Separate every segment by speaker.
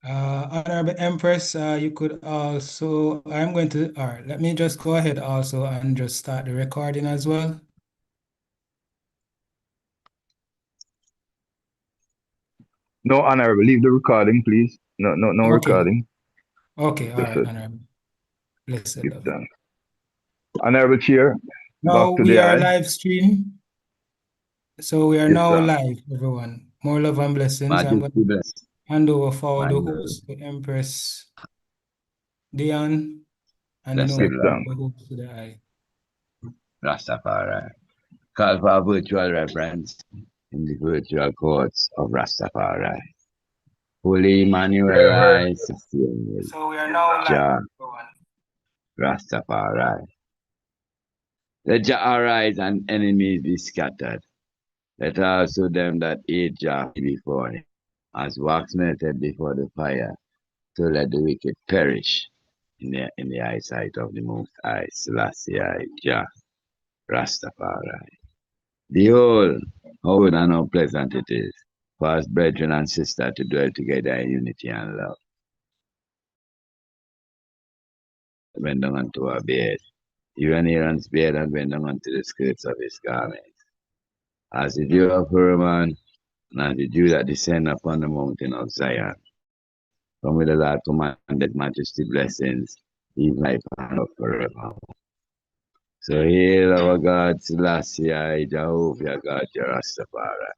Speaker 1: Honorable Empress, you could also, all right, let me just go ahead also and just start the recording as well.
Speaker 2: No, Honorable, leave the recording, please. No
Speaker 1: Okay.
Speaker 2: recording.
Speaker 1: Okay, all
Speaker 2: Just
Speaker 1: right, Honorable. Blessed
Speaker 2: give
Speaker 1: love.
Speaker 2: thanks. Honorable Chair,
Speaker 1: Now
Speaker 2: back to
Speaker 1: we
Speaker 2: the
Speaker 1: are
Speaker 2: eye.
Speaker 1: live stream. So we are
Speaker 2: Yes,
Speaker 1: now
Speaker 2: sir.
Speaker 1: live, everyone. More love and blessings. I'm going
Speaker 3: Majesty
Speaker 1: to
Speaker 3: bless.
Speaker 1: hand over for
Speaker 3: My
Speaker 1: the
Speaker 3: God.
Speaker 1: host, the Empress Dion, and you know,
Speaker 3: Blessed
Speaker 2: Give
Speaker 3: love.
Speaker 2: thanks.
Speaker 1: the host to the eye.
Speaker 3: Rastafari. Call for virtual reverence in the virtual courts of Rastafari. Holy Emmanuel, I sustain you.
Speaker 1: So we are now live,
Speaker 3: Jah
Speaker 1: everyone.
Speaker 3: Rastafari. Let Jah arise and enemies be scattered. Let also them that hate Jah be before him. As wax melted before the fire, so let the wicked perish in the eyesight of the Most High, Selassie, Jah Rastafari. Behold, how good and how pleasant it is for us brethren and sisters to dwell together in unity and love. Bend down unto our beard, even Aaron's beard and bend down unto the skirts of his garments. As the dew of Hermon, and as the dew that descend upon the mountain of Zion, from where the Lord commanded majesty blessings, even life and love forever. So hail our God, Selassie, Jehovah, God, Rastafari.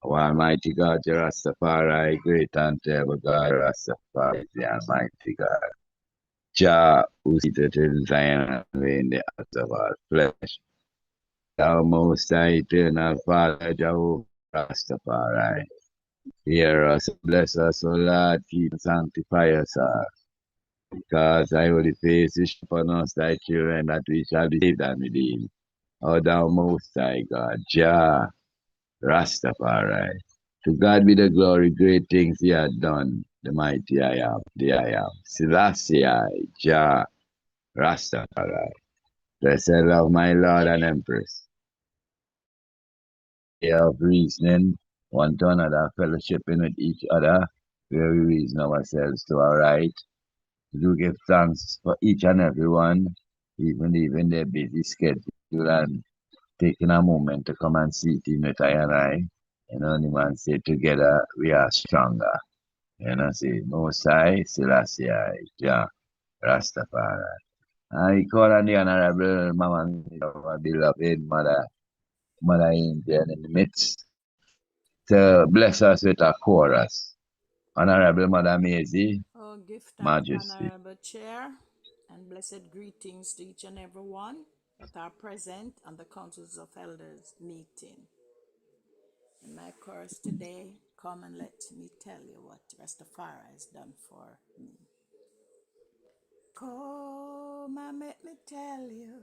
Speaker 3: O Almighty God, Rastafari, great and terrible God, Rastafari, the Almighty God. Jah, who seated in Zion and in the hearts of all flesh. Thou most high, eternal Father, Jehovah, Rastafari. Hear us, bless us, O Lord, keep and sanctify us all. Because thy holy face is upon us, thy children, that we shall be saved and redeemed. O thou most high God, Jah, Rastafari. To God be the glory, great things he had done, the mighty I am, the I am. Selassie, Jah, Rastafari. Blessed love, my Lord and Empress. Day of reasoning, one to another, fellowshipping with each other, where we reason ourselves to our right. We do give thanks for each and every one, even their busy schedule, and taking a moment to come and sit in with I and I. You know, the man say together we are stronger. You know, say Most High, Selassie, Jah, Rastafari. I call on the Honorable Mama, our beloved Mother Angel in the midst, to bless us with a chorus. Honorable Mother Maisie,
Speaker 4: Oh, give thanks,
Speaker 3: Majesty.
Speaker 4: Honorable Chair, and blessed greetings to each and every one that are present on the Councils of Elders meeting. In my course today, come and let me tell you what Rastafari has done for me. Come and let me tell you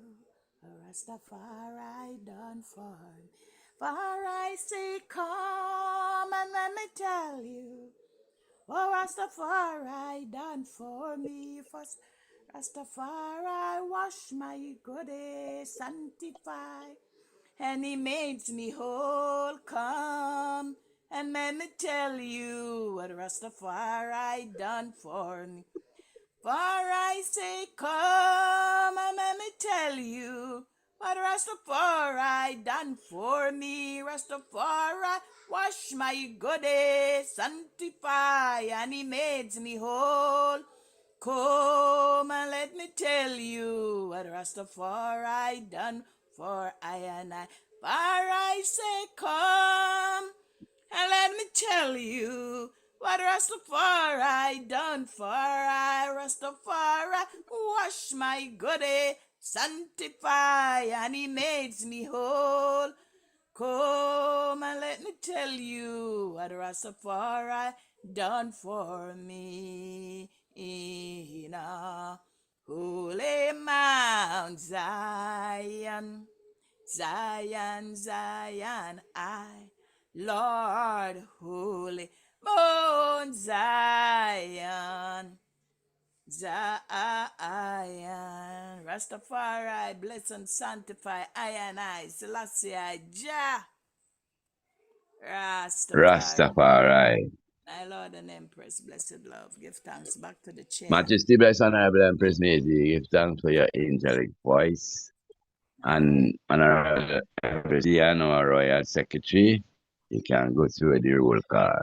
Speaker 4: what Rastafari done for me. For I say, come and let me tell you what Rastafari done for me. First, Rastafari wash my goodies, sanctify, and he makes me whole. Come and let me tell you what Rastafari done for me. For I say, come and let me tell you what Rastafari done for me. Rastafari wash my goodies, sanctify, and he made me whole. Come and let me tell you what Rastafari done for I and I. For I say, come and let me tell you what Rastafari done for I. Rastafari wash my goody, sanctify, and he makes me whole. Come and let me tell you what Rastafari done for me in a holy Mount Zion. Zion, Zion, Lord, holy Mount Zion, Zion, Rastafari, bless and sanctify, I and I, Selassie, Jah, Rastafari.
Speaker 3: Rastafari.
Speaker 4: My Lord and Empress, blessed love, give thanks back to the chair.
Speaker 3: Majesty, bless, honorable Empress Maisie, give thanks for your angelic voice. And honorable Empress Diane, our royal secretary, you can go through the roll call.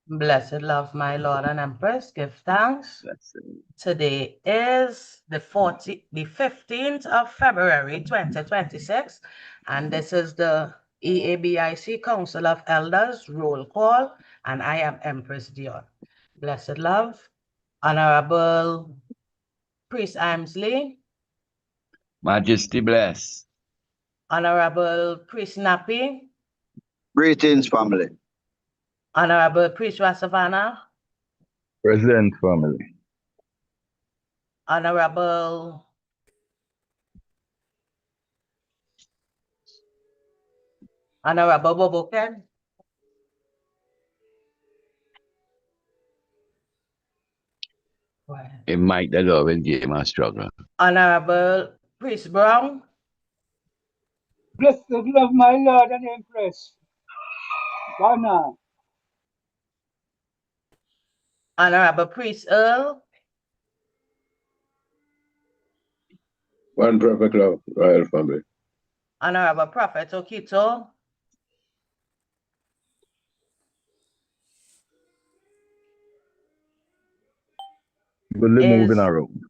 Speaker 5: Blessed love, my Lord and Empress, give thanks. Today is the 15th of February, 2026, and this is the EABIC Council of Elders roll call, and I am Empress Dion. Blessed love, Honorable Priest Imsley,
Speaker 3: Majesty, bless.
Speaker 5: Honorable Priest Nappy,
Speaker 6: Greetings, family.
Speaker 5: Honorable Priest Rasavana,
Speaker 2: Present, family.
Speaker 5: Honorable Boboken,
Speaker 3: In Mike the Love and Game of Struggle.
Speaker 5: Honorable Priest Brown,
Speaker 7: Blessed love, my Lord and Empress. Ghana.
Speaker 5: Honorable Priest Earl,
Speaker 8: One perfect love, royal family.
Speaker 5: Honorable Prophet Okito,
Speaker 2: Goodly moving around.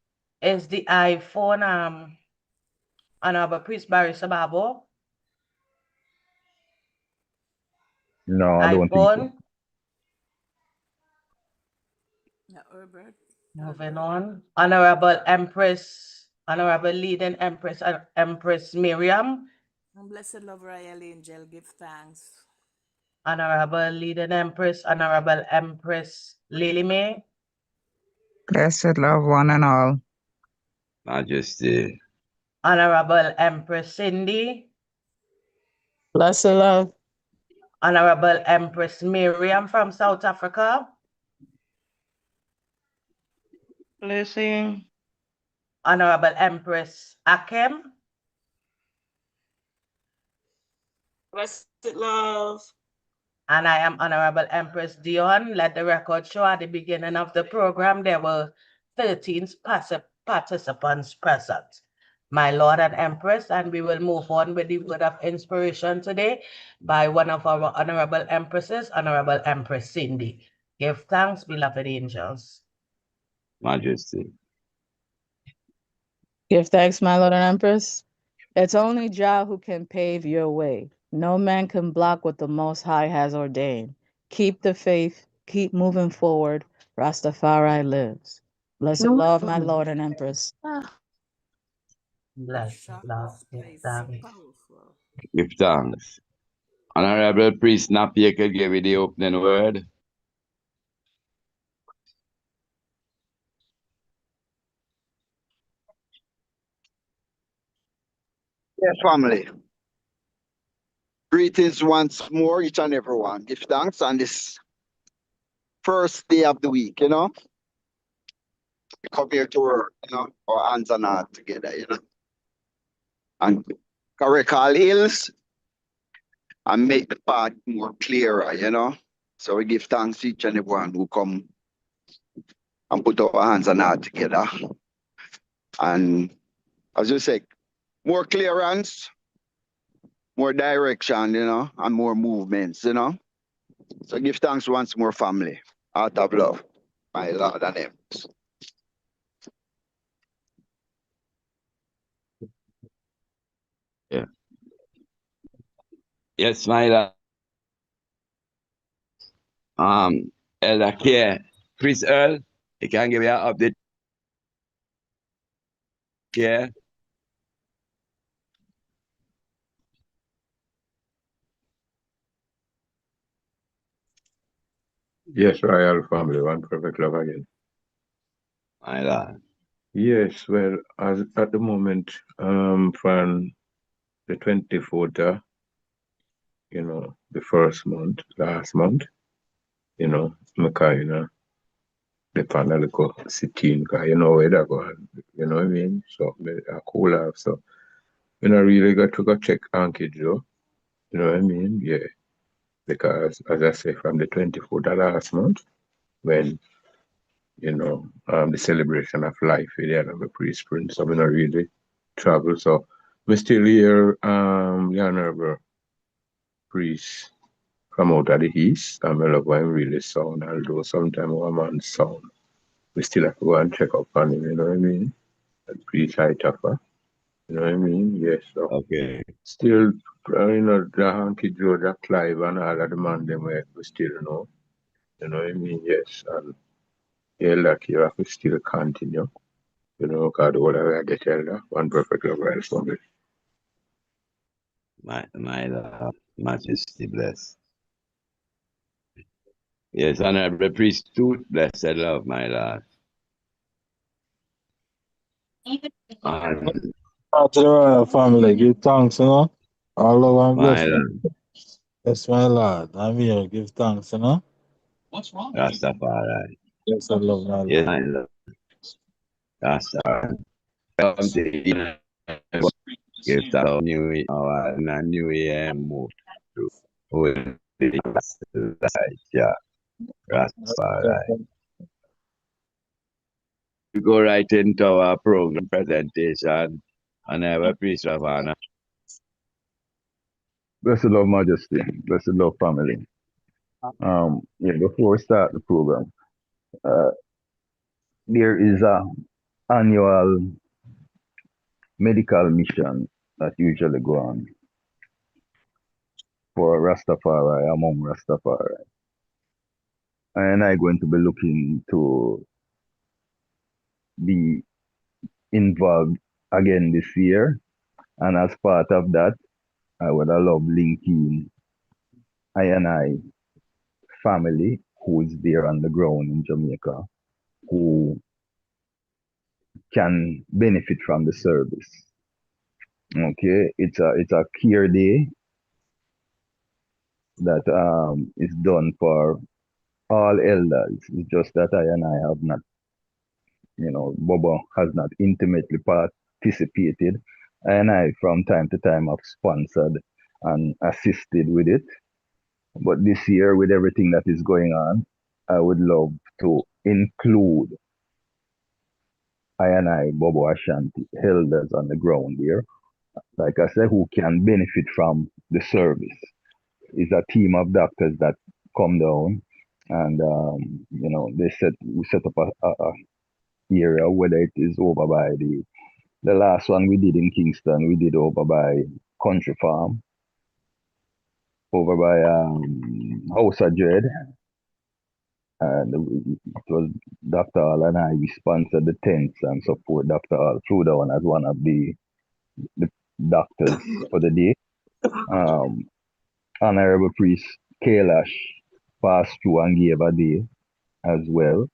Speaker 5: is the iPhone Honorable Priest Barry Sababo,
Speaker 2: No, I don't think so.
Speaker 5: iPhone.
Speaker 4: Yeah, Herbert.
Speaker 5: Moving on. Honorable Empress, Honorable Leading Empress, Empress Miriam,
Speaker 4: And blessed love, Royal Angel, give thanks.
Speaker 5: Honorable Leading Empress, Honorable Empress Lily May,
Speaker 9: Blessed love, one and all.
Speaker 3: Majesty.
Speaker 5: Honorable Empress Cindy,
Speaker 9: Blessed love.
Speaker 5: Honorable Empress Miriam from South Africa, blessing, Honorable Empress Akem,
Speaker 9: Blessed love.
Speaker 5: and I am Honorable Empress Dion. Let the record show at the beginning of the program there were 13 participants present. My Lord and Empress, and we will move on with the word of inspiration today by one of our Honorable Empresses, Honorable Empress Cindy. Give thanks, beloved angels.
Speaker 3: Majesty.
Speaker 9: Give thanks, my Lord and Empress. It's only Jah who can pave your way. No man can block what the Most High has ordained. Keep the faith, keep moving forward. Rastafari lives. Blessed love, my Lord and Empress.
Speaker 5: Blessed
Speaker 4: Sharp
Speaker 5: love, give
Speaker 4: spice,
Speaker 5: thanks.
Speaker 4: powerful.
Speaker 3: Give thanks. Honorable Priest Napier could give you the opening word.
Speaker 6: Yes, family. Greetings once more, each and everyone. Give thanks on this first day of the week, We come here to work, our hands and heart together, And correct all ills and make the path more clearer, So we give thanks to each and everyone who come and put our hands and heart together. And as you say, more clearance, more direction, and more movements, So give thanks once more, family. Out of love, my Lord and Empress.
Speaker 3: Yeah. Yes, my lord. Elder Care, Priest Earl, you can give you an update. Yeah.
Speaker 8: Yes, royal family, one perfect love again.
Speaker 3: My lord.
Speaker 8: Yes, well, as at the moment, from the 24th, the first month, last month, Maka, the panel go 16, because where that go, you know what I mean? So, I cool off, so, really got to go check Ankit Joe, you know what I mean? Yeah. because, as I say, from the 24th of last month, when the celebration of life with the Honorable Priest Prince, so we not really travel. So we still hear the Honorable Priest from out of the east, and we love him really sound, although sometimes our man sound. We still have to go and check up on him, you know what I mean? And Priest High Taffa, you know what I mean? Yes, so
Speaker 3: Okay.
Speaker 8: still, the Hanky Joe, the Clive, and all of the man, them we still know, you know what I mean? Yes, and the elder care we still continue, because the older I get elder, one perfect love right for me.
Speaker 3: My Majesty bless. Yes, Honorable Priest Tooth, blessed love, my Lord. And
Speaker 10: To the royal family, give thanks, All love and
Speaker 3: my
Speaker 10: blessing.
Speaker 3: Lord,
Speaker 10: Yes, my Lord. I'm here. Give thanks,
Speaker 3: Rastafari.
Speaker 10: Yes, I love my
Speaker 3: Yes,
Speaker 10: Lord.
Speaker 3: my Lord, Rastafari. Come to the give thanks for new year move through. Holy yeah, Rastafari. We go right into our program presentation, Honorable Priest of Honor.
Speaker 2: Blessed love, Majesty. Blessed love, family. Before we start the program, uh, there is a annual medical mission that usually go on for Rastafari among Rastafari. And I'm going to be looking to be involved again this year. And as part of that, I would have loved linking I and I family who is there on the ground in Jamaica who can benefit from the service. Okay, it's a care day that is done for all elders. It's just that I and I have not, Bobo has not intimately participated. And I, from time to time, have sponsored and assisted with it. But this year, with everything that is going on, I would love to include I and I, Bobo Ashanti, elders on the ground here, like I said, who can benefit from the service. It's a team of doctors that come down and, we set up a area, whether it is over by the last one we did in Kingston, we did over by Country Farm, over by House of Dread. And it was Dr. Hall and I, we sponsored the tents and support Dr. Hall through down as one of the doctors for the day. Honorable Priest Kailash passed through and gave a day as well.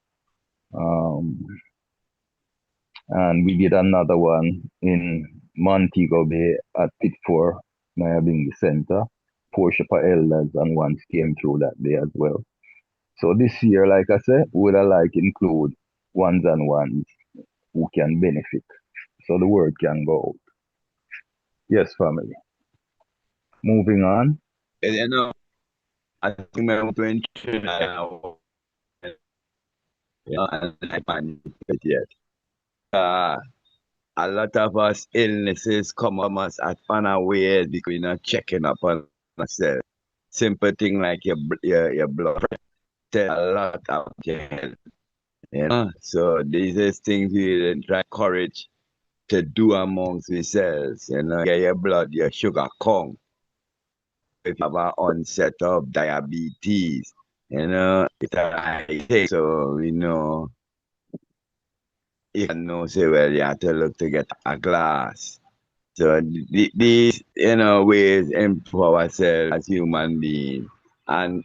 Speaker 2: And we did another one in Montego Bay at Pit 4, Nyabingi Center. 4 Shepherd elders and ones came through that day as well. So this year, like I said, would I like include ones and ones who can benefit. So the word can go out. Yes, family. Moving on.
Speaker 3: I think I want to ensure and I can't yet. A lot of us illnesses come on us at unaware because we're not checking up on ourselves. Simple thing like your blood pressure tell a lot about your health. So these are things we try encourage to do amongst ourselves. Get your blood, your sugar come. If you have an onset of diabetes, it's a high thing. So you can know, say, well, you have to look to get a glass. So these, ways improve ourselves as human beings and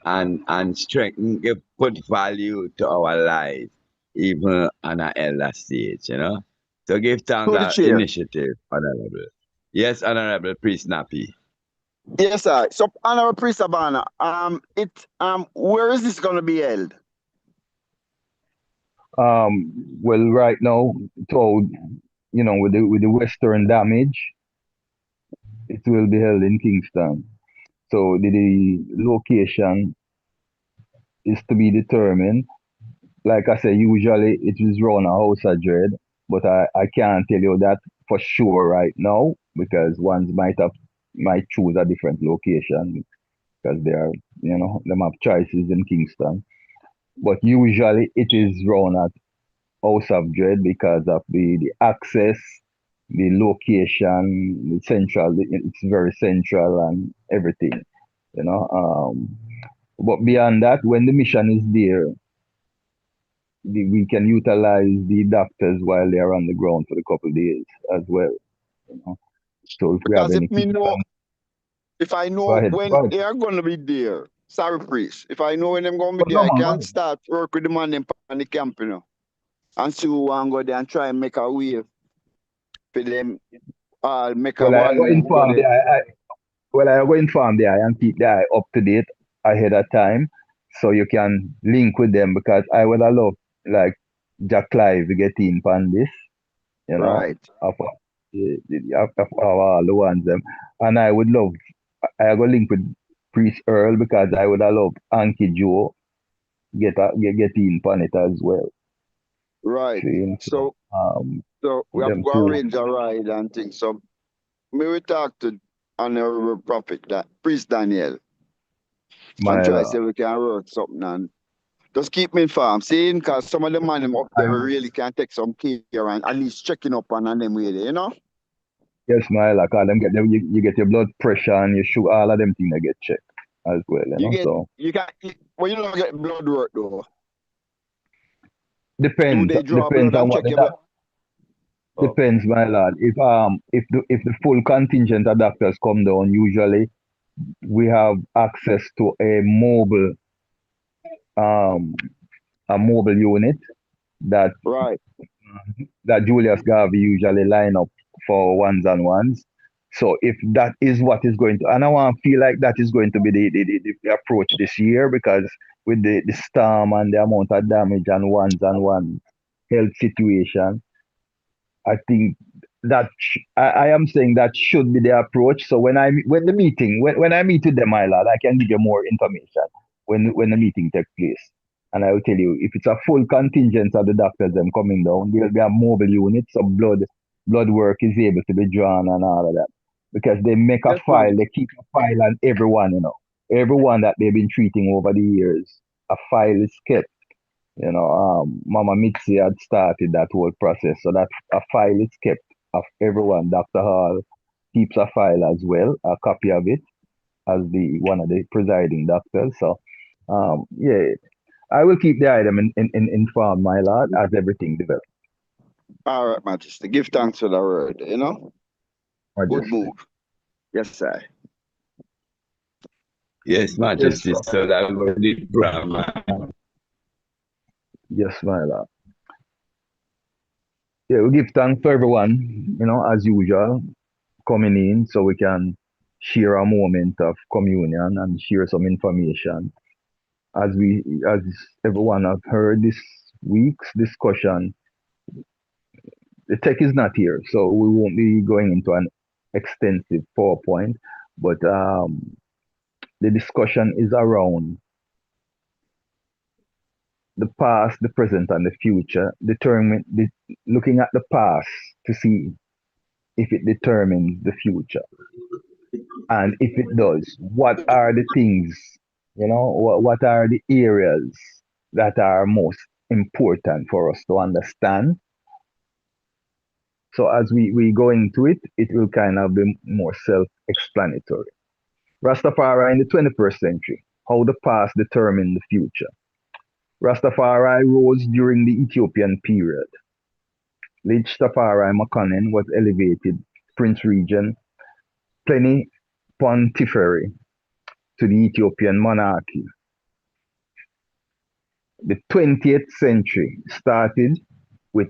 Speaker 3: strengthen, put value to our life, even on an elder stage. So give thanks
Speaker 6: To
Speaker 3: to
Speaker 6: the
Speaker 3: that
Speaker 6: chair.
Speaker 3: initiative, Honorable. Yes, Honorable Priest Nappy.
Speaker 6: Yes, sir. So, Honorable Priest Abana, where is this going to be held?
Speaker 2: Well, right now, told, with the Western damage, it will be held in Kingston. So the location is to be determined. Like I said, usually it is run a house of dread, but I can't tell you that for sure right now because ones might choose a different location because they are, them have choices in Kingston. But usually it is run at House of Dread because of the access, the location, the central, it's very central and everything, you know. But beyond that, when the mission is there, we can utilize the doctors while they are on the ground for a couple of days as well, you know. So if we have
Speaker 6: Because
Speaker 2: any Kingston,
Speaker 6: if I
Speaker 2: go
Speaker 6: know
Speaker 2: ahead,
Speaker 6: when
Speaker 2: go ahead.
Speaker 6: they are gonna be there, sorry, priest. If I know when them gonna
Speaker 2: Oh,
Speaker 6: be there,
Speaker 2: no,
Speaker 6: I
Speaker 2: man, go
Speaker 6: can
Speaker 2: ahead.
Speaker 6: start work with the man them on the camp, and see who want go there and try and make a way for them. Make a
Speaker 2: Well, I
Speaker 6: one
Speaker 2: go
Speaker 6: move go
Speaker 2: inform
Speaker 6: there.
Speaker 2: I go inform the eye and keep the eye up to date ahead of time, so you can link with them because I would have loved like Jack Clive to get in on this, you know,
Speaker 6: Right,
Speaker 2: of all the ones them, and I would love I go link with Priest Earl because I would have loved Anki Joe get in on it as well.
Speaker 6: right.
Speaker 2: See, so
Speaker 6: So we have to
Speaker 2: them
Speaker 6: go
Speaker 2: two,
Speaker 6: arrange a ride and things. So me we talk to Honorable Prophet that Priest Daniel and
Speaker 2: my
Speaker 6: try see if we can work something and just keep me informed. Seeing because some of the man them up there we really can take some care and at least checking up on them with it.
Speaker 2: yes, my like all them you get your blood pressure and your sugar, all of them things that get checked as well,
Speaker 6: You get
Speaker 2: So
Speaker 6: you can well you don't get blood work though. Do
Speaker 2: depends
Speaker 6: they draw blood
Speaker 2: depends on
Speaker 6: and
Speaker 2: what
Speaker 6: check
Speaker 2: the
Speaker 6: your blood? Oh,
Speaker 2: depends, my lad. If the full contingent of doctors come down, usually we have access to um a mobile unit that
Speaker 6: right.
Speaker 2: Julius Garvey usually line up for ones and ones. So if that is what is going to, and I want to feel like that is going to be the approach this year because with the storm and the amount of damage and one health situation, I think I am saying that should be the approach. So when I meet with them, my lad, I can give you more information when the meeting takes place. And I will tell you if it's a full contingent of the doctors them coming down, there will be a mobile unit, so blood work is able to be drawn and all of that. Because they make a
Speaker 6: Yes,
Speaker 2: file,
Speaker 6: man.
Speaker 2: they keep a file on everyone, everyone that they've been treating over the years. A file is kept. Mama Mitzi had started that whole process, so that a file is kept of everyone. Dr. Hall keeps a file as well, a copy of it as the one of the presiding doctors. So, yeah, I will keep the item informed, my lord, as everything develops.
Speaker 6: All right, Majesty. Give thanks for the word. Good
Speaker 2: Majesty.
Speaker 6: move. Yes, sir.
Speaker 3: Yes,
Speaker 2: Yes,
Speaker 3: Majesty.
Speaker 2: sir.
Speaker 3: So that was the drama.
Speaker 2: Yes, my lord. Yeah, we give thanks to everyone, as usual, coming in so we can share a moment of communion and share some information. As everyone have heard this week's discussion, the tech is not here, so we won't be going into an extensive PowerPoint, but the discussion is around the past, the present, and the future, looking at the past to see if it determines the future. And if it does, what are the things, what are the areas that are most important for us to understand? So as we go into it, it will kind of be more self-explanatory. Rastafari in the 21st century, how the past determined the future. Rastafari rose during the Ethiopian period. Late Tafari Makonnen was elevated Prince Regent plenipotentiary to the Ethiopian monarchy. The 20th century started with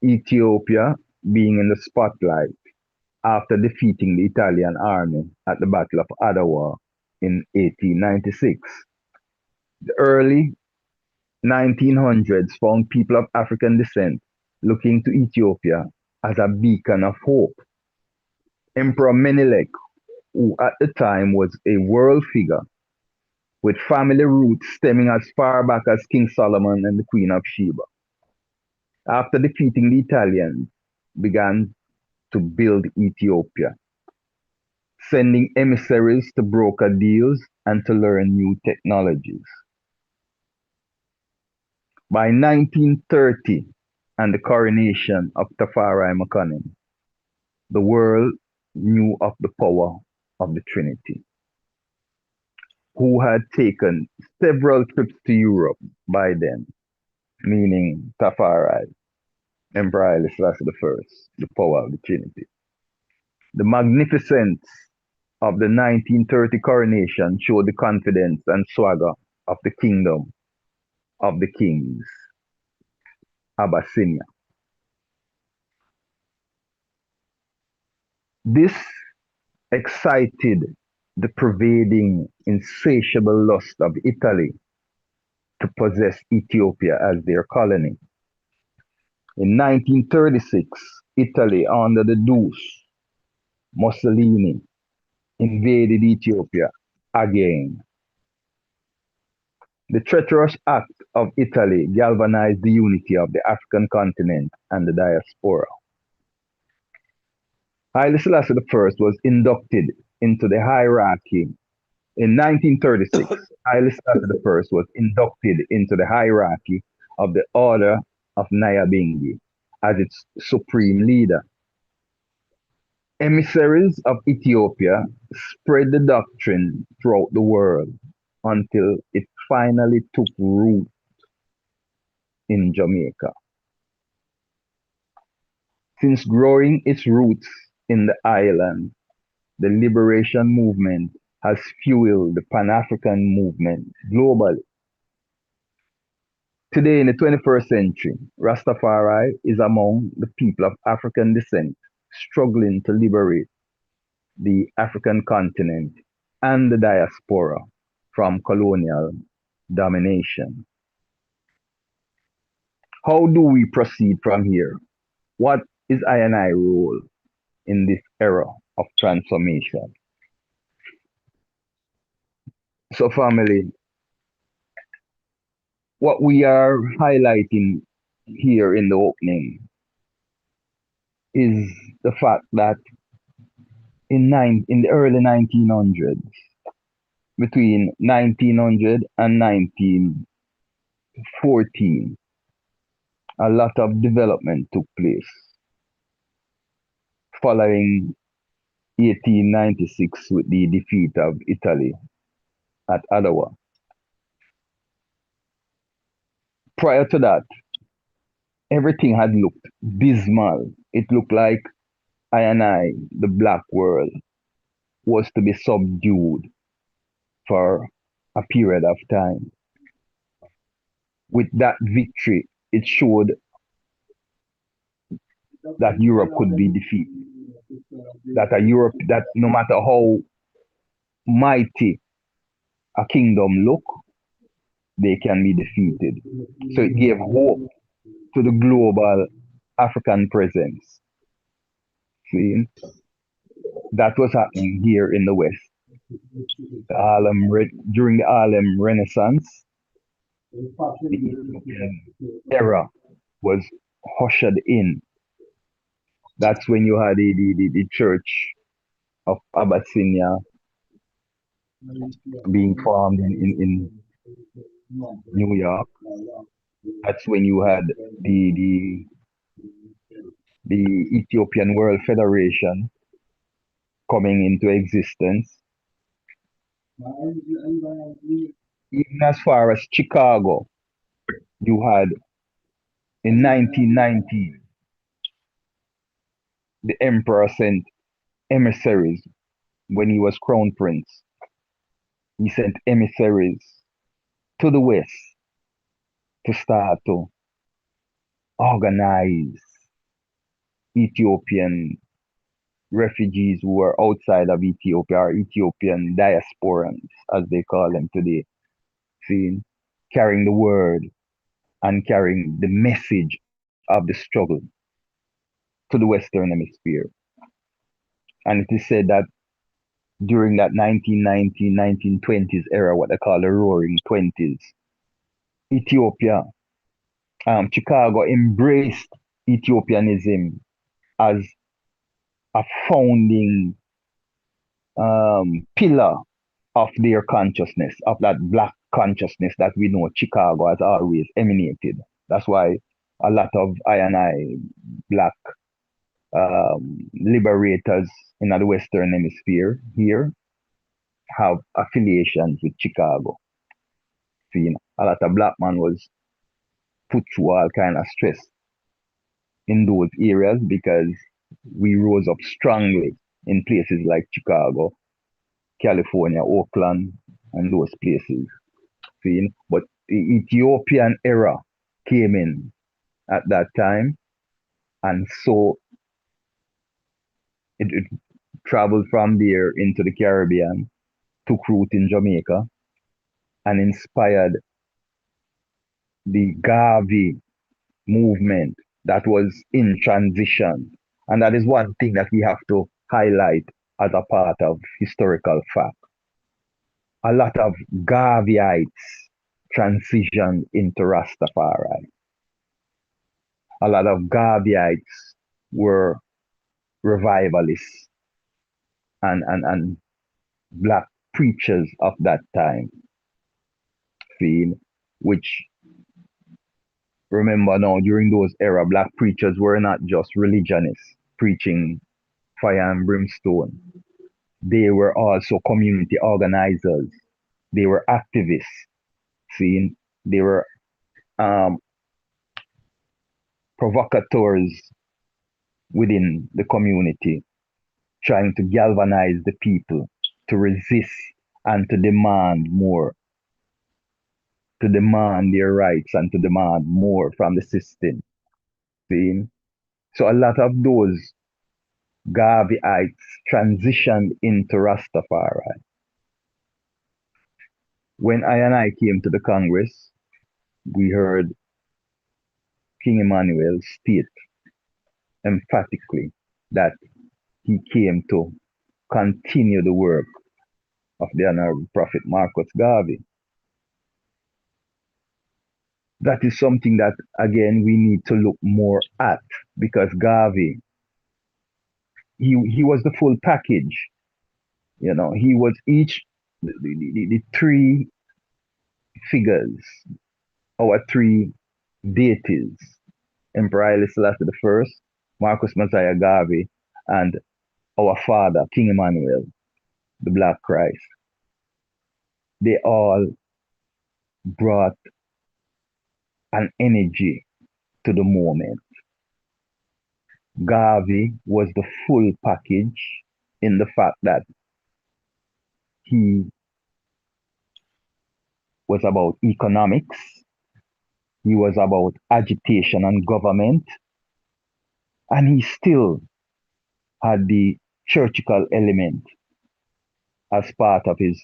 Speaker 2: Ethiopia being in the spotlight after defeating the Italian army at the Battle of Adwa in 1896. The early 1900s found people of African descent looking to Ethiopia as a beacon of hope. Emperor Menelik who at the time was a world figure with family roots stemming as far back as King Solomon and the Queen of Sheba. After defeating the Italians, began to build Ethiopia, sending emissaries to broker deals and to learn new technologies. By 1930 and the coronation of Tafari Makonnen, the world knew of the power of the Trinity, who had taken several trips to Europe by then, meaning Tafari, Emperor Haile Selassie I, the power of the Trinity. The magnificence of the 1930 coronation showed the confidence and swagger of the kingdom of the kings, Abyssinia. This excited the pervading, insatiable lust of Italy to possess Ethiopia as their colony. In 1936, Italy, under the Deuce, Mussolini, invaded Ethiopia again. The treacherous act of Italy galvanized the unity of the African continent and the diaspora. Haile Selassie I was inducted into the hierarchy. In 1936, Haile Selassie I was inducted into the hierarchy of the Order of Nyabingi as its supreme leader. Emissaries of Ethiopia spread the doctrine throughout the world until it finally took root in Jamaica. Since growing its roots in the island, the liberation movement has fueled the Pan-African movement globally. Today, in the 21st century, Rastafari is among the people of African descent struggling to liberate the African continent and the diaspora from colonial domination. How do we proceed from here? What is I&I role in this era of transformation? So family, what we are highlighting here in the opening is the fact that in the early 1900s, between 1900 and 1914, a lot of development took place following 1896 with the defeat of Italy at Ottawa. Prior to that, everything had looked dismal. It looked like I&I, the black world, was to be subdued for a period of time. With that victory, it showed that Europe could be defeated. That no matter how mighty a kingdom look, they can be defeated. So it gave hope to the global African presence. See, that was happening here in the West. During the Harlem Renaissance, the Ethiopian era was ushered in. That's when you had the Church of Abyssinia being formed in New York. That's when you had the Ethiopian World Federation coming into existence. Even as far as Chicago, you had in 1919, the emperor sent emissaries when he was crown prince. He sent emissaries to the West to start to organize Ethiopian refugees who were outside of Ethiopia, or Ethiopian diasporans, as they call them today, see, carrying the word and carrying the message of the struggle to the Western Hemisphere. And it is said that during that 1919, 1920s era, what they call the Roaring Twenties. Ethiopia, Chicago embraced Ethiopianism as a founding pillar of their consciousness, of that black consciousness that we know Chicago has always emanated. That's why a lot of I and I black liberators in the Western Hemisphere here have affiliations with Chicago. See, a lot of black man was put through all kind of stress in those areas because we rose up strongly in places like Chicago, California, Oakland, and those places. See, but the Ethiopian era came in at that time, and so it traveled from there into the Caribbean, took root in Jamaica, and inspired the Garvey movement that was in transition. And that is one thing that we have to highlight as a part of historical fact. A lot of Garveyites transitioned into Rastafari. A lot of Garveyites were revivalists and black preachers of that time, which, remember now, during those era, black preachers were not just religionists preaching fire and brimstone. They were also community organizers. They were activists. They were provocateurs within the community, trying to galvanize the people to resist and to demand more, to demand their rights and to demand more from the system. So a lot of those Garveyites transitioned into Rastafari. When I and I came to the Congress, we heard King Emmanuel state emphatically that he came to continue the work of the Honorable Prophet Marcus Garvey. That is something that, again, we need to look more at, because Garvey, he was the full package. He was the three figures, our three deities: Emperor Haile Selassie I, Marcus Messiah Garvey, and our father, King Emmanuel, the Black Christ. They all brought an energy to the moment. Garvey was the full package in the fact that he was about economics, he was about agitation and government, and he still had the churchical element as part of his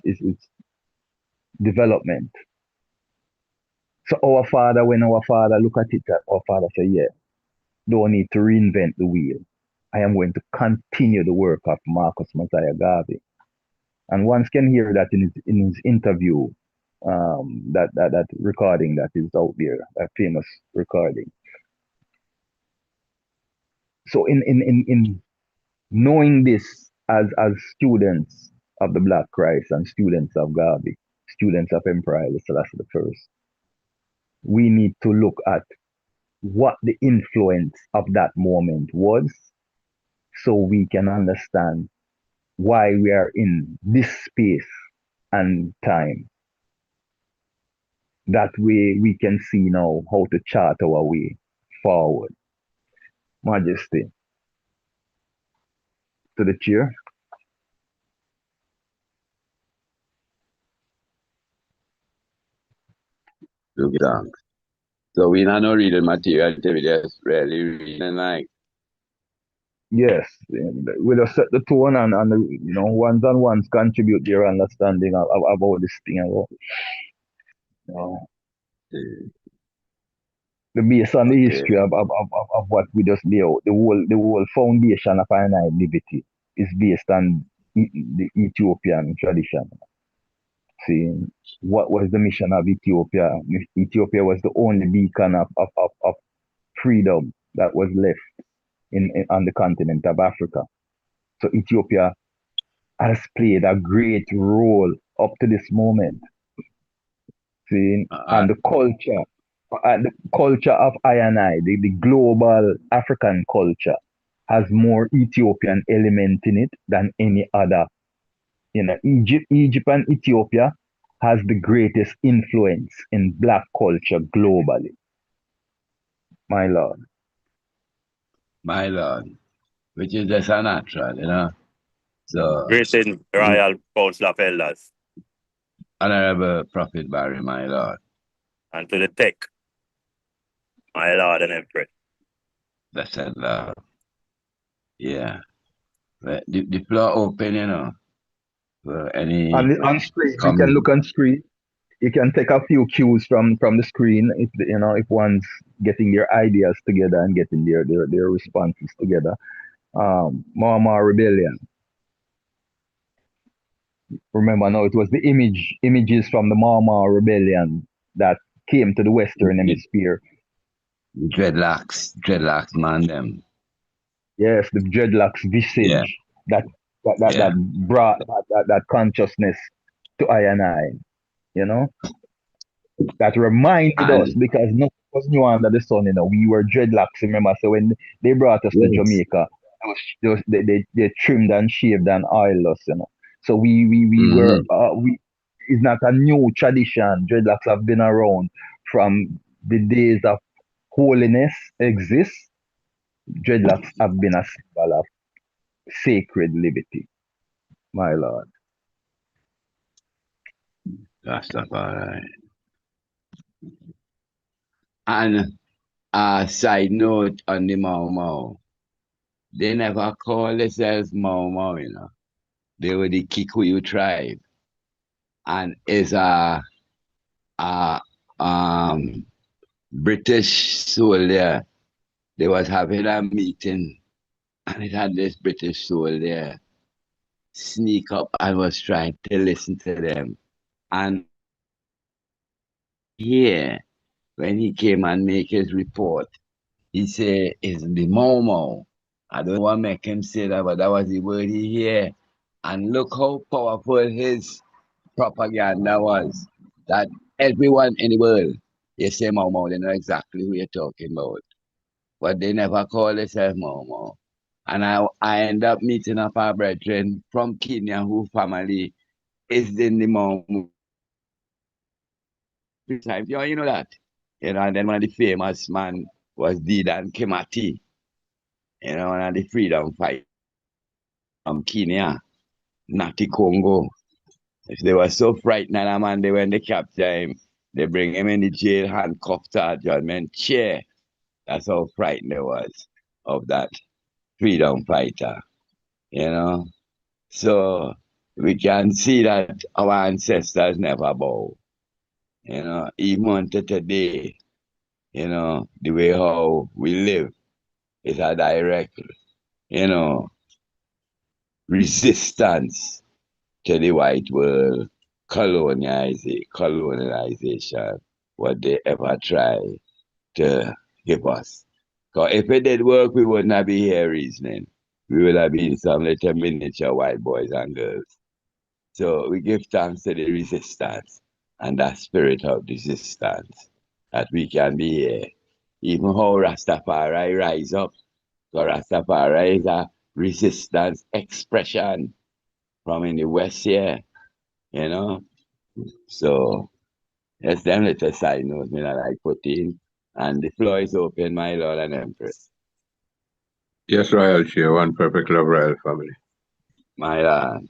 Speaker 2: development. So when our father look at it, our father say, yeah, don't need to reinvent the wheel. I am going to continue the work of Marcus Messiah Garvey. And one can hear that in his interview, that recording that is out there, that famous recording. So in knowing this as students of the Black Christ and students of Garvey, students of Emperor Haile Selassie I, we need to look at what the influence of that moment was, so we can understand why we are in this space and time. That way we can see now how to chart our way forward. Majesty. To the chair.
Speaker 3: Look thanks. So we not reading material, we just really reading like.
Speaker 2: Yes, we just set the tone and ones and ones contribute their understanding about this thing. The base on the history of what we just lay out, the whole foundation of our liberty is based on the Ethiopian tradition. See, what was the mission of Ethiopia? Ethiopia was the only beacon of freedom that was left on the continent of Africa. So Ethiopia has played a great role up to this moment. See, and the culture of I and I, the global African culture, has more Ethiopian element in it than any other. You know, Egypt and Ethiopia has the greatest influence in black culture globally. My lord.
Speaker 3: My lord. Which is just a natural, you know. So
Speaker 11: Greeting, Royal Council of Elders.
Speaker 3: Honorable Prophet Barry, my lord.
Speaker 11: And to the tech, my lord and empress.
Speaker 3: Blessed lord. Yeah. The floor open, you know. For any
Speaker 2: On screen, you can look on screen. You can take a few cues from the screen if if one's getting their ideas together and getting their responses together. Mama Rebellion. Remember now, it was the images from the Mama Rebellion that came to the Western Hemisphere.
Speaker 3: Dreadlocks, man, them.
Speaker 2: Yes, the dreadlocks visage that brought that consciousness to I and I. You know, that reminded us because nothing was new under the sun. You know, we were dreadlocks. Remember, so when they brought us to Jamaica, they trimmed and shaved and oiled us. You know, so we were it's not a new tradition. Dreadlocks have been around from the days of holiness exists. Dreadlocks have been a symbol of sacred liberty, my lord.
Speaker 3: Rastafari. And a side note on the Mau Mau. They never call themselves Mau Mau, you know. They were the Kikuyu tribe. And it's a British soldier. They was having a meeting and it had this British soldier sneak up and was trying to listen to them. And here, when he came and make his report, he said, it's the Mau Mau. I don't want to make him say that, but that was the word he heard. And look how powerful his propaganda was. That everyone in the world, you say Mau Mau, they know exactly who you're talking about. But they never call themselves Mau Mau. And I end up meeting up our brethren from Kenya who family is in the Mau Mau. You know that. You know, and then one of the famous man was Dedan Kimathi. You know, one of the freedom fight from Kenya, Nati Congo. If they were so frightened of a man, when they capture him, they bring him in the jail, handcuffed to judgment chair. That's how frightened they was of that freedom fighter. You know? So we can see that our ancestors never bow. You know, even until today, you know, the way how we live is a direct, you know, resistance to the white world, colonization, what they ever try to give us. Because if it did work, we would not be here reasoning. We would have been some little miniature white boys and girls. So we give thanks to the resistance and that spirit of resistance that we can be here. Even how Rastafari rise up. So Rastafari is a resistance expression from in the West here, you know. So that's them little side notes me that I put in. And the floor is open, my lord and empress.
Speaker 8: Yes, Royal Chair, one perfect love royal family.
Speaker 3: My lord.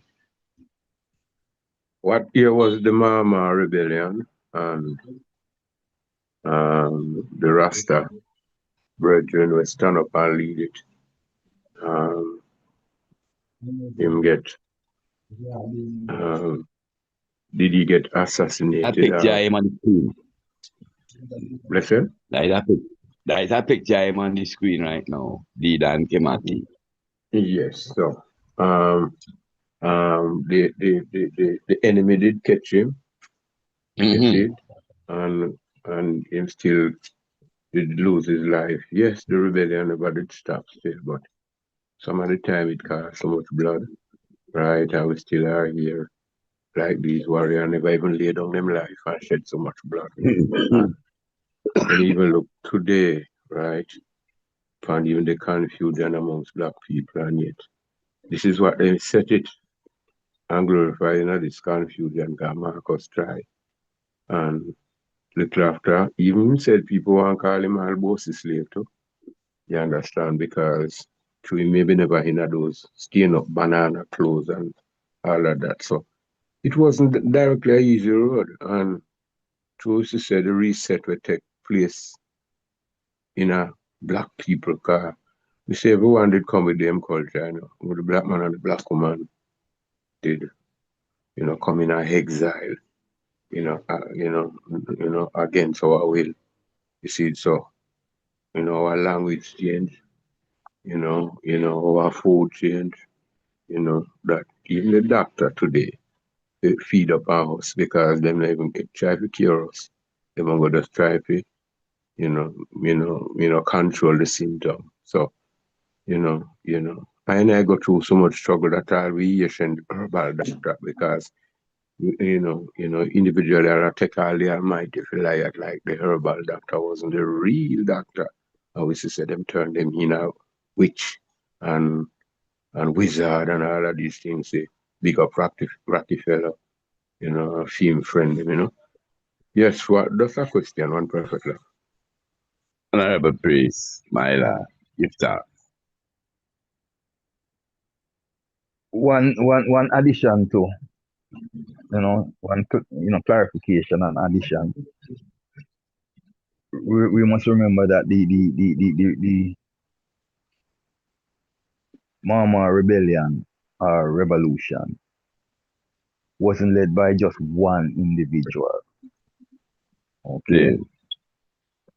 Speaker 8: What year was the Mama Rebellion and the Rasta brethren will stand up and lead it. Him get did he get assassinated?
Speaker 3: I picture him on the screen.
Speaker 8: Bless him?
Speaker 3: There is a picture of him on the screen right now, Dedan Kimathi.
Speaker 8: Yes, so The enemy did catch him, you see, and him still did lose his life. Yes, the rebellion never did stop still, but some of the time it caused so much blood, right? And we still are here. Like these warriors never even laid down them life and shed so much blood. And even look today, right? Find even the confusion amongst black people, and yet this is what they set it and glorify, this confusion. God Marcus try. And look after, even said people want to call him all bossy slave too. You understand? Because to him maybe never in those stain up banana clothes and all of that. So it wasn't directly an easy road. And to say the reset will take place in a black people car. We say everyone did come with them culture, with the black man and the black woman did, come in an exile, against our will. You see, so, our language changed, our food changed, that even the doctor today, they feed up our house because them not even try to cure us. They go just try to, control the symptom. So, I go through so much struggle that I'll be Asian herbal doctor because individually I take all the almighty for like the herbal doctor wasn't the real doctor. I used to say them turn them in a witch and wizard and all of these things. Say big up Rockefeller, a film friend. Yes, that's a question, one perfect love.
Speaker 3: Honorable Priest, my lord, give thanks.
Speaker 2: One addition to, clarification and addition. We must remember that the Mama rebellion or revolution wasn't led by just one individual. Okay.
Speaker 3: Yeah.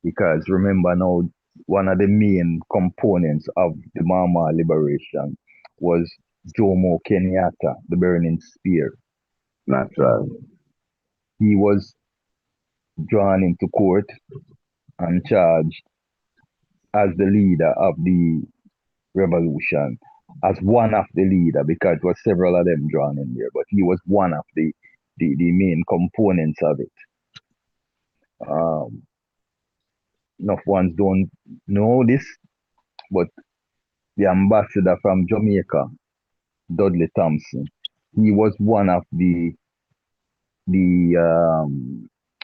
Speaker 2: Because remember now, one of the main components of the Mama liberation was Jomo Kenyatta, the burning spear.
Speaker 3: That's right.
Speaker 2: He was drawn into court and charged as the leader of the revolution, as one of the leader, because there were several of them drawn in there, but he was one of the main components of it. Enough ones don't know this, but the ambassador from Jamaica, Dudley Thompson, he was one of the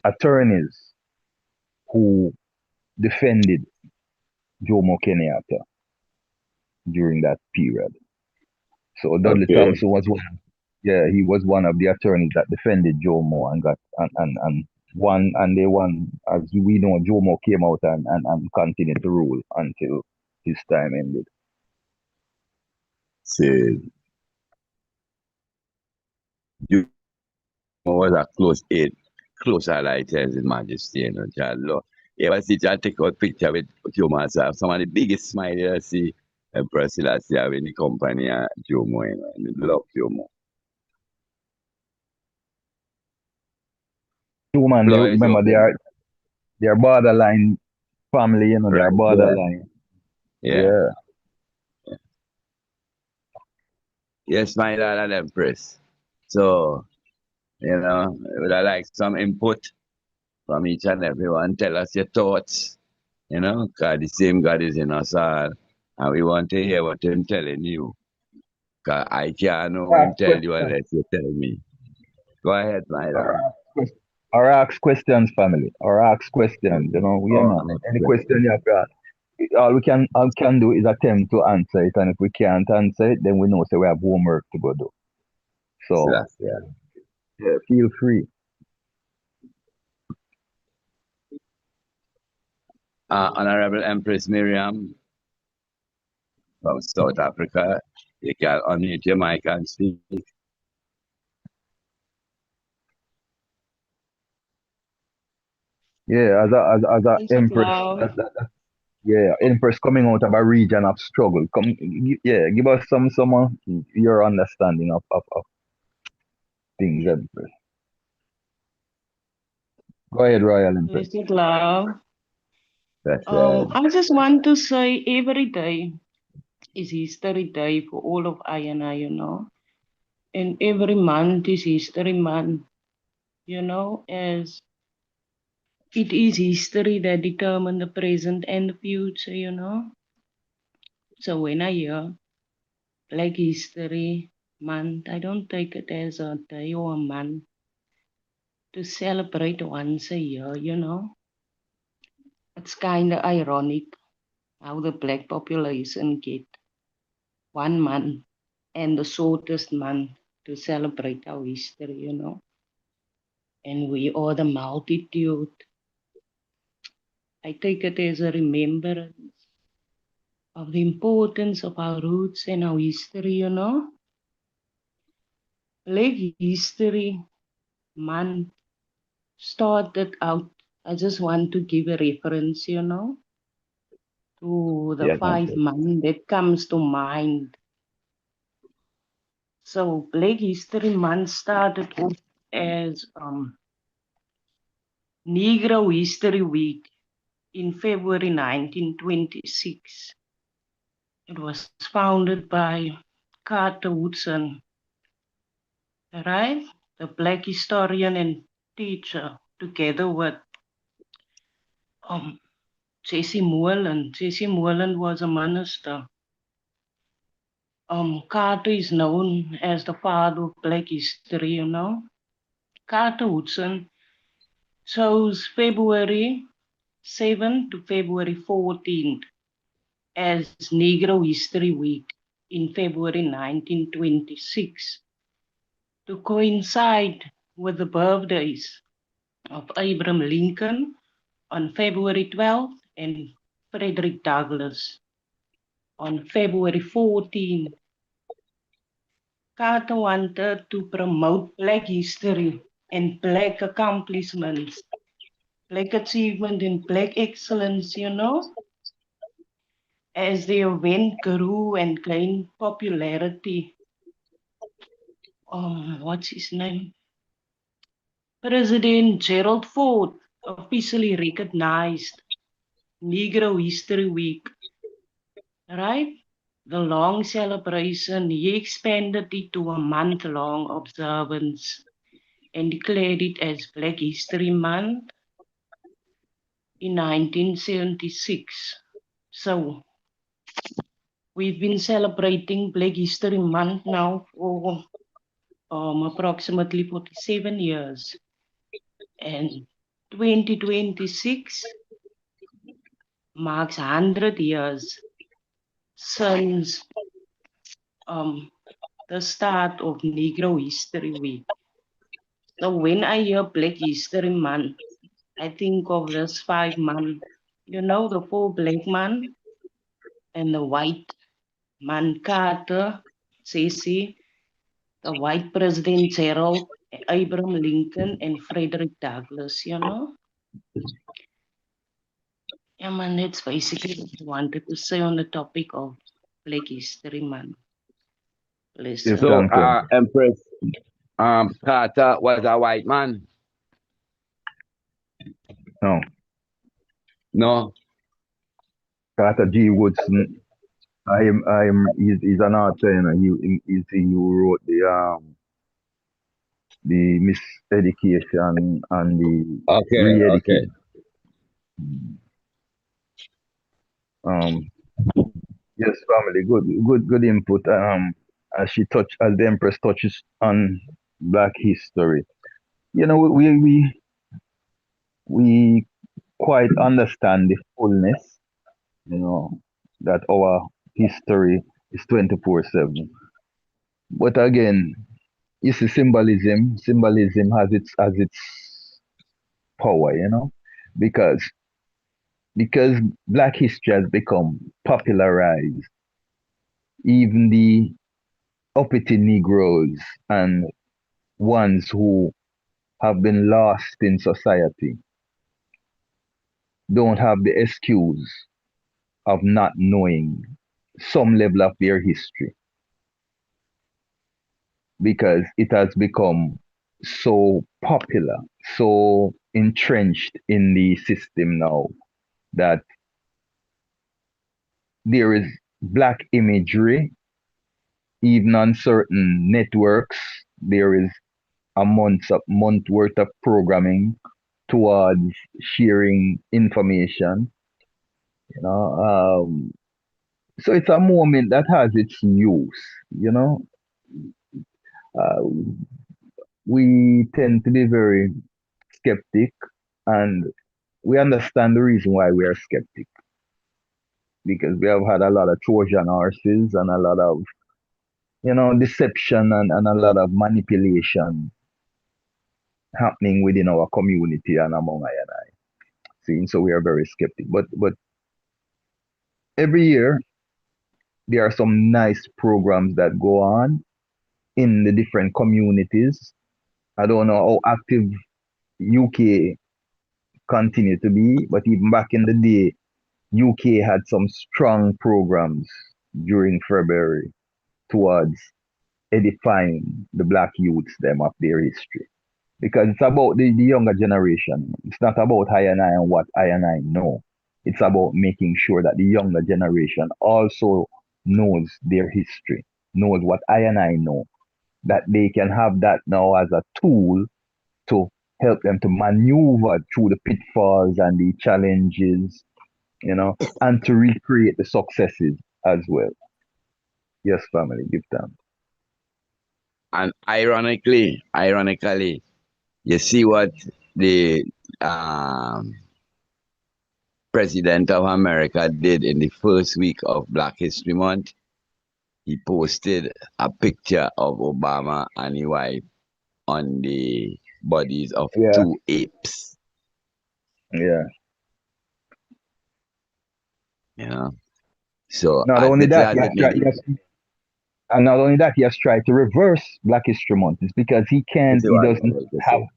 Speaker 2: attorneys who defended Jomo Kenyatta during that period. So Dudley Thompson was one. Yeah, he was one of the attorneys that defended Jomo and got and won, and they won. As we know, Jomo came out and continued to rule until his time ended.
Speaker 3: See, you was a close ally to His Majesty, John Law. You ever see John take out picture with Jomo, some of the biggest smile you see Empress Selassie have in the company of Jomo, and they love Jomo.
Speaker 2: Man, remember they are borderline family, they are borderline.
Speaker 3: Yeah. Yes, my lord and Empress. So, would I like some input from each and everyone? Tell us your thoughts, because the same God is in us all, and we want to hear what Him telling you. Because I can't know Him tell you unless you tell me. Go ahead, my lord.
Speaker 2: Or ask questions, family. Or ask questions. Any question you have to ask. All we can do is attempt to answer it, and if we can't answer it, then we know we have homework to go do. So yeah, feel free.
Speaker 3: Honorable Empress Miriam from South Africa, you can unmute your mic and speak.
Speaker 2: Yeah, as a Empress, Empress coming out of a region of struggle. Give us some your understanding of things, Empress. Go ahead, Royal Empress.
Speaker 12: Blessed love.
Speaker 3: That's right.
Speaker 12: I just want to say every day is History Day for all of I and I, you know. And every month is History Month, you know, as it is history that determines the present and the future, you know. So when I hear Black History Month, I don't take it as a day or a month to celebrate once a year, you know. It's kind of ironic how the black population get 1 month and the shortest month to celebrate our history, you know. And we are the multitude. I take it as a remembrance of the importance of our roots and our history, you know. Black History Month started out, I just want to give a reference, you know, to the
Speaker 3: Yes,
Speaker 12: 5 months that comes to mind. So Black History Month started off as Negro History Week in February 1926. It was founded by Carter Woodson, right? The black historian and teacher, together with um, J.C. Moreland. J.C. Moreland was a minister. Carter is known as the father of black history, you know. Carter Woodson chose February 7th to February 14th as Negro History Week in February 1926 to coincide with the birthdays of Abraham Lincoln on February 12th and Frederick Douglass on February 14th. Carter wanted to promote Black history and Black accomplishments, Black achievement and Black excellence, you know. As the event grew and gained popularity, what's his name? President Gerald Ford officially recognized Negro History Week, right? The long celebration, he expanded it to a month-long observance and declared it as Black History Month in 1976. So we've been celebrating Black History Month now for approximately 47 years. And 2026 marks 100 years since the start of Negro History Week. So when I hear Black History Month, I think of this 5 month, you know, the 4 black month and the white man Carter, Ceci, the white President Gerald, Abraham Lincoln, and Frederick Douglass, you know. Yeah, man, that's basically what I wanted to say on the topic of Black History Month.
Speaker 2: Yes,
Speaker 12: Listen.
Speaker 3: So,
Speaker 2: thank you.
Speaker 3: Empress, Carter was a white man.
Speaker 2: No,
Speaker 3: No.
Speaker 2: Carter G. Woodson. He's an author, you know. He's he who wrote the miseducation and the
Speaker 3: Okay, okay.
Speaker 2: re-education. Um, yes, family, good input. As the Empress touches on Black history, you know, we quite understand the fullness, you know, that our history is 24/7. But again, you see, symbolism has its power, you know, because Black history has become popularized. Even the uppity Negroes and ones who have been lost in society don't have the excuse of not knowing some level of their history, because it has become so popular, so entrenched in the system now, that there is black imagery, even on certain networks. There is a month worth of programming towards sharing information. You know, so it's a moment that has its use. You know, uh, we tend to be very skeptic, and we understand the reason why we are skeptic, because we have had a lot of Trojan horses and a lot of, deception, and a lot of manipulation happening within our community and among I and I. See, so we are very skeptic. But every year there are some nice programs that go on in the different communities. I don't know how active UK continue to be, but even back in the day, UK had some strong programs during February towards edifying the black youths them of their history. Because it's about the younger generation. It's not about I and I and what I and I know. It's about making sure that the younger generation also knows their history, knows what I and I know, that they can have that now as a tool to help them to maneuver through the pitfalls and the challenges, and to recreate the successes as well. Yes, family, give them.
Speaker 3: And ironically, you see what the President of America did in the first week of Black History Month? He posted a picture of Obama and his wife on the bodies of
Speaker 2: Yeah,
Speaker 3: two apes.
Speaker 2: yeah.
Speaker 3: You know, so
Speaker 2: Not
Speaker 3: as
Speaker 2: only
Speaker 3: the
Speaker 2: that,
Speaker 3: classic
Speaker 2: and not only that, he has tried to reverse Black History Month. It's because he
Speaker 3: you
Speaker 2: can't,
Speaker 3: see
Speaker 2: he
Speaker 3: what I
Speaker 2: doesn't
Speaker 3: was to
Speaker 2: have,
Speaker 3: say.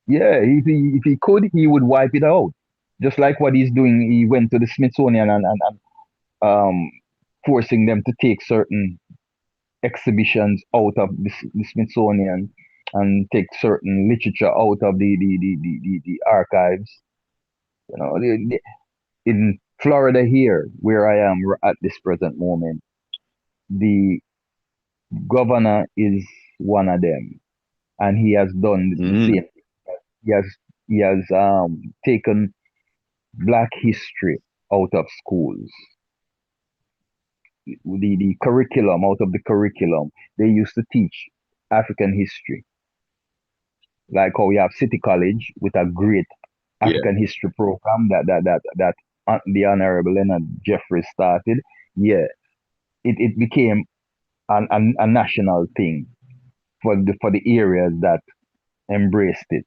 Speaker 2: yeah, if he could, he would wipe it out. Just like what he's doing, he went to the Smithsonian and um, forcing them to take certain exhibitions out of the Smithsonian, and take certain literature out of the archives. In Florida here, where I am at this present moment, the governor is one of them, and he has done the
Speaker 3: Mm-hmm.
Speaker 2: same. He has taken Black history out of schools. The curriculum, out of the curriculum, they used to teach African history, like how we have City College with a great
Speaker 3: Yeah,
Speaker 2: African history program that the Honorable Leonard Jeffries started. Yeah, it became a national thing for the areas that embraced it.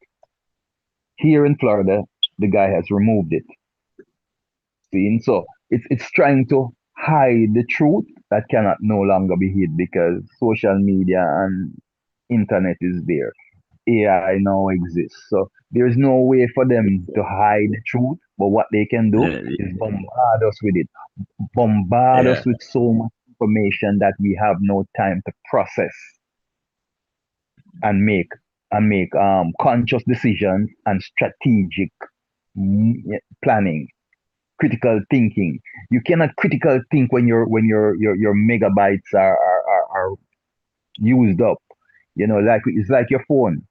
Speaker 2: Here in Florida, the guy has removed it. See, so it's trying to hide the truth that cannot no longer be hid, because social media and internet is there. AI now exists. So there's no way for them to hide the truth. But what they can do
Speaker 3: yeah,
Speaker 2: is bombard us with it. Bombard
Speaker 3: yeah,
Speaker 2: us with so much information that we have no time to process and make conscious decisions and strategic planning, critical thinking. You cannot critical think when your megabytes are used up. Like it's like your phone.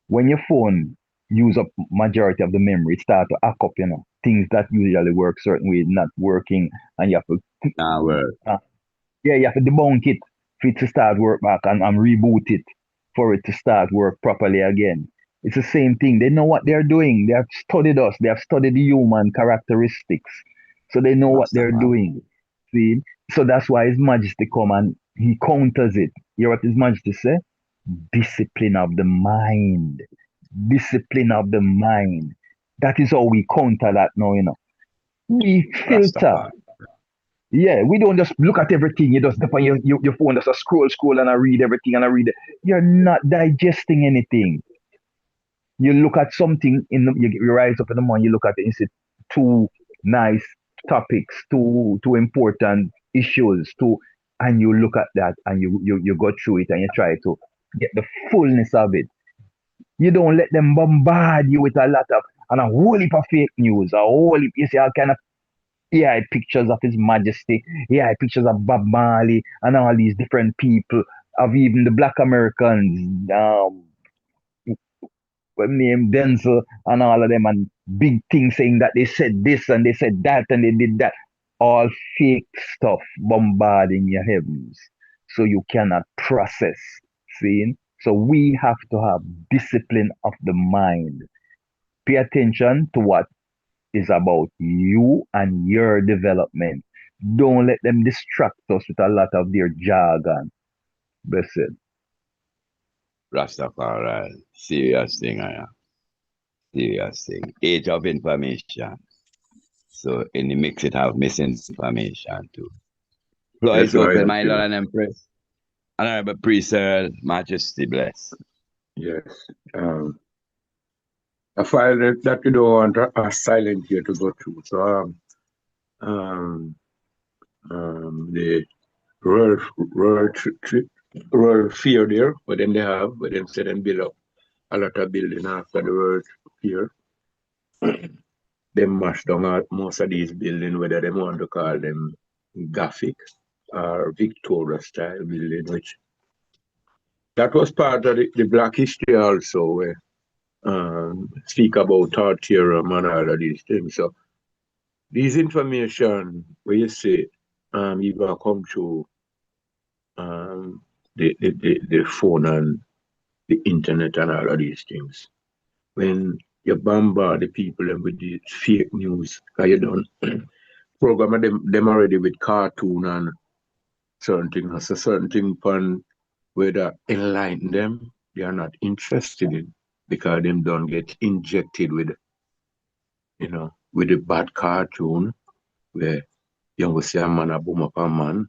Speaker 2: When your phone use up majority of the memory, it start to hack up, things that usually work certain way not working, and you have to
Speaker 3: well,
Speaker 2: uh, yeah, you have to debunk it for it to start work back, and reboot it for it to start work properly again. It's the same thing. They know what they're doing. They have studied us. They have studied the human characteristics. So they know what they're
Speaker 3: Rastafari.
Speaker 2: doing. See? So that's why His Majesty come and he counters it. You hear what His Majesty say? Discipline of the mind. Discipline of the mind. That is how we counter that now. We filter.
Speaker 3: Rastafari.
Speaker 2: Yeah, we don't just look at everything. You just step on your phone, just a scroll, and I read everything, and I read it. You're not digesting anything. You look at something you rise up in the morning, you look at it, and you see two nice topics, too important issues, and you look at that and you go through it and you try to get the fullness of it. You don't let them bombard you with a lot of and a whole heap of fake news, a whole heap, you see all kind of AI pictures of His Majesty, AI pictures of Bob Marley and all these different people, of even the Black Americans, named Denzel and all of them, and big things saying that they said this and they said that and they did that. All fake stuff bombarding your heavens. So you cannot process. Seeing? So we have to have discipline of the mind. Pay attention to what is about you and your development. Don't let them distract us with a lot of their jargon. Blessed.
Speaker 3: Rastafari, serious thing, I am. Serious thing. Age of information. So in the mix it have misinformation too. Floor
Speaker 8: Yes,
Speaker 3: is open,
Speaker 8: Royal.
Speaker 3: my Lord and Empress. Honorable Priest, Majesty bless.
Speaker 8: Yes. A file that you don't want a silent here to go through. So the rural fear there, but then they have, but then say them build up a lot of building after the world fear. They mash down out most of these buildings, whether they want to call them Gothic or Victoria style building, which that was part of the Black history also, where speak about Tartarum and all of these things. So these information where you say you gonna come through the phone and the internet and all of these things. When you bombard the people with the fake news, because you don't program them already with cartoon and certain things. So certain things upon whether enlighten them, they are not interested in because them don't get injected with with a bad cartoon where you will see a man a boom up a man,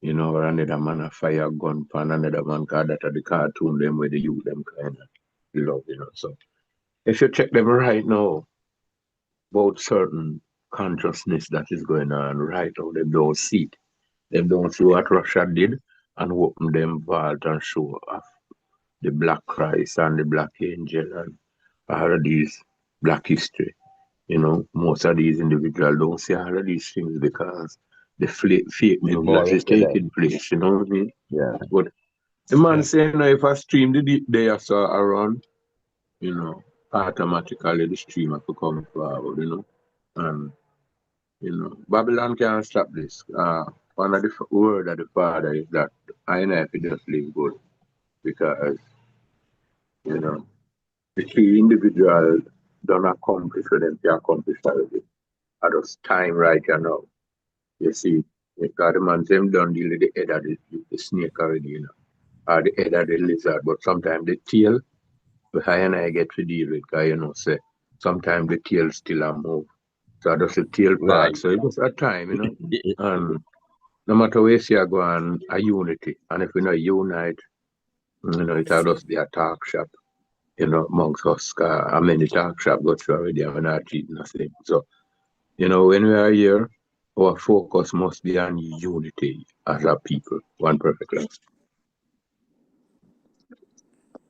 Speaker 8: or another man a fire gun pan another man, cause that are the cartoon them where they use them kind of love, So if you check them right now about certain consciousness that is going on right now, they don't see it. They don't see what Russia did and open them vault and show off the Black Christ and the Black Angel and all of these Black history. Most of these individuals don't see all of these things because the fake news that is taking place, you know what I mean?
Speaker 3: Yeah.
Speaker 8: But the man saying, if I stream the day I saw around, automatically the stream have to come forward, And, Babylon can't stop this. One of the word of the Father is that I know if it just live good because, the key individual don't accomplish what them can accomplish already. At this time right now. You see, because the man them don't deal with the head of the snake already, or the head of the lizard, but sometimes the tail, the high and I get to deal with, because, say, sometimes the tail still a move. So that's the tail part.
Speaker 3: Right.
Speaker 8: So it was a time, and no matter where you go on a unity, and if we not unite, it will just be a talk shop, amongst us. How many talk shop got through already and we're not treating nothing. So, when we are here, our focus must be on unity as a people, one perfect love.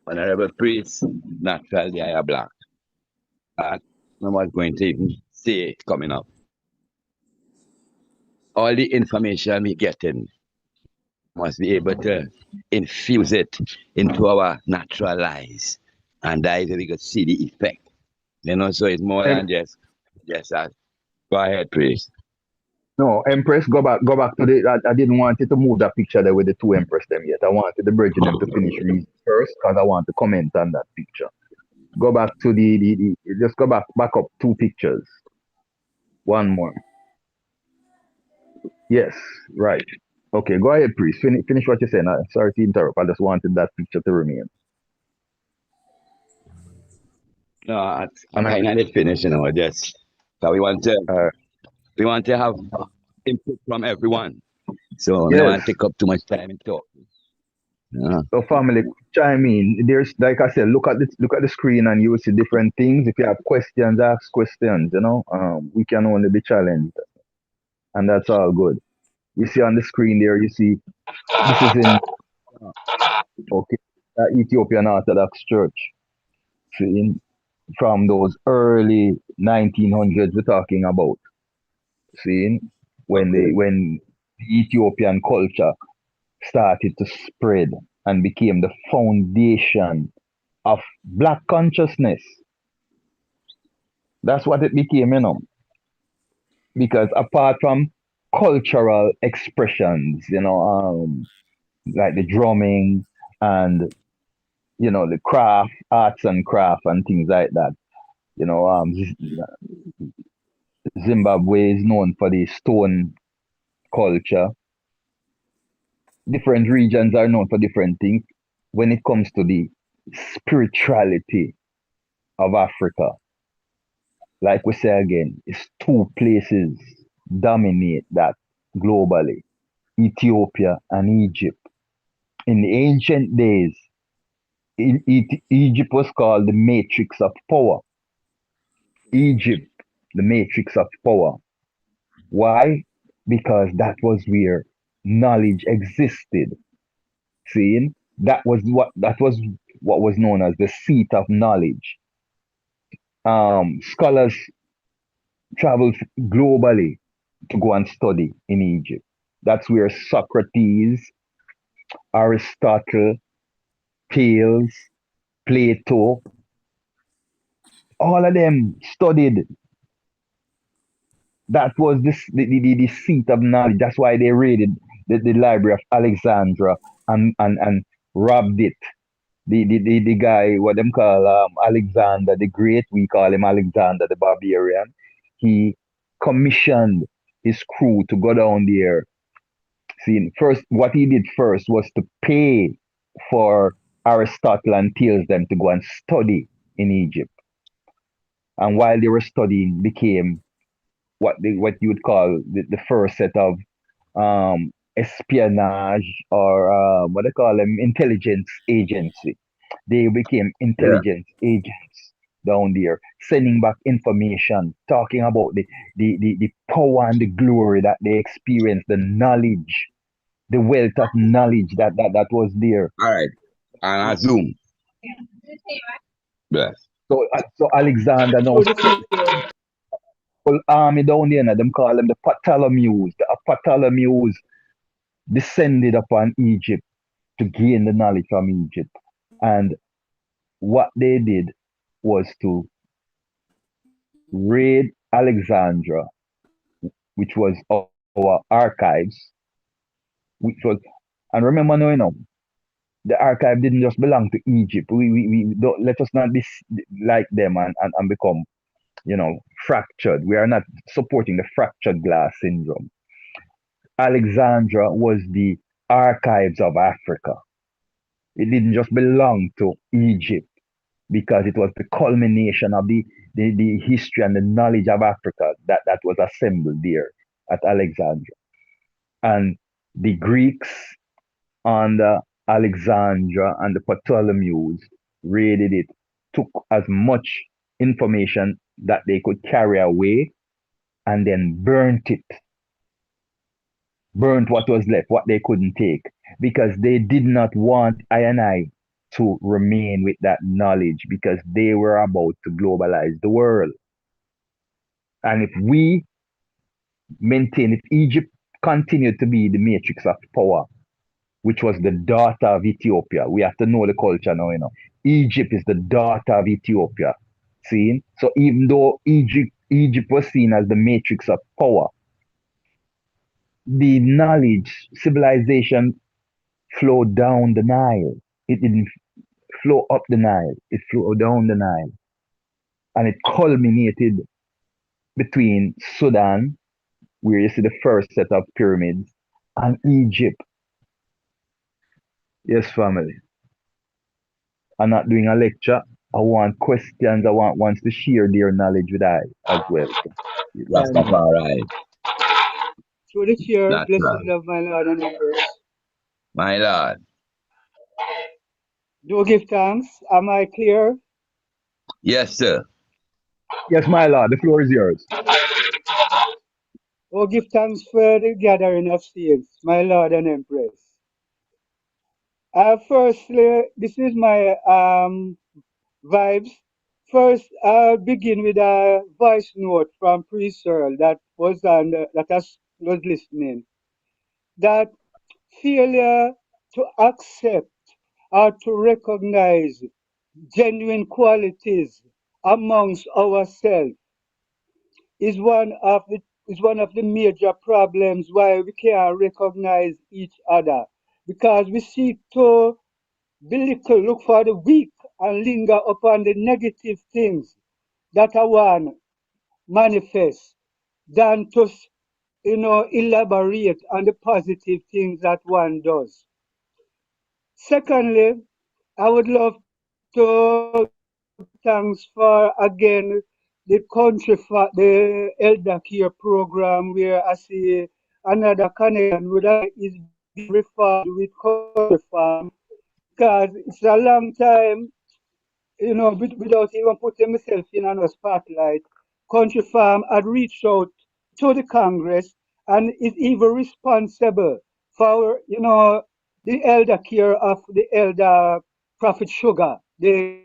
Speaker 3: Honorable Priest, naturally I am black. No one's going to even see it coming up. All the information we getting must be able to infuse it into our natural lives. And that is where we could see the effect. So it's more than just that. Go ahead, Priest.
Speaker 2: No, Empress, go back to I didn't want you to move that picture there with the two Empress them yet. I wanted the bridge them to finish reading first because I want to comment on that picture. Go back to just go back up 2 pictures. One more. Yes, right. Okay, go ahead, Priest. Finish what you're saying. Sorry to interrupt. I just wanted that picture to remain.
Speaker 3: No, I kind of did finish, just so we want to have input from everyone. So I don't want to take up too much time in talking. Yeah.
Speaker 2: So family, chime in. There's, like I said, look at the screen and you will see different things. If you have questions, ask questions. We can only be challenged and that's all good. You see on the screen there, you see this is in okay, Ethiopian Orthodox Church. See, from those early 1900s we're talking about. See,
Speaker 3: Okay.
Speaker 2: when the Ethiopian culture started to spread and became the foundation of black consciousness. That's what it became, because apart from cultural expressions, like the drumming and the craft, arts and craft and things like that. Zimbabwe is known for the stone culture. Different regions are known for different things. When it comes to the spirituality of Africa, like we say again, it's two places dominate that globally: Ethiopia and Egypt. In the ancient days, Egypt was called the matrix of power. Egypt, the matrix of power. Why? Because that was where knowledge existed. Seeing that was was known as the seat of knowledge. Scholars traveled globally to go and study in Egypt. That's where Socrates, Aristotle, Thales, Plato, all of them studied. That was the seat of knowledge. That's why they raided the Library of Alexandria and robbed it. The guy, what them call Alexander the Great, we call him Alexander the Barbarian. He commissioned his crew to go down there. See, first, what he did first was to pay for Aristotle and Thales them to go and study in Egypt. And while they were studying, became what you would call the first set of espionage, or what they call them, intelligence agency. They became
Speaker 3: Yeah.
Speaker 2: intelligence agents down there, sending back information, talking about the power and the glory that they experienced, the knowledge, the wealth of knowledge that was there.
Speaker 3: All right. And I zoom. Bless.
Speaker 2: So Alexander now
Speaker 7: So this
Speaker 2: sent
Speaker 7: year,
Speaker 2: full army down there, and them call them the Ptolemies. The Ptolemies descended upon Egypt to gain the knowledge from Egypt. And what they did was to raid Alexandria, which was our archives, which was, and remember now, the archive didn't just belong to Egypt. We don't, let us not be like them and become, fractured. We are not supporting the fractured glass syndrome. Alexandria was the archives of Africa. It didn't just belong to Egypt, because it was the culmination of the history and the knowledge of Africa that was assembled there at Alexandria. And the Greeks under Alexandria and the Ptolemies raided it, took as much information that they could carry away, and then burnt it. Burnt what was left, what they couldn't take, because they did not want I and I to remain with that knowledge, because they were about to globalize the world. And if Egypt continued to be the matrix of power, which was the daughter of Ethiopia, we have to know the culture now. Egypt is the daughter of Ethiopia. See? So even though Egypt was seen as the matrix of power, the knowledge, civilization flowed down the Nile. It didn't flow up the Nile, it flowed down the Nile. And it culminated between Sudan, where you see the first set of pyramids, and Egypt. Yes, family. I'm not doing a lecture. I want questions. I want ones to share their knowledge with I as well.
Speaker 7: and
Speaker 3: Rastafari.
Speaker 7: through this year,
Speaker 3: That's
Speaker 7: blessed
Speaker 3: right.
Speaker 7: love, my Lord and Empress.
Speaker 3: My Lord.
Speaker 7: Do give thanks. Am I clear?
Speaker 3: Yes, sir.
Speaker 2: Yes, my lord, the floor is yours.
Speaker 7: Oh, give thanks for the gathering of saints, my Lord and Empress. Firstly, this is my vibes. First, I'll begin with a voice note from Priest Searle that was was listening. That failure to accept or to recognize genuine qualities amongst ourselves is one of the major problems why we can't recognize each other because we seek to belittle, look for the weak and linger upon the negative things that a one manifests than to elaborate on the positive things that one does. Secondly, I would love to give thanks for again the elder care program where I see another connection with is being referred with country farm because it's a long time, without even putting myself in on a spotlight. Country farm had reached out to the Congress and is even responsible for, the elder care of the elder Prophet Sugar, the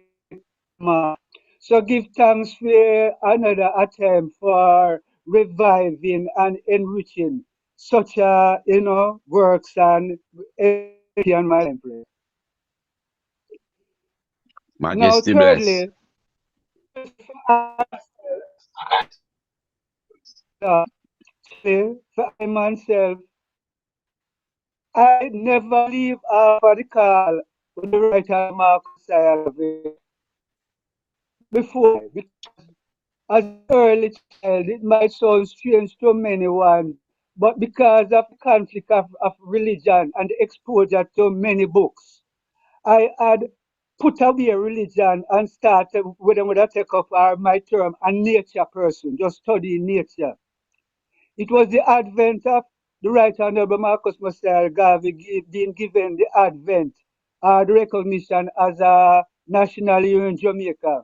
Speaker 7: farmer. So give thanks for another attempt for reviving and enriching such works and my empress. Now
Speaker 3: Majesty bless.
Speaker 7: thirdly, for I myself, I never leave out for the call when the right hand Marcus I have before because as an early child it might sound strange to many ones, but because of the conflict of religion and the exposure to many books, I had put away religion and started when I take up my term a nature person, just studying nature. It was the advent of the Right Honorable Marcus Messiah Garvey being given the advent, the recognition as a national hero in Jamaica.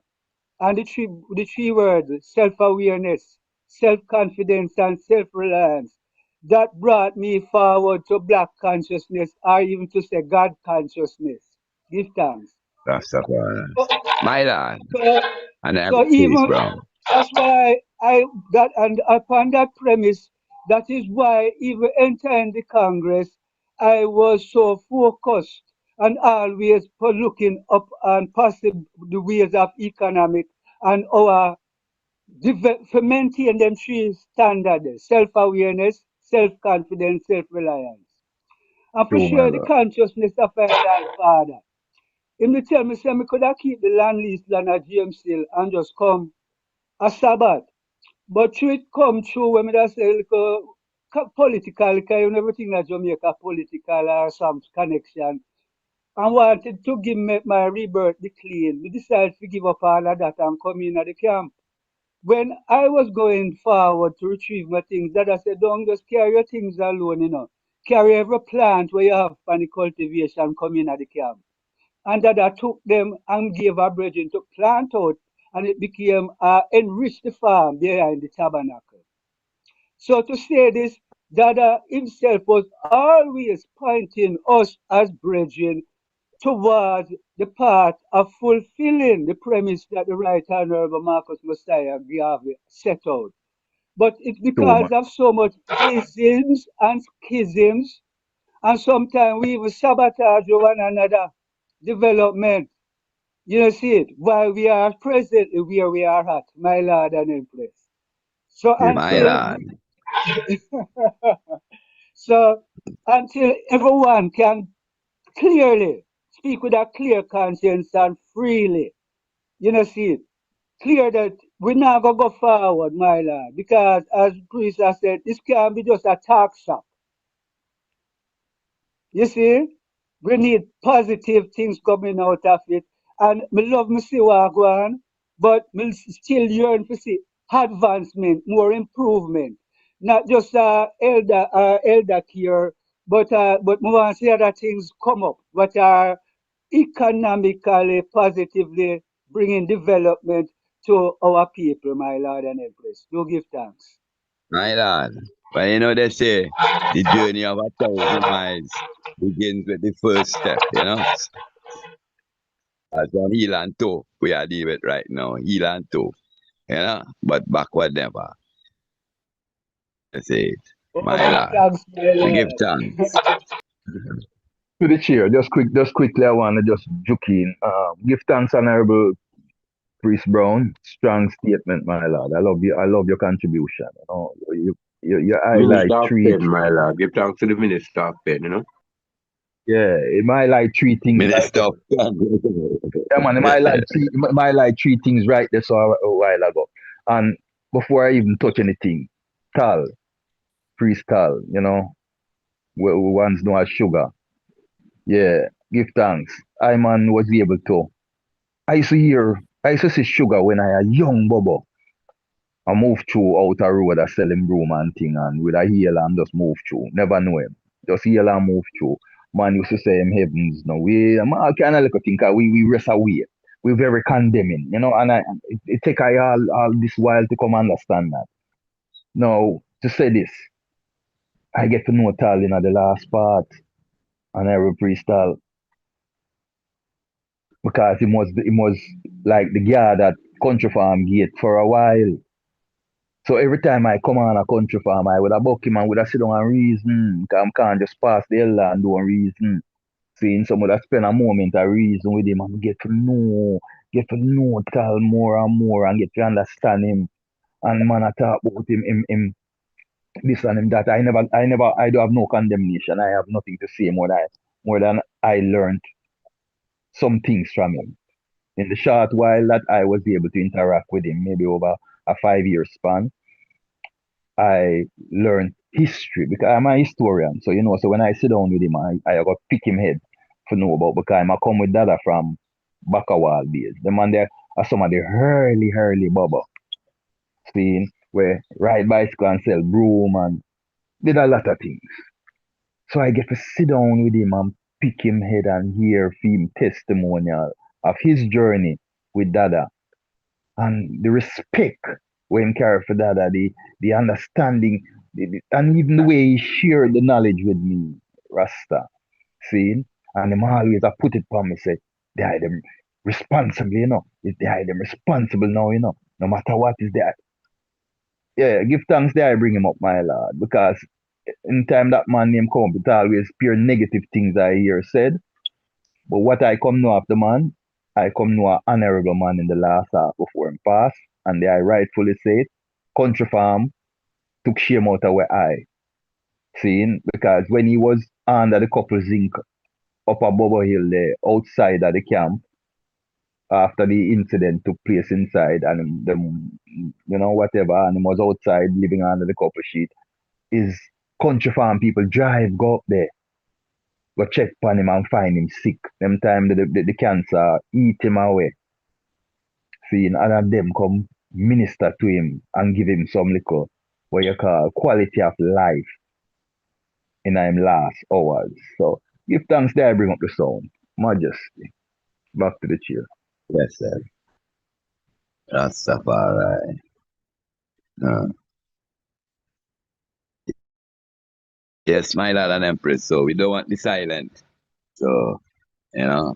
Speaker 7: And the three words, self-awareness, self-confidence, and self-reliance, that brought me forward to black consciousness, or even to say God consciousness. Give thanks.
Speaker 3: Rastafari.
Speaker 7: So,
Speaker 3: My lord.
Speaker 7: so,
Speaker 3: And I have
Speaker 7: so
Speaker 3: a case,
Speaker 7: even
Speaker 3: Brown.
Speaker 7: that's why I that and upon that premise, that is why even entering the Congress, I was so focused and always for looking up and possible the ways of economic and our for maintain them three standards: self-awareness, self-confidence, self-reliance, and for
Speaker 3: True, my
Speaker 7: sure the
Speaker 3: lord.
Speaker 7: consciousness of our Father. Him they tell me say me could have keep the land lease land at GM and just come a Sabbath. But through it come through when me that say political, kind everything that Jamaica political or some connection. And wanted to give me my rebirth the clean. We decided to give up all of that and come in at the camp. When I was going forward to retrieve my things, that I said, don't just carry your things alone, Carry every plant where you have for the cultivation come in at the camp. And that I took them and gave a brethren to plant out, and it became enriched the farm behind the tabernacle. So to say this, Dada himself was always pointing us as brethren towards the path of fulfilling the premise that the Right Honorable Marcus Messiah Garvey set out. But it's
Speaker 3: True,
Speaker 7: because of so much isms and schisms, and sometimes we even sabotage one another development. You see it, while we are presently where we are at, my Lord and Empress. So
Speaker 3: my
Speaker 7: until
Speaker 3: lord.
Speaker 7: so until everyone can clearly speak with a clear conscience and freely, see it, clear that we're not gonna go forward, my Lord, because as priest has said, this can't be just a talk shop. You see, we need positive things coming out of it. And me love me see what go on, but me still yearn to see advancement, more improvement. Not just elder care, but me want to see other things come up what are economically positively bringing development to our people, my Lord and Empress. Do give thanks.
Speaker 3: My lord. But you know, they say the journey of 1,000 miles begins with the first step, you know. As on heel and toe, we are dealing with right now, heel and toe, you know. But backward never. That's it, my lord.
Speaker 7: Thanks, my
Speaker 3: We give
Speaker 7: lord.
Speaker 3: thanks.
Speaker 2: To the chair, just quickly, I want to just juke in. Give thanks, Honorable Priest Brown. Strong statement, my lord. I love your contribution. You know, you highlight
Speaker 8: Minister of
Speaker 2: three,
Speaker 8: Pen, my lord. Give thanks to the Minister of Pen, you know.
Speaker 2: yeah, it might like three things right
Speaker 3: Minister
Speaker 2: there.
Speaker 3: of
Speaker 2: Yeah, man, it might like three things right there so a while ago. And before I even touch anything, Tal, Priest Tal, you know, we once know as sugar. Yeah, give thanks. I man was able to. I used to see sugar when I a young bubble. I move through outer road a selling broom and thing and with a heel and just move through. Never know him. Just heel and move through. Man used to say him heavens no. I kinda look think we rest away. We very condemning, you know, and it take I all this while to come understand that. Now, to say this, I get to know Tal in the last part and I priest Tal because he was like the guy that country farm gate for a while. So every time I come on a country farm, I would have buck him and would have sit down and reason. Cause I can't just pass the elder and do a reason. Seeing some would have spend a moment a reason with him and get to know Tal more and more and get to understand him. And man, I talk about him this and him that. I do have no condemnation. I have nothing to say more than I learned some things from him. In the short while that I was able to interact with him, maybe over a 5 year span, I learned history because I'm a historian. So, you know, so when I sit down with him, I got pick him head to know about because I come with data from Bakawal days. The man there are some of the early bubble scene where ride bicycle and sell broom and did a lot of things. So I get to sit down with him and pick him head and hear him testimonial of his journey with Dada and the respect when him carry for Dada, the understanding, and even the way he shared the knowledge with me, Rasta, see? And him always I put it upon me, say, they are them responsible, you know. They are them responsible now, you know. No matter what is that. Yeah, give thanks there I bring him up, my lord, because in time that man name come, it always pure negative things I hear said. But what I come know of the man, I come know an honorable man in the last half before him pass, and I rightfully say it. Country farm took shame out of where I seen because when he was under the couple zinc up a Bubble Hill there, outside of the camp, after the incident took place inside and them you know, whatever, and he was outside living under the couple sheet, his country farm people drive go up there go check upon him and find him sick. Them time the cancer eat him away. Seeing other them come minister to him and give him some little what you call quality of life in him last hours. So give thanks there, I bring up the sound. Majesty. Back to the chair.
Speaker 3: Yes, sir. Rastafari. No. Yes, my lord and empress. So we don't want the silent. So, you know,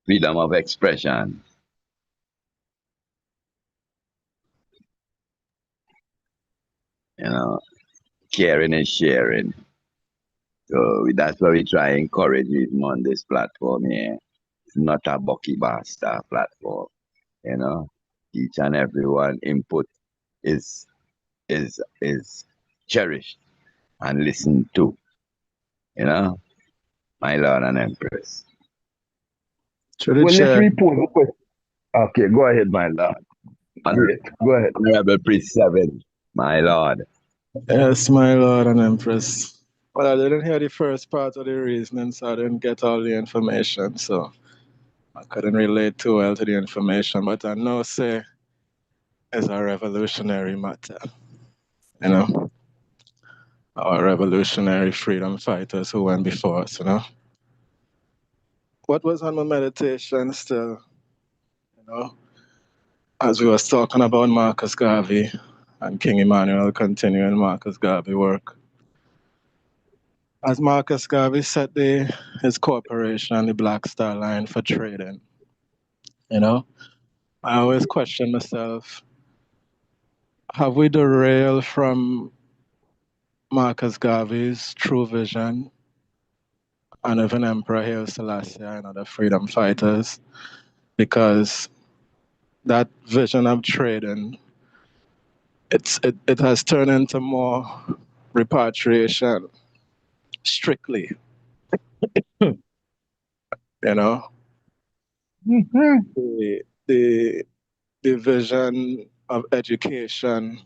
Speaker 3: freedom of expression. You know, caring and sharing. So that's why we try to encourage him on this platform here. It's not a Bucky Basta platform. You know, each and everyone input is cherished and listened to. You know, my lord and empress.
Speaker 10: To the
Speaker 2: Well, let's
Speaker 10: chair.
Speaker 2: repose the question. Okay, go ahead, my lord. Great. Go ahead.
Speaker 3: Honorable Priest 7, my lord.
Speaker 10: Yes, my Lord and Empress. Well, I didn't hear the first part of the reasoning, so I didn't get all the information, so I couldn't relate too well to the information, but I know, say, it's a revolutionary matter, you know, our revolutionary freedom fighters who went before us, you know. What was on my meditation still, you know, as we was talking about Marcus Garvey and King Emmanuel continuing Marcus Garvey work. As Marcus Garvey set his corporation on the Black Star Line for trading, you know, I always question myself, have we derailed from Marcus Garvey's true vision and even Emperor Haile Selassie and other freedom fighters? Because that vision of trading, it has turned into more repatriation strictly, you know. The vision of education,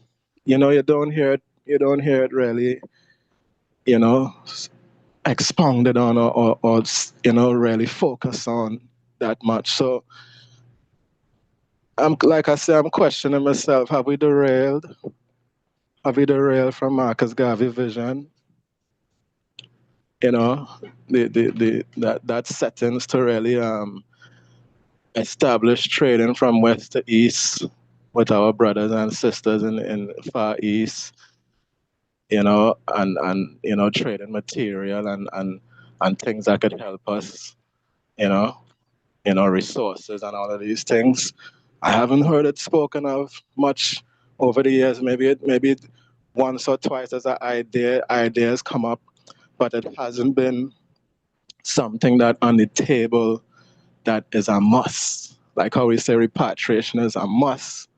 Speaker 10: you know, you don't hear it really, you know, expounded on or you know, really focus on that much. So like I say, I'm questioning myself, have we derailed from Marcus Garvey vision? You know, that settings to really establish trading from west to east with our brothers and sisters in Far East, you know, and you know, trading material and things that could help us, you know, resources and all of these things. I haven't heard it spoken of much over the years. Maybe once or twice as an ideas come up, but it hasn't been something that on the table that is a must. Like how we say repatriation is a must,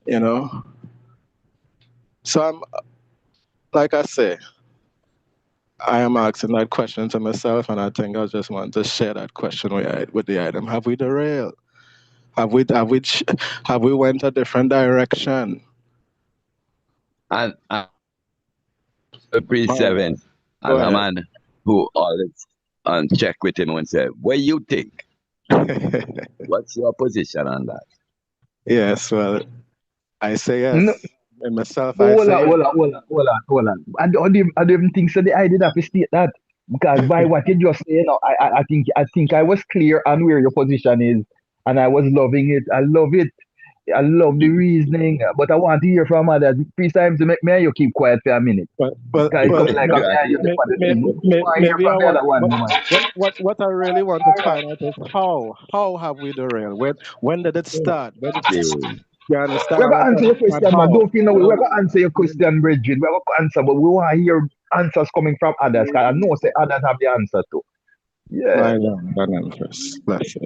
Speaker 10: you know. So I'm, like I say, I am asking that question to myself, and I think I just want to share that question with the item. Have we derailed? Have we went a different direction?
Speaker 3: And Pre-7,
Speaker 10: Go
Speaker 3: and a
Speaker 10: ahead.
Speaker 3: man who always check with him and say, what you think? What's your position on that?
Speaker 10: Yes, well, I say yes.
Speaker 2: No,
Speaker 10: And myself, I say yes.
Speaker 2: hold on. I don't even think so. I did have to state that because by what you just say, you know, I think I was clear on where your position is, and I was loving it. I love it. I love the reasoning, but I want to hear from others. Please, time to make me and you keep quiet for a minute.
Speaker 10: Well,
Speaker 2: Because it comes like I'm here you for the thing. I want to hear
Speaker 10: maybe
Speaker 2: from the other one, man.
Speaker 10: what I really want to find out is how have we derailed? When did it start? You understand
Speaker 2: We're
Speaker 10: what
Speaker 2: gonna
Speaker 10: I'm
Speaker 2: answer your
Speaker 10: saying? And
Speaker 2: question, man.
Speaker 10: how?
Speaker 2: Don't feel no way. We're gonna answer your question, Bridget. We're gonna answer, but we want to hear answers coming from others. Cause I know say others have the answer too. Yeah.
Speaker 10: My Lord, and first. Bless you.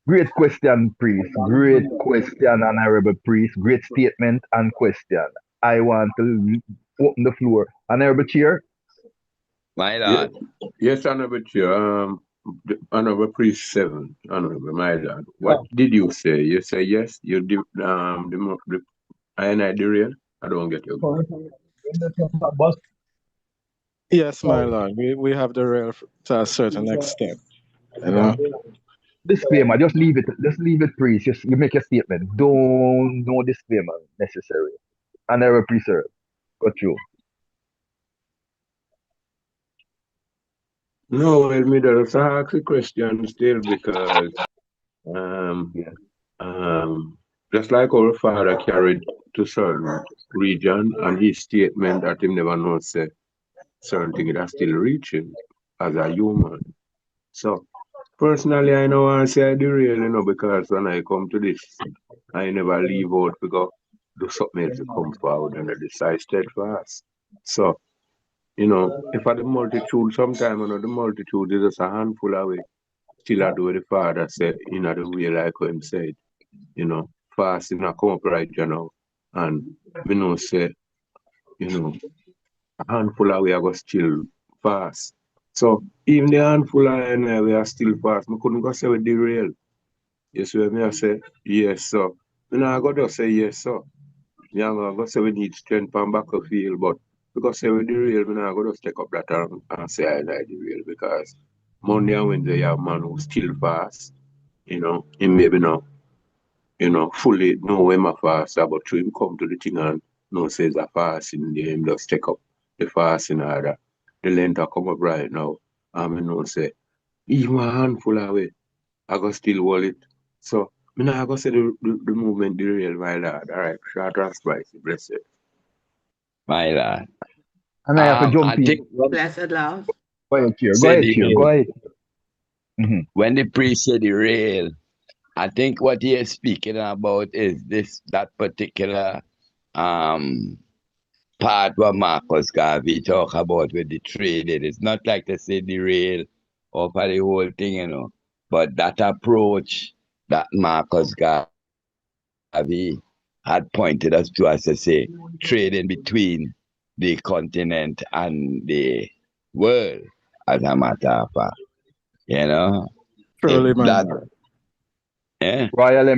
Speaker 2: Great question, priest. Great question, honorable priest. Great statement and question. I want to open the floor. Honorable chair.
Speaker 3: My lord.
Speaker 8: Yes, Honorable Chair. Honorable Priest 7, Honorable, my lord. What did you say? You say yes, you did the I derail? I don't get you.
Speaker 10: Yes, my Lord. We have derailed to a certain extent. You know?
Speaker 2: Disclaimer. Just leave it. Just leave it, priest. Just you make a statement. Don't no disclaimer necessary. Honorable priest, sir. Got you.
Speaker 8: No, well, me just ask a question still because just like our father carried to certain region and his statement that him never know say certain thing that still reaching as a human. So personally I know I say I derail, you know, because when I come to this, I never leave out to go do something else to come forward and I decide steadfast. So, you know, if I the multitude, sometime you know the multitude is just a handful away. Still I do what the father said in the way like how him said, you know, fasting I come up right you know. And we know say, you know, a handful away I go still fast. So even the handful of we are still fast. I couldn't go say we derail. Yes, we may say yes, so. You know, I got to say yes, so. Yeah, I got to say we need strength from back of field, but because say we derail, you know, I got to take up that and say I like derail because Monday and Wednesday you have man who still fast, you know, he maybe not, you know, fully know when my fast, but to him come to the thing and no says a fast in the him just take up the fast in order. The length come up right now. I mean, no say, even a handful away, I go still hold it. So Me not gonna say the movement derail, my lord. All right, short and spicy, bless you.
Speaker 3: My lord.
Speaker 2: And I have to
Speaker 3: I
Speaker 2: jump in.
Speaker 3: think when
Speaker 5: Blessed love.
Speaker 2: Go ahead, Chair. Go
Speaker 3: said
Speaker 2: ahead,
Speaker 3: the
Speaker 2: Chair. Go
Speaker 3: rail,
Speaker 2: ahead. Mm-hmm.
Speaker 3: when the priest said the rail, I think what he is speaking about is that particular um part where Marcus Garvey talk about with the trading. It's not like to say the rail or for the whole thing, but that approach that Marcus Garvey had pointed us to, as I say, trading between the continent and the world, as a matter of fact. If
Speaker 10: Truly, my
Speaker 3: that,
Speaker 10: lord.
Speaker 3: eh?
Speaker 2: Royal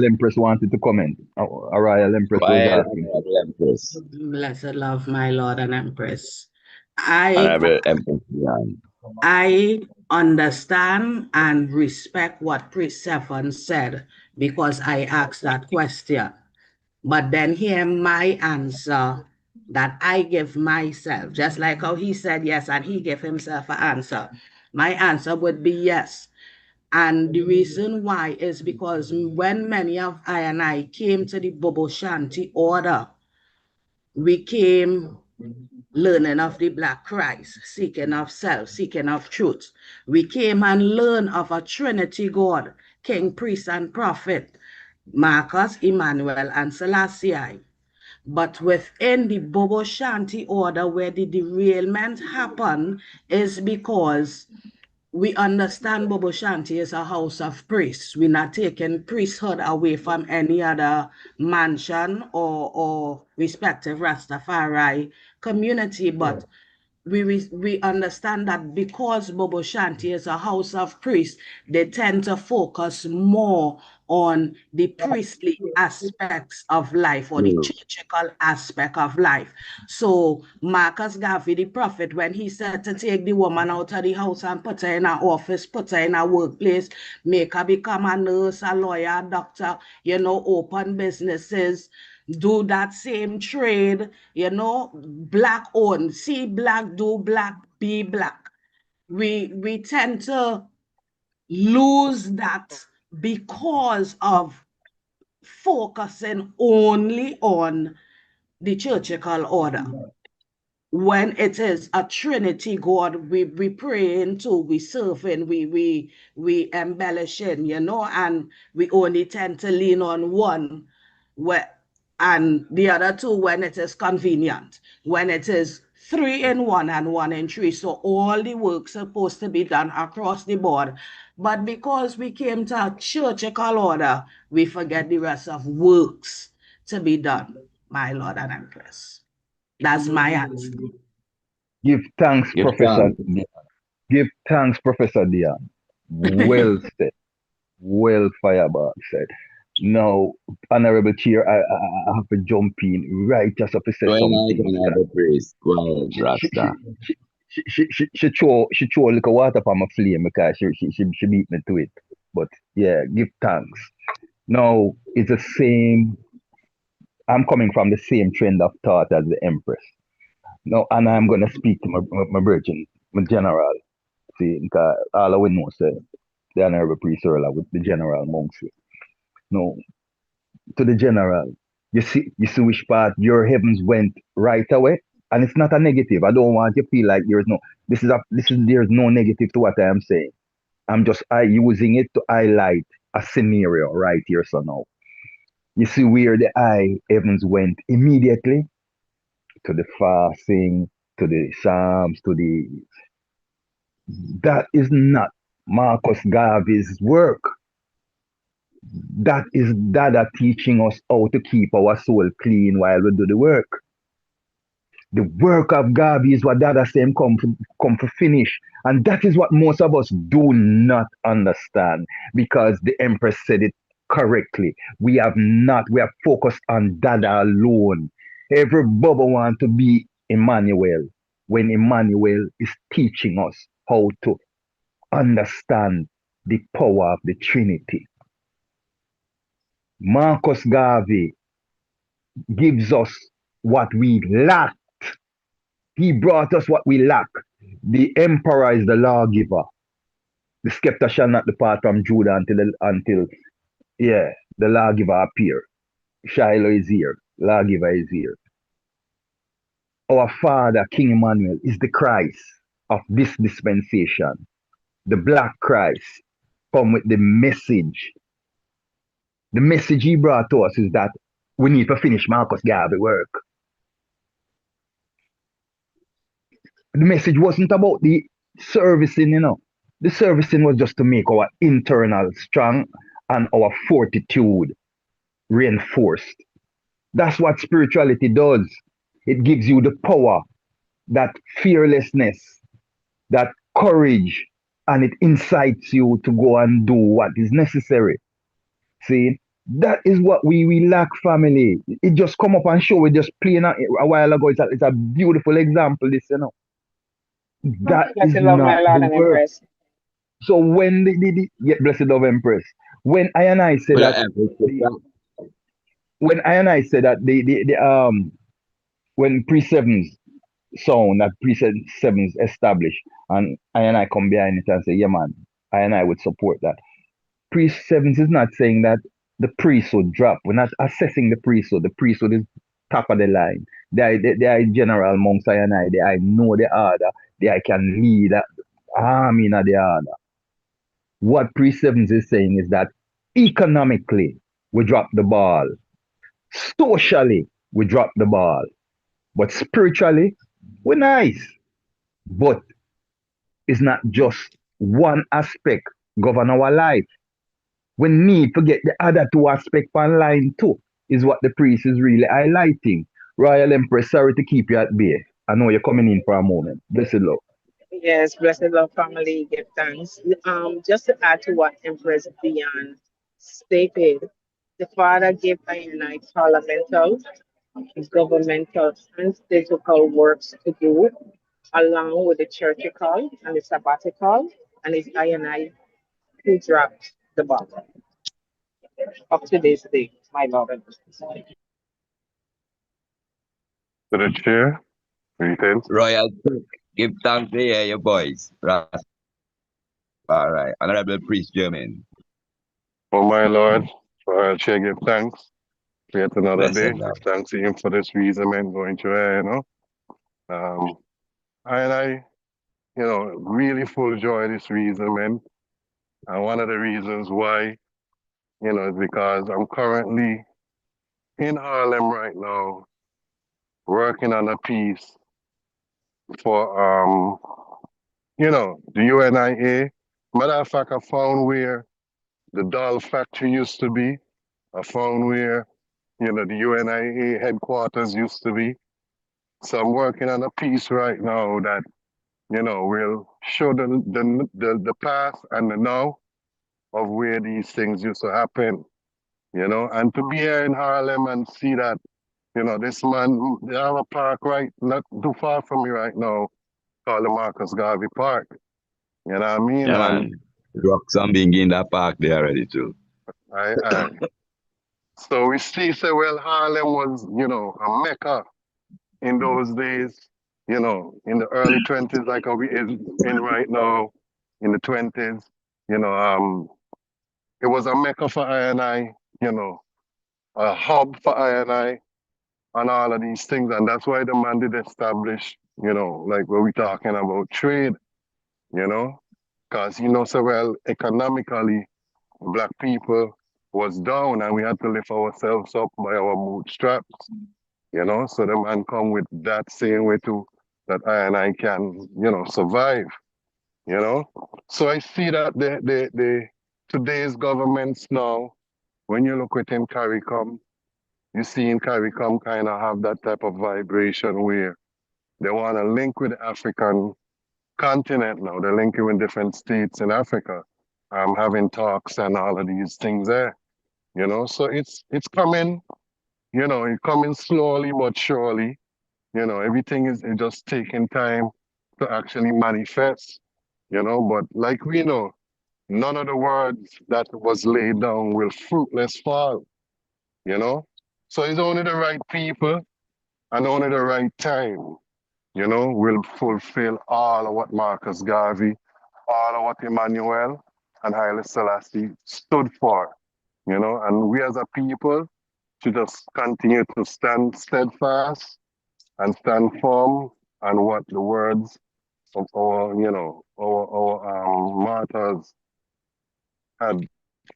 Speaker 2: Empress wanted to comment. A Royal Empress was
Speaker 3: While
Speaker 2: asking.
Speaker 3: Empress,
Speaker 5: Blessed love, my Lord and Empress. I
Speaker 3: Honorable Empress, yeah.
Speaker 5: I understand and respect what Priest Stephen said because I asked that question. But then hear my answer that I give myself, just like how he said yes and he gave himself an answer. My answer would be yes. And the reason why is because when many of I and I came to the Bobo Shanti order, we came learning of the Black Christ, seeking of self, seeking of truth. We came and learned of a Trinity God, King, Priest, and Prophet, Marcus, Emmanuel, and Selassie. But within the Bobo Shanti order, where the derailment happened, is because we understand Bobo Shanti is a house of priests. We're not taking priesthood away from any other mansion or respective Rastafari community, but we understand that because Bobo Shanti is a house of priests, they tend to focus more on the priestly aspects of life or the
Speaker 3: Mm.
Speaker 5: churchical aspect of life. So Marcus Garvey, the prophet, when he said to take the woman out of the house and put her in an office, put her in a workplace, make her become a nurse, a lawyer, a doctor, open businesses, do that same trade, black owned, see black, do black, be black. We tend to lose that because of focusing only on the churchical order. When it is a Trinity God, we pray into, we serve in, we embellish in, and we only tend to lean on one, where, and the other two when it is convenient. When it is 3 in 1 and 1 in 3, so all the work supposed to be done across the board. But because we came to a churchical order, we forget the rest of works to be done, my Lord and Empress. That's my answer.
Speaker 2: Give thanks,
Speaker 3: Give
Speaker 2: Professor.
Speaker 3: thanks.
Speaker 2: Give thanks, Professor Dion. Well said. Well, Fireball said. Now, Honorable Chair, I have to jump in right just to say
Speaker 3: When I
Speaker 2: something.
Speaker 3: can have a praise, go ahead,
Speaker 2: She, she,
Speaker 3: Rasta.
Speaker 2: she throw a little water on my flame because she beat me to it. But yeah, give thanks. Now, it's the same. I'm coming from the same trend of thought as the Empress. Now, and I'm going to speak to my virgin, my general. See, because all we know, say, the Honorable Priest Earl with the General Monks. No, to the General, you see which part your heavens went right away, and it's not a negative. I don't want you to feel like there's no negative to what I am saying. I'm just using it to highlight a scenario right here. So now, you see where the eye heavens went immediately to the fasting, to the Psalms, that is not Marcus Garvey's work. That is Dada teaching us how to keep our soul clean while we do the work. The work of Garvey is what Dada saying come to finish. And that is what most of us do not understand because the Empress said it correctly. We have focused on Dada alone. Every Bubba want to be Emmanuel when Emmanuel is teaching us how to understand the power of the Trinity. Marcus Garvey gives us what we lack. He brought us what we lack. The emperor is the lawgiver. The scepter shall not depart from Judah until Yeah, the lawgiver appear. Shiloh is here. Lawgiver is here. Our Father, King Emmanuel, is the Christ of this dispensation. The Black Christ come with the message. The message he brought to us is that we need to finish Marcus Garvey work. The message wasn't about the servicing. The servicing was just to make our internal strong and our fortitude reinforced. That's what spirituality does. It gives you the power, that fearlessness, that courage, and it incites you to go and do what is necessary. See, that is what we lack, family. It just come up and show. We just playing a while ago. It's a beautiful example. This. That is
Speaker 13: Blessed love,
Speaker 2: not
Speaker 13: my
Speaker 2: the
Speaker 13: Lord and
Speaker 2: work.
Speaker 13: Empress.
Speaker 2: So when the yeah, blessed love Empress, when I and I say
Speaker 3: Well,
Speaker 2: that when I and I say that the when pre-sevens sound that pre-sevens established and I and I come behind it and say, yeah man, I and I would support that. Pre-sevens is not saying that the priesthood drop. We're not assessing the priesthood. The priesthood is top of the line. They are general amongst I and I know the order. I can lead the army in the order. What pre-sevens is saying is that economically we drop the ball. Socially we drop the ball. But spiritually, we're nice. But it's not just one aspect govern our life. We need to get the other two aspects on line too, is what the priest is really highlighting. Royal Empress, sorry to keep you at bay. I know you're coming in for a moment. Blessed love.
Speaker 13: Yes, blessed love family, give thanks. Just to add to what Empress Dion stated, the Father gave I and I parliamental, governmental, and statistical works to do, along with the churchical and the sabbatical, and it's I and I who dropped the ball up to this day, my Lord and Master.
Speaker 8: To the chair, greetings.
Speaker 3: Royal Cook, give thanks to hear your voice. All right. Honorable Priest German.
Speaker 8: Oh my Lord, Royal Chair, give thanks. Yet another
Speaker 3: Blessed
Speaker 8: day. Give
Speaker 3: love.
Speaker 8: thanks to him for this reason, man, going through here. Um, I really full joy this reason, man. And one of the reasons why, is because I'm currently in Harlem right now, working on a piece for the UNIA. Matter of fact, I found where the doll factory used to be. I found where, the UNIA headquarters used to be. So I'm working on a piece right now that, will show the past and the now of where these things used to happen, and to be here in Harlem and see that, this man, they have a park right not too far from me right now called the Marcus Garvey Park. You know what I mean?
Speaker 3: Yeah,
Speaker 8: And
Speaker 3: man. Roxanne being in that park there already too.
Speaker 8: I so we see, say, well, Harlem was, a mecca in those days, in the early 20s, like how we is in right now, in the 20s, you know, um, it was a mecca for I and I, a hub for I and all of these things. And that's why the man did establish, like what we talking about trade, you know, because, so well, economically, Black people was down and we had to lift ourselves up by our bootstraps, so the man come with that same way too, that I and I can, survive, you know. So I see that the today's governments now, when you look within CARICOM, you see in CARICOM kind of have that type of vibration where they want to link with the African continent now. They're linking with different states in Africa, having talks and all of these things there, So it's coming, it's coming slowly but surely. Everything is just taking time to actually manifest, But like we know, none of the words that was laid down will fruitless fall, you know. So it's only the right people and only the right time, will fulfill all of what Marcus Garvey, all of what Emmanuel and Haile Selassie stood for, and we as a people should just continue to stand steadfast and stand firm on what the words of our martyrs had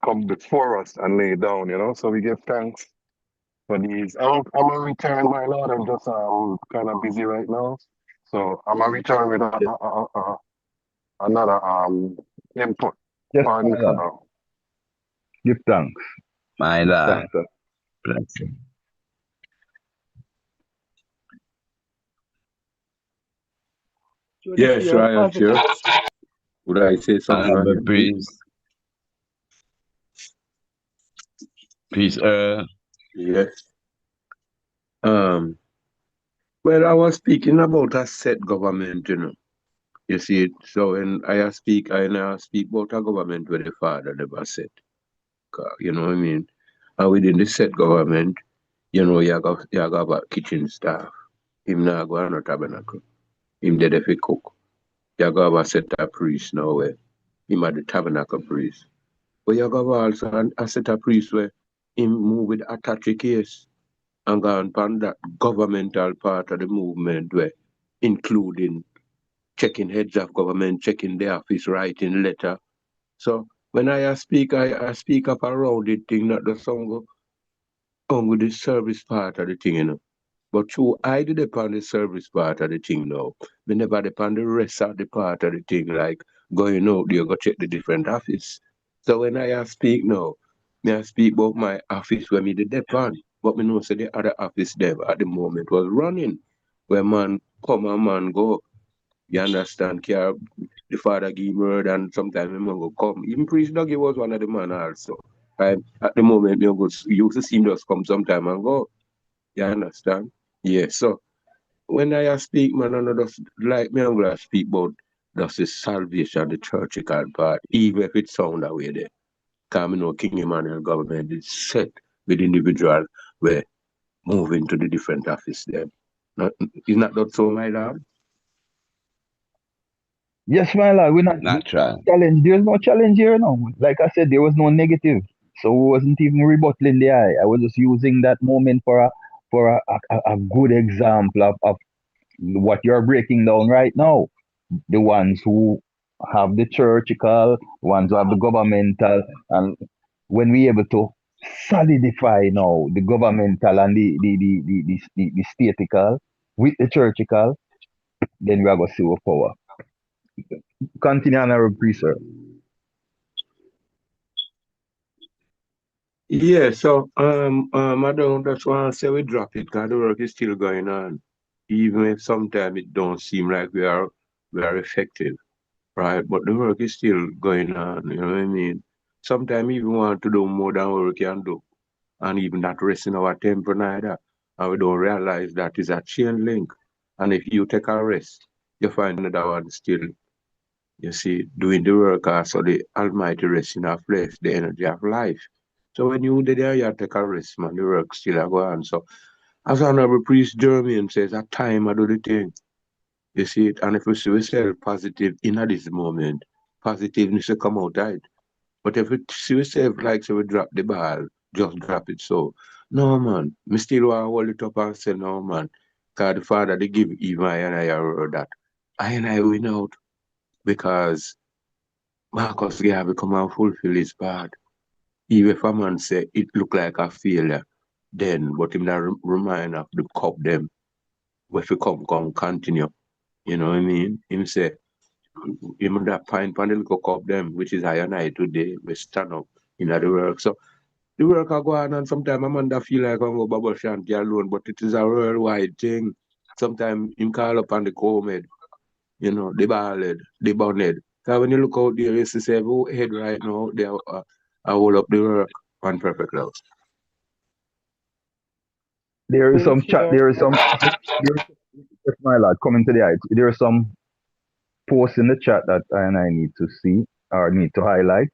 Speaker 8: come before us and laid down. So we give thanks for these. I'm a return, my lord. I'm just kind of busy right now. So I'm a return with another input.
Speaker 2: Yes,
Speaker 8: Pardon
Speaker 2: my
Speaker 8: for
Speaker 2: lord.
Speaker 8: now.
Speaker 2: Give thanks.
Speaker 3: My
Speaker 2: Give
Speaker 3: lord.
Speaker 2: thanks, sir.
Speaker 3: Blessing.
Speaker 7: So this
Speaker 8: Yes,
Speaker 7: year
Speaker 8: sure, yes,
Speaker 7: positive.
Speaker 8: sure. Would I say something on
Speaker 3: Honorable
Speaker 8: it, please?
Speaker 3: priest. Priest
Speaker 8: Yes. Um, well, I was speaking about a set government. You see it. So when I speak about a government where the father never set. You know what I mean? And within the set government, you have a kitchen staff. Him not go on a tabernacle. Him dead if he cook. You have a set of priest now where him at the tabernacle priest. But you have also a set of priest where him move with attache case and go on that governmental part of the movement where including checking heads of government, checking the office, writing letter. So when I speak, I speak up around the thing, not the song on with the service part of the thing. But true, I did upon the service part of the thing now. Me never depend the rest of the part of the thing, like going out there, go check the different office. So when I speak now, I speak about my office where me did depend. But me know say the other office there at the moment was running. Where man come and man go. You understand? The father give word and sometimes the man go come. Even Priest Dougie was one of the man also. At the moment, me go, you used to see him just come sometime and go. You understand? Yeah, so when I speak, man, I know just like me, I'm going to speak about just the salvation, the churchical part, even if it sound that way there. Because I know King Emmanuel government is set with individual where moving to the different office there. Not, is not that so, my lord?
Speaker 2: Yes, my lord. We're not
Speaker 3: natural.
Speaker 2: challenge. There's no challenge here now. Like I said, there was no negative, so we wasn't even rebuttaling the eye. I was just using that moment for a good example of what you're breaking down right now. The ones who have the churchical, ones who have the governmental, and when we able to solidify now the governmental and the statical with the churchical, then we are going to see what power. Continue on our research.
Speaker 8: Yeah, so I don't just want to say we drop it because the work is still going on. Even if sometimes it don't seem like we are effective, right? But the work is still going on, you know what I mean? Sometimes even want to do more than what we can do. And even that rest in our temper neither. And we don't realize that is a chain link. And if you take a rest, you find another one still, you see, doing the work also the almighty rest in our flesh, the energy of life. So when you there, you take a rest, man, the work still a go on. So as Honorable Priest Jermaine says, at time I do the thing. You see it, and if we see ourselves positive in this moment, positiveness will come out right. But if we see ourselves like so we drop the ball, just drop it so. No man, me still want to hold it up and say no man. Cause the Father they give even I and I a word that I and I win out because Marcus Garvey come and fulfill his part. Even if a man say it look like a failure, then but him that remind of the cup them, if you come continue. You know what I mean? Him say him that pine pan the little cup them, which is I and I today, we stand up in the work. So the work I go on and sometimes a man that feel like I'm go bubble shanty alone, but it is a worldwide thing. Sometimes him call up on the comed, the ballad, the bonnet. So when you look out there, you see say who head right now, they are hold up the work on perfect love.
Speaker 2: There is
Speaker 9: Please
Speaker 2: some chat.
Speaker 9: share.
Speaker 2: Yes, my lad, coming to the eye. There are some posts in the chat that I and I need to see or need to highlight.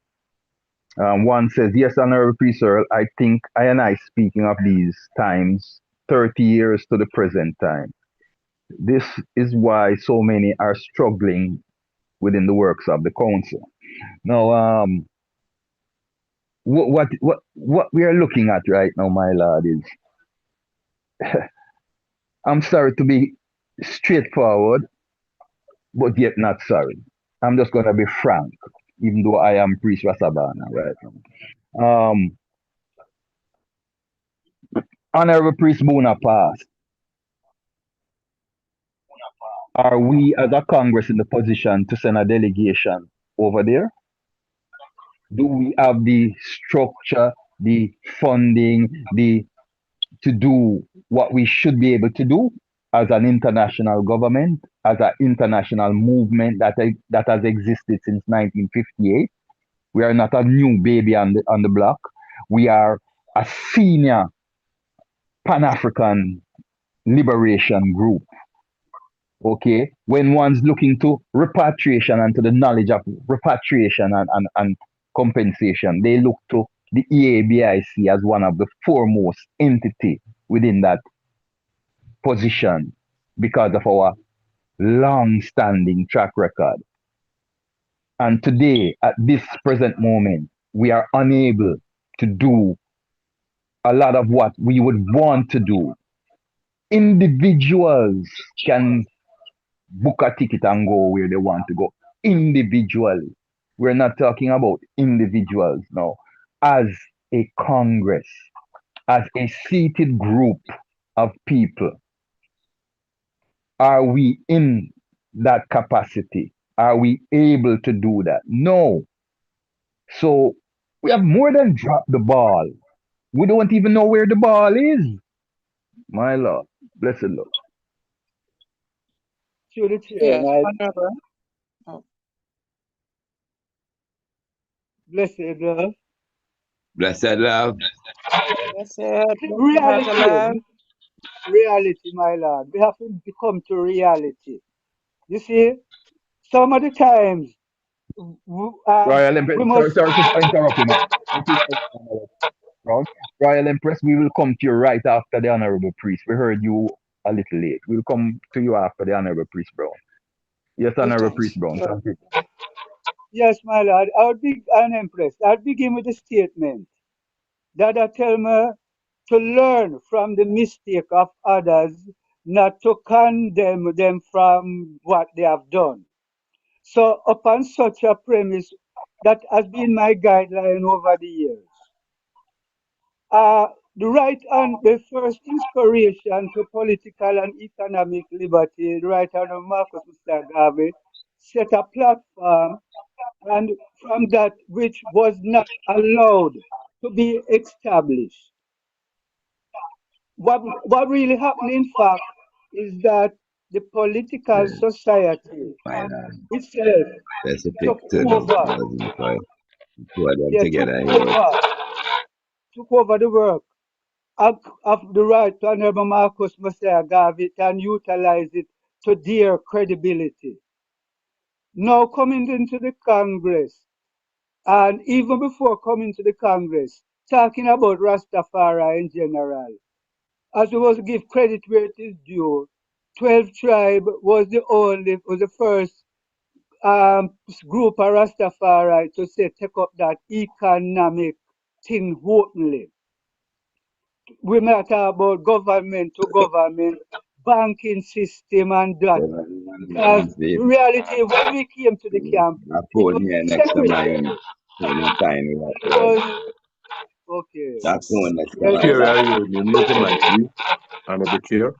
Speaker 2: One says, yes, Honorable Priest Earl, I think I and I speaking of these times, 30 years to the present time. This is why so many are struggling within the works of the council. Now, what we are looking at right now, my lord, is I'm sorry to be straightforward, but yet not sorry. I'm just gonna be frank, even though I am priest Rasabana right now. Honorable Priest Bona passed. Are we as a Congress in the position to send a delegation over there? Do we have the structure, the funding, the to do what we should be able to do as an international government, as an international movement that has existed since 1958? We are not a new baby on the block. We are a senior Pan-African liberation group. Okay, when one's looking to repatriation and to the knowledge of repatriation and compensation, they look to the EABIC as one of the foremost entity within that position because of our long-standing track record. And today, at this present moment, we are unable to do a lot of what we would want to do. Individuals can book a ticket and go where they want to go individually. We're not talking about individuals now. As a Congress, as a seated group of people, are we in that capacity? Are we able to do that? No. So we have more than dropped the ball. We don't even know where the ball is. My Lord, blessed Lord.
Speaker 7: Through the chair,
Speaker 9: Yes,
Speaker 7: my
Speaker 9: Honorable. Oh,
Speaker 7: blessed love.
Speaker 3: Blessed love.
Speaker 9: that's it.
Speaker 7: Reality, reality, my lord. We have to come to reality. You see, some of the times
Speaker 2: Royal Empress,
Speaker 7: we
Speaker 2: sorry,
Speaker 7: must.
Speaker 2: sorry to interrupt you, man. This is Brown. Royal Empress, we will come to you right after the Honorable Priest. We heard you a little late. We'll come to you after the Honorable Priest Brown. Yes,
Speaker 9: Give
Speaker 2: Honorable
Speaker 9: thanks.
Speaker 2: Priest Brown. Thank you.
Speaker 7: Yes, my lord. I would be an empress. I'd begin with a statement that I tell me to learn from the mistake of others, not to condemn them from what they have done. So, upon such a premise, that has been my guideline over the years. The right and the first inspiration to political and economic liberty, the right honorable Marcus Mr. Garvey, set a platform, and from that which was not allowed to be established. What really happened, in fact, is that the political society
Speaker 3: My Lord.
Speaker 7: itself
Speaker 3: That's a pick
Speaker 7: took over.
Speaker 3: 2005. Two of them
Speaker 7: They
Speaker 3: together here.
Speaker 7: took over the work of the right to Honorable Marcus Messiah Garvey and utilize it to their credibility. Now coming into the Congress, and even before coming to the Congress, talking about Rastafari in general, as we was give credit where it is due, 12 tribe was the first group of Rastafari to say take up that economic thing openly. We might talk about government to government, banking system and that. Because the reality, when we came to the camp,
Speaker 3: I
Speaker 7: it
Speaker 3: phone
Speaker 7: was
Speaker 3: here next to
Speaker 7: separate.
Speaker 3: mine. Tiny
Speaker 7: It was, okay.
Speaker 3: that phone next to
Speaker 7: Well,
Speaker 3: mine.
Speaker 8: Chair, are you mute the mic, please? Honorable Chair.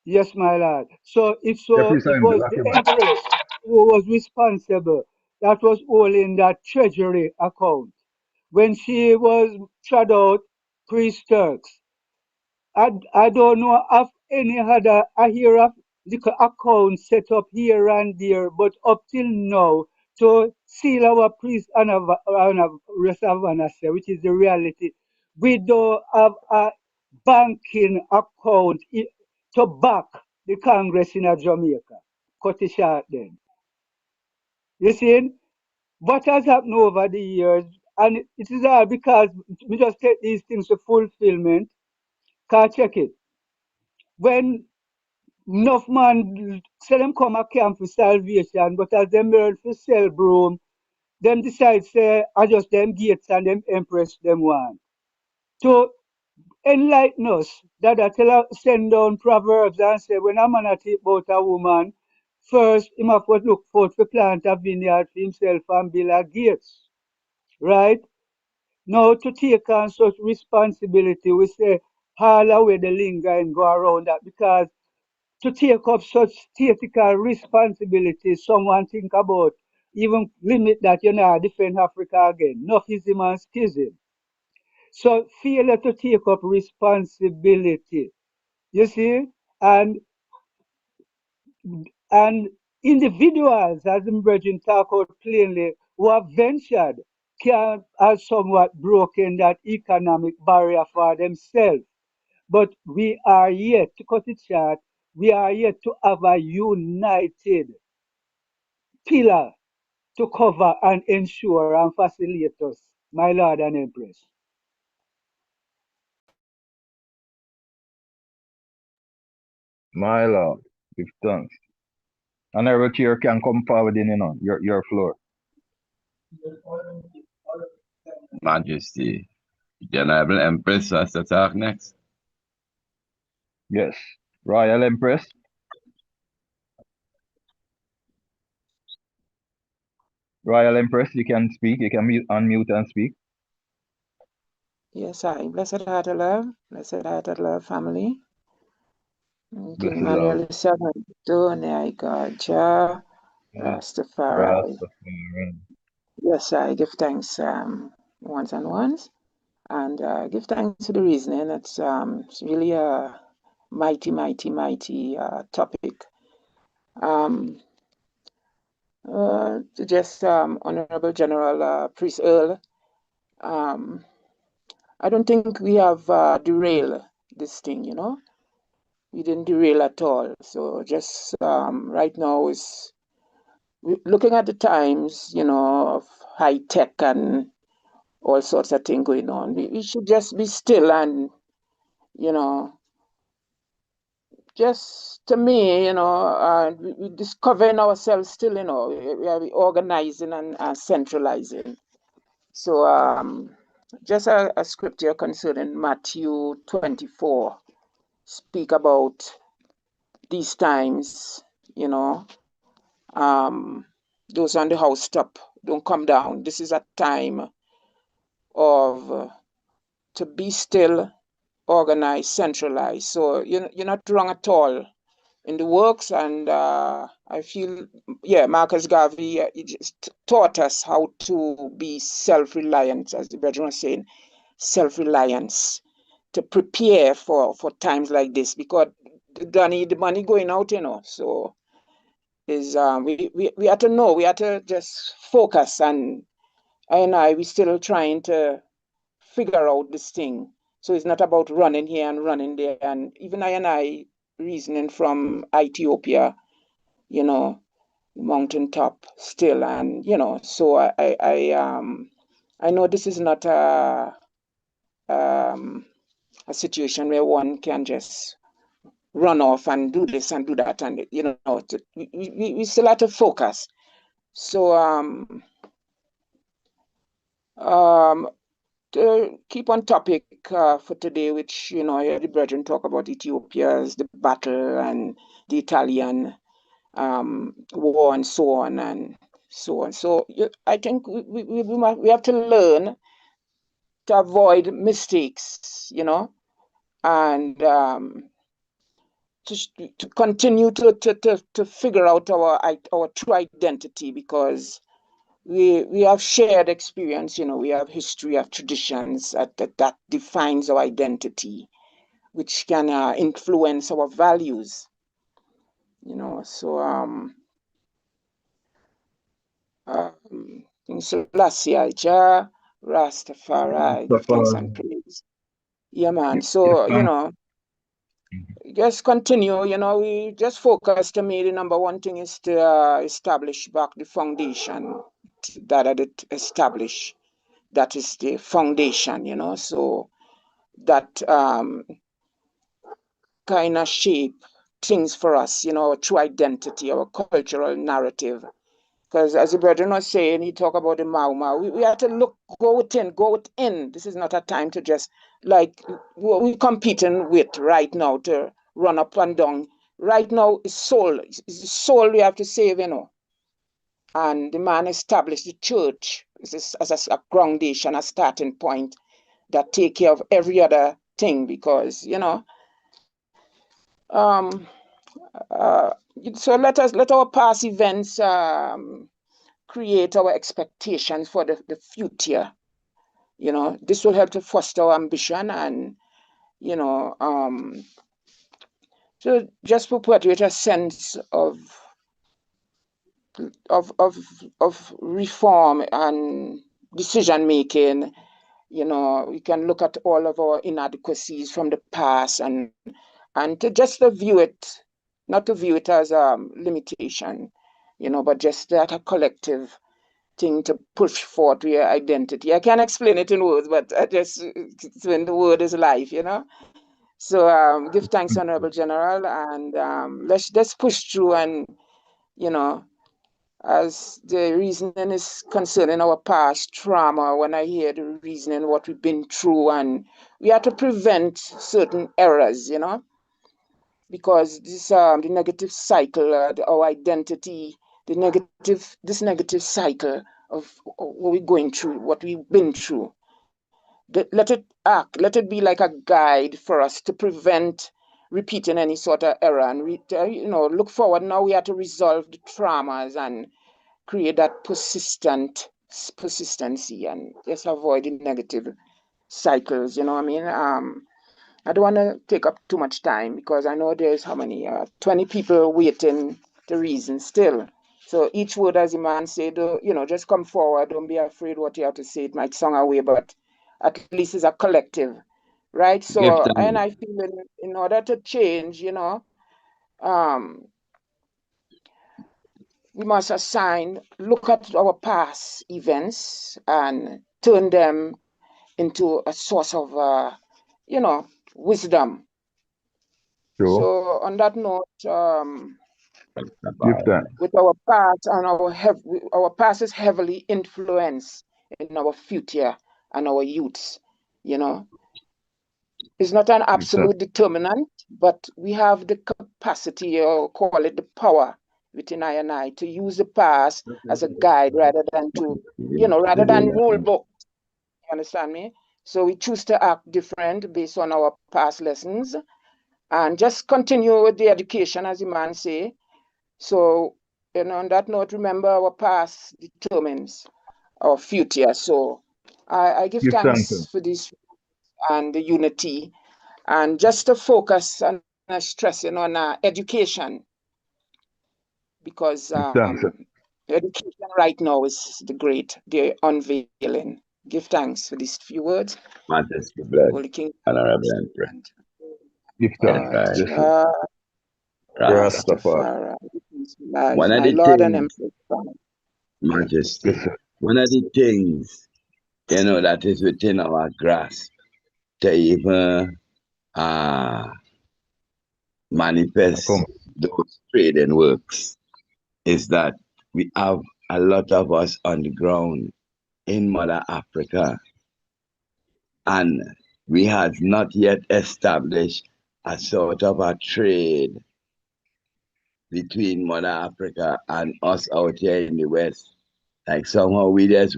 Speaker 7: yes, my lord. So
Speaker 2: Yeah, Priest,
Speaker 7: it
Speaker 2: I'm
Speaker 7: was
Speaker 2: back
Speaker 7: the
Speaker 2: here, man.
Speaker 7: Empress who was responsible. That was holding that treasury account. When she was shut out, Priest Turks. I don't know of any other. I hear of little accounts set up here and there, but up till now, to seal our priest and Reservanase, which is the reality, we don't have a banking account to back the Congress in Jamaica. Cut it short then. You see, what has happened over the years, and it is all because we just take these things to fulfillment. Can't check it. When enough man say them come a camp for salvation, but as them learn to sell broom, them decide say adjust them gates and them empress them want. To enlighten us, that I tell her send down proverbs and say when a man a think about a woman, first him have to look forth to plant a vineyard for himself and build a gates. Right? Now to take on such responsibility, we say all away the linger and go around that because to take up such theoretical responsibility, someone think about even limit that you know defend Africa again. Nofism and schism. So failure to take up responsibility. You see? And and individuals, as the brethren talk out plainly, who have ventured can have somewhat broken that economic barrier for themselves. But we are yet, to cut it short, we are yet to have a united pillar to cover and ensure and facilitate us, my Lord and Empress.
Speaker 2: My Lord, give thanks. Honorable Chair can come forward in, your floor.
Speaker 3: Majesty. The Honorable Empress has to talk next.
Speaker 2: Yes. Royal Empress. Royal Empress, you can speak. You can unmute and speak.
Speaker 14: Yes, I. Blessed heart of love, family.
Speaker 2: Blessed
Speaker 14: King
Speaker 2: love.
Speaker 14: Manuel II, Tony, I God, Jah, Rastafari.
Speaker 2: Rastafari.
Speaker 14: Yes, I give thanks once and once, and give thanks to the reasoning. It's really a mighty topic. To just Honorable General Priest Earl, I don't think we have derailed this thing, We didn't derail at all. So just right now is looking at the times, of high tech and all sorts of things going on. We should just be still and, just to me, we discovering ourselves still, we are organizing and centralizing. So just a scripture concerning Matthew 24 speak about these times, those on the housetop, don't come down. This is a time of to be still, organized, centralized. So you're not wrong at all in the works, and I feel, Marcus Garvey he just taught us how to be self-reliant, as the brethren was saying, self-reliance, to prepare for times like this, because the money going out, so is we have to know, we have to just focus, and we still trying to figure out this thing. So it's not about running here and running there, and even I reasoning from Ethiopia, mountaintop still, and so I know this is not a situation where one can just run off and do this and do that, and we still have to focus. So to keep on topic for today, which I heard the brethren talk about Ethiopia's the battle and the Italian war and so on and so on. So I think we have to learn to avoid mistakes, and to continue to figure out our true identity, because we have shared experience, we have history, of traditions that defines our identity, which can influence our values, so King Selassie, Jah, Rastafari, give thanks and praise. Yeah, man. So, just continue, we just focus. To me, the number one thing is to establish back the foundation that I did establish. That is the foundation, so that kind of shape things for us, our true identity, our cultural narrative, Because as the brethren was saying, he talked about the Mau Mau. We have to go within. This is not a time to just, like, we're competing with right now to run up and down. Right now, it's soul. It's the soul we have to save, And the man established the church as a groundation, a starting point that take care of every other thing because, um, uh, so let our past events create our expectations for the future. This will help to foster our ambition and, so just perpetuate a sense of reform and decision making. We can look at all of our inadequacies from the past and to just to view it, not to view it as a limitation, but just that a collective thing to push forward your identity. I can't explain it in words, but when the word is life, So give thanks, Honorable General, and let's push through and, as the reasoning is concerning our past trauma, when I hear the reasoning, what we've been through, and we have to prevent certain errors, because this the negative cycle, our identity, this negative cycle of what we're going through, what we've been through. Let it be like a guide for us to prevent repeating any sort of error and look forward. Now we have to resolve the traumas and create that persistency and just avoid the negative cycles. You know what I mean? I don't want to take up too much time because I know there's 20 people waiting to reason still. So each word, as the man said, just come forward. Don't be afraid what you have to say. It might sound away, but at least it's a collective, right? So, and I feel in order to change, we must look at our past events and turn them into a source of, wisdom.
Speaker 2: True.
Speaker 14: So on that note,
Speaker 2: Give thanks.
Speaker 14: with our past and our past is heavily influenced in our future and our youths. It's not an absolute determinant, but we have the capacity, or call it the power, within I and I to use the past as a guide rather than rule book. You understand me? So we choose to act different based on our past lessons and just continue with the education, as the man say. So, on that note, remember our past determines our future. So I give thanks for this and the unity and just to focus and stressing on education because education right now is the unveiling. Give thanks for these few words.
Speaker 3: Majesty, blood,
Speaker 14: Holy King.
Speaker 3: Honorable Emperor.
Speaker 2: Give thanks.
Speaker 3: Rastafari. One of
Speaker 14: My
Speaker 3: the
Speaker 14: Lord and
Speaker 3: things,
Speaker 14: Emperor.
Speaker 3: Majesty, one of the things, that is within our grasp to even manifest those trading works is that we have a lot of us on the ground in Mother Africa, and we have not yet established a sort of a trade between Mother Africa and us out here in the West. Like somehow we just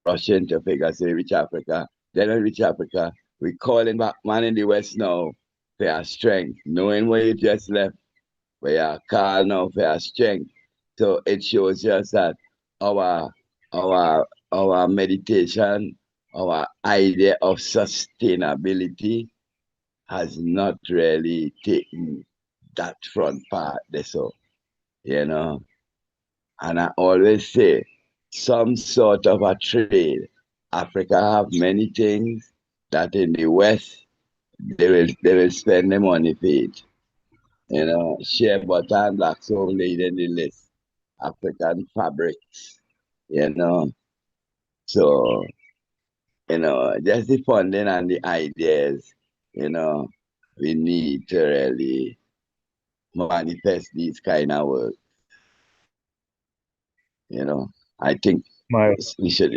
Speaker 3: rushing to figure say reach Africa, then we reach Africa. We calling back man in the West now for our strength, knowing where you just left, where you are called now for our strength. So it shows us that our meditation, our idea of sustainability has not really taken that front part so, And I always say some sort of a trade. Africa have many things that in the West they will spend the money for it. Shea butter and black soap leading the list. African fabrics, So, just the funding and the ideas, we need to really manifest these kind of work. You know, I think
Speaker 2: My
Speaker 3: we should,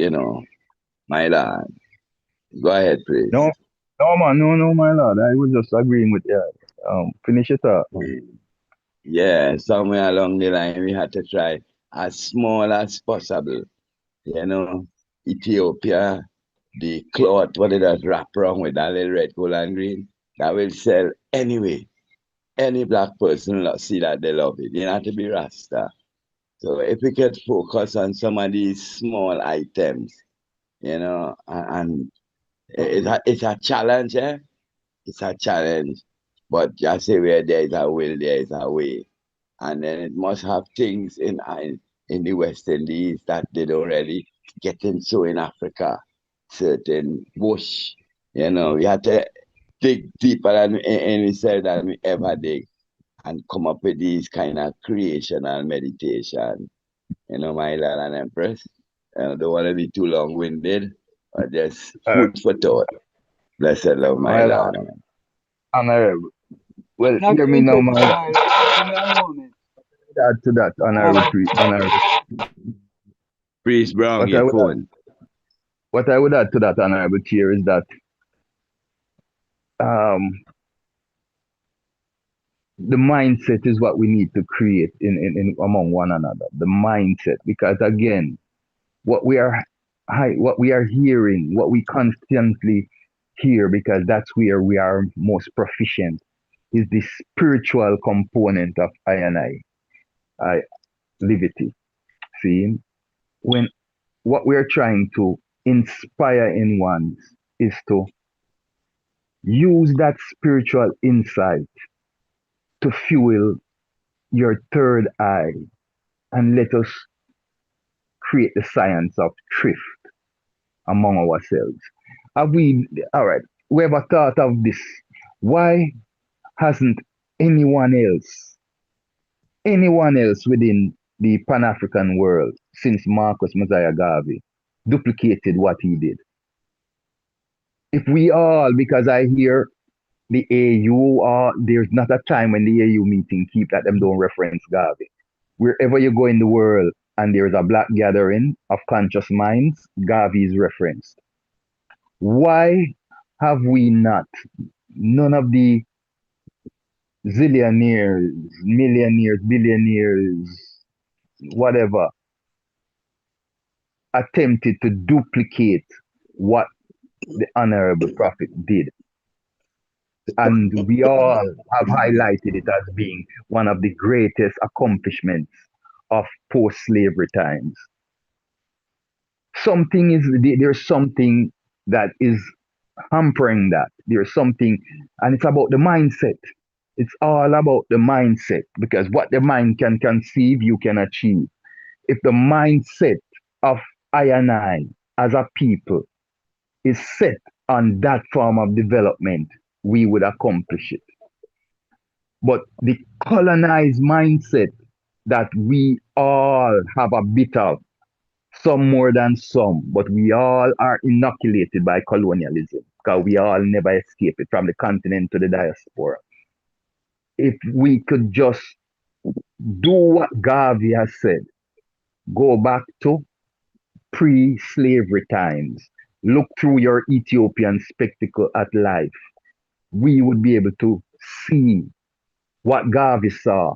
Speaker 3: my lad. Go ahead, please.
Speaker 2: no, no man, no, my lord. I was just agreeing with you. Finish it up.
Speaker 3: Yeah, somewhere along the line we had to try as small as possible. You know, Ethiopia, the cloth, what did that wrap around with that little red, gold, and green? That will sell anyway. Any black person see that they love it. You don't have to be Rasta. So if we could focus on some of these small items, and it's a challenge, eh? It's a challenge. But just say where there is a will, there is a way. And then it must have things in the West Indies that they don't really get into in Africa. Certain bush, we have to dig deeper than any cell than we ever dig and come up with these kind of creational meditation. My lord and empress. I don't want to be too long-winded, but just
Speaker 2: Uh,
Speaker 3: food for thought. Blessed love, my
Speaker 2: my
Speaker 3: lord.
Speaker 2: lord, honorable. Well,
Speaker 7: Not
Speaker 2: hear
Speaker 7: to
Speaker 2: me now,
Speaker 7: interject,
Speaker 2: my lord.
Speaker 7: my lord. Give me a moment.
Speaker 2: Add to that, honorable.
Speaker 3: Priest Brown,
Speaker 2: What I
Speaker 3: your
Speaker 2: would add,
Speaker 3: phone.
Speaker 2: what I would add to that, honorable chair, is that um, the mindset is what we need to create in among one another. The mindset, because again, what we are what we are hearing, what we constantly hear, because that's where we are most proficient, is the spiritual component of I liberty. See, when what we are trying to inspire in ones is to use that spiritual insight to fuel your third eye and let us create the science of thrift among ourselves. Have we, all right, we ever thought of this? Why hasn't anyone else within the Pan African world since Marcus Messiah Garvey duplicated what he did? If we all, because I hear the AU, there's not a time when the AU meeting keep that them don't reference Garvey. Wherever you go in the world and there's a black gathering of conscious minds, Garvey is referenced. Why have we not, none of the zillionaires, millionaires, billionaires, whatever, attempted to duplicate what the Honorable Prophet did? And we all have highlighted it as being one of the greatest accomplishments of post-slavery times. There's something that is hampering that. There's something, and it's about the mindset. It's all about the mindset, because what the mind can conceive, you can achieve. If the mindset of I and I as a people is set on that form of development, we would accomplish it. But the colonized mindset that we all have a bit of, some more than some, but we all are inoculated by colonialism because we all never escape it, from the continent to the diaspora. If we could just do what Garvey has said, go back to pre-slavery times, look through your Ethiopian spectacle at life, we would be able to see what Garvey saw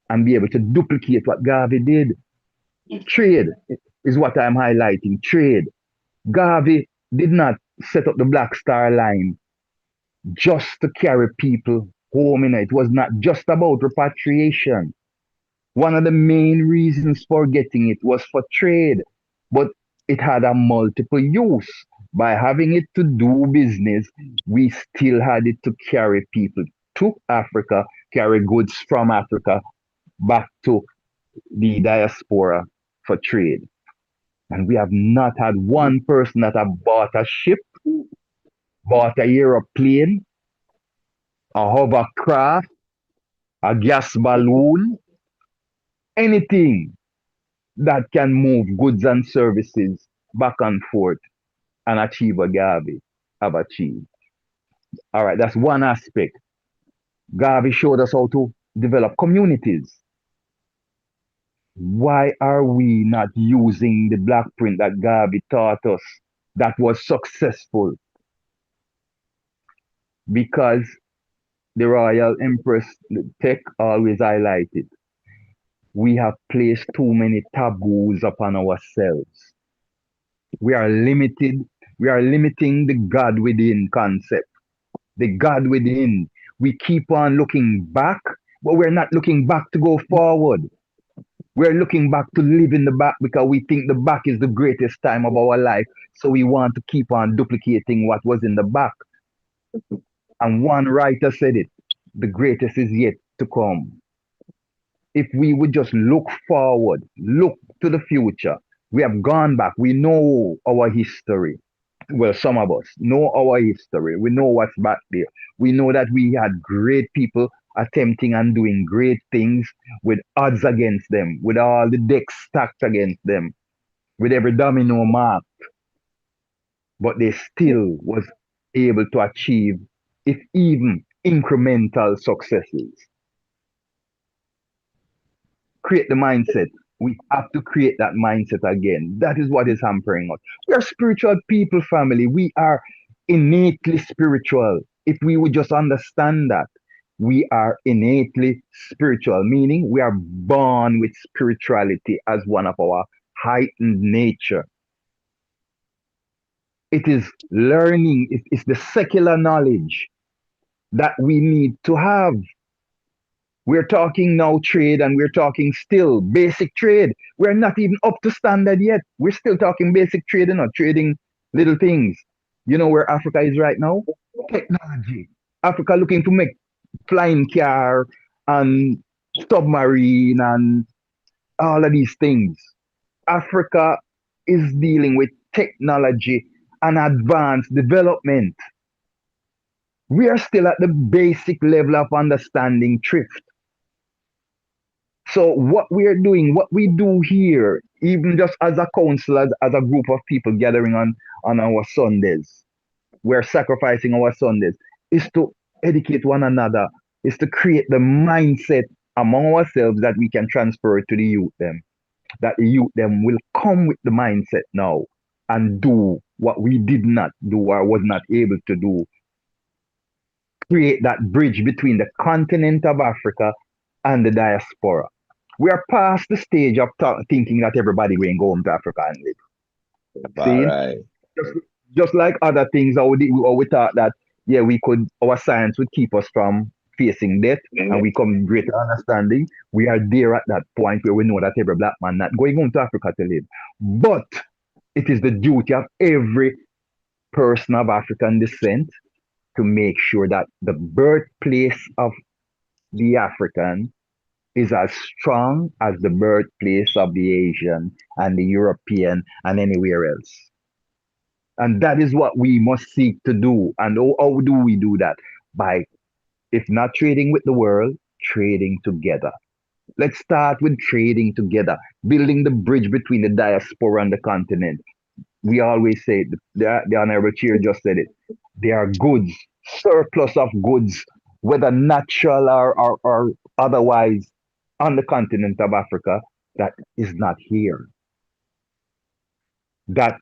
Speaker 2: and be able to duplicate what Garvey did. Trade is what I'm highlighting. Trade. Garvey did not set up the Black Star Line just to carry people home. It was not just about repatriation. One of the main reasons for getting it was for trade, but it had a multiple use. By having it to do business, we still had it to carry people to Africa, carry goods from Africa back to the diaspora for trade. And we have not had one person that have bought a ship, bought a aeroplane, a hovercraft, a gas balloon, anything that can move goods and services back and forth and achieve what Garvey have achieved. All right, that's one aspect. Garvey showed us how to develop communities. Why are we not using the black print that Garvey taught us that was successful? Because the Royal Empress Tech always highlighted, we have placed too many taboos upon ourselves. We are limited. We are limiting the God within concept. The God within. We keep on looking back, but we're not looking back to go forward. We're looking back to live in the back because we think the back is the greatest time of our life. So we want to keep on duplicating what was in the back. And one writer said it, the greatest is yet to come. If we would just look forward, look to the future, we have gone back. We know our history. Well, some of us know our history. We know what's back there. We know that we had great people attempting and doing great things with odds against them, with all the decks stacked against them, with every domino marked. But they still was able to achieve, if even incremental successes. Create the mindset. We have to create that mindset again. That is what is hampering us. We are spiritual people, family. We are innately spiritual. If we would just understand that, we are innately spiritual, meaning we are born with spirituality as one of our heightened nature. It is learning, it's the secular knowledge that we need to have. We're talking now trade and we're talking still basic trade. We're not even up to standard yet. We're still talking basic trade, trading little things. You know where Africa is right now? Technology. Africa looking to make flying car and submarine and all of these things. Africa is dealing with technology and advanced development. We are still at the basic level of understanding thrift. So what we are doing, what we do here, even just as a council, as a group of people gathering on our Sundays, we're sacrificing our Sundays, is to educate one another, is to create the mindset among ourselves that we can transfer it to the youth them. That the youth them will come with the mindset now and do what we did not do or was not able to do. Create that bridge between the continent of Africa and the diaspora. We are past the stage of thinking that everybody will go home to Africa and live. See?
Speaker 3: Right.
Speaker 2: Just like other things, how we thought that, yeah, our science would keep us from facing death and we come greater understanding. We are there at that point where we know that every black man not going home to Africa to live. But it is the duty of every person of African descent to make sure that the birthplace of the African is as strong as the birthplace of the Asian and the European and anywhere else. And that is what we must seek to do. And how do we do that? By, if not trading with the world, trading together. Let's start with trading together, building the bridge between the diaspora and the continent. We always say, the Honorable Chair just said it, there are goods, surplus of goods, whether natural or otherwise, on the continent of Africa that is not here, that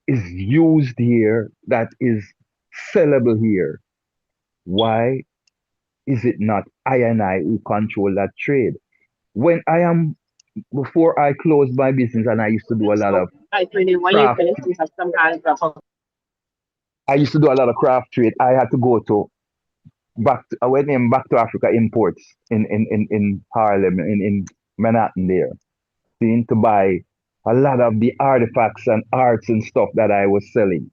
Speaker 2: is used here, that is sellable here. Why is it not I and I who control that trade? Before I closed my business and I used to do a lot of
Speaker 13: When you
Speaker 2: craft,
Speaker 13: finish, you have some hands up.
Speaker 2: I used to do a lot of craft trade. I had to go to I went back to Africa Imports in Harlem, in Manhattan there, seeing to buy a lot of the artifacts and arts and stuff that I was selling.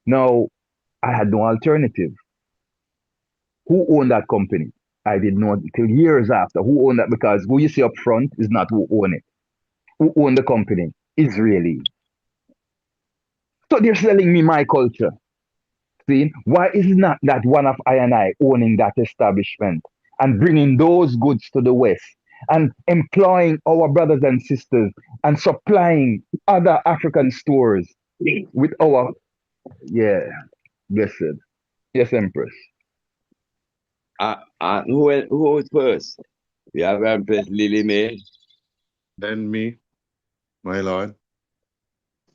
Speaker 2: Now, I had no alternative. Who owned that company? I didn't know until years after. Who owned that? Because who you see up front is not who own it. Who owned the company? Israeli. So they're selling me my culture. See, why is it not that one of I and I owning that establishment and bringing those goods to the West and employing our brothers and sisters and supplying other African stores with our, yeah, blessed. Yes, Empress.
Speaker 3: Who was first? We have Empress Lily May,
Speaker 8: Then me, my lord.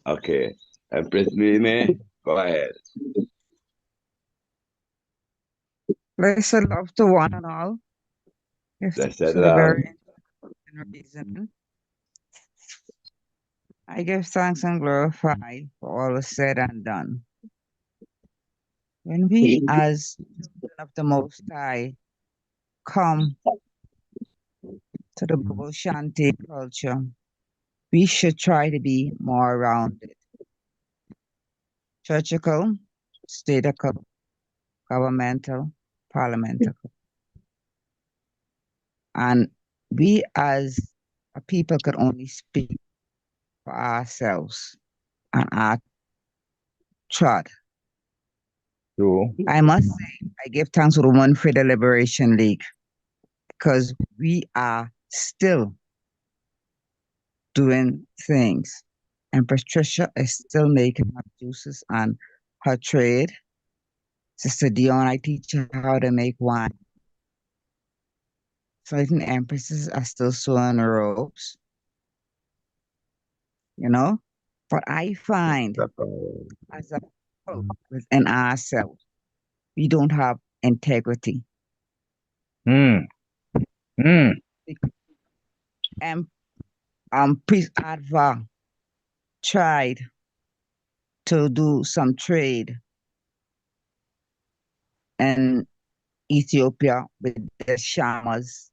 Speaker 3: Okay. Empress Mimi, go ahead.
Speaker 15: Blessed love to one and all. If
Speaker 3: Blessed
Speaker 15: to the
Speaker 3: love.
Speaker 15: very reason. I give thanks and glorify for all is said and done. When we as children of the Most High come to the Bobo Shanti culture, we should try to be more rounded. Churchical, statical, governmental, parliamental. And we as a people could only speak for ourselves and our tribe.
Speaker 2: True.
Speaker 15: I must say, I give thanks to the Women for the Liberation League because we are still doing things. And Patricia is still making her juices on her trade. Sister Dion, I teach her how to make wine. Certain empresses are still sewing robes, you know? But I find as a people within ourselves, we don't have integrity.
Speaker 2: Hmm. Hmm.
Speaker 15: And Priest Adva tried to do some trade in Ethiopia with the shamas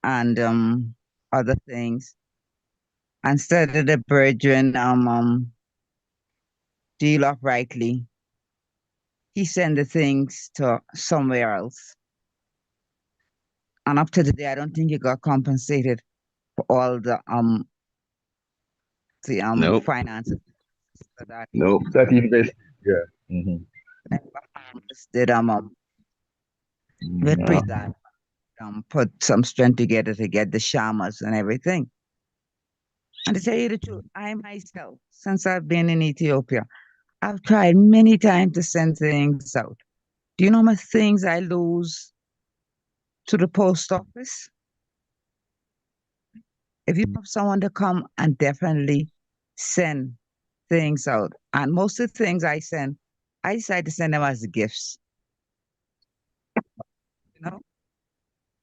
Speaker 15: and other things. Instead of the brethren deal uprightly, he sent the things to somewhere else. And up to today, I don't think he got compensated for all the
Speaker 3: Nope.
Speaker 15: finances that
Speaker 3: Nope.
Speaker 2: That invest. Yeah. Mm-hmm.
Speaker 15: Bahamas did with
Speaker 3: No.
Speaker 15: Priest Adva, put some strength together to get the shamas and everything. And to tell you the truth, I myself, since I've been in Ethiopia, I've tried many times to send things out. Do you know how much things I lose to the post office? If you have someone to come and definitely send things out, and most of the things I send, I decide to send them as gifts, you know,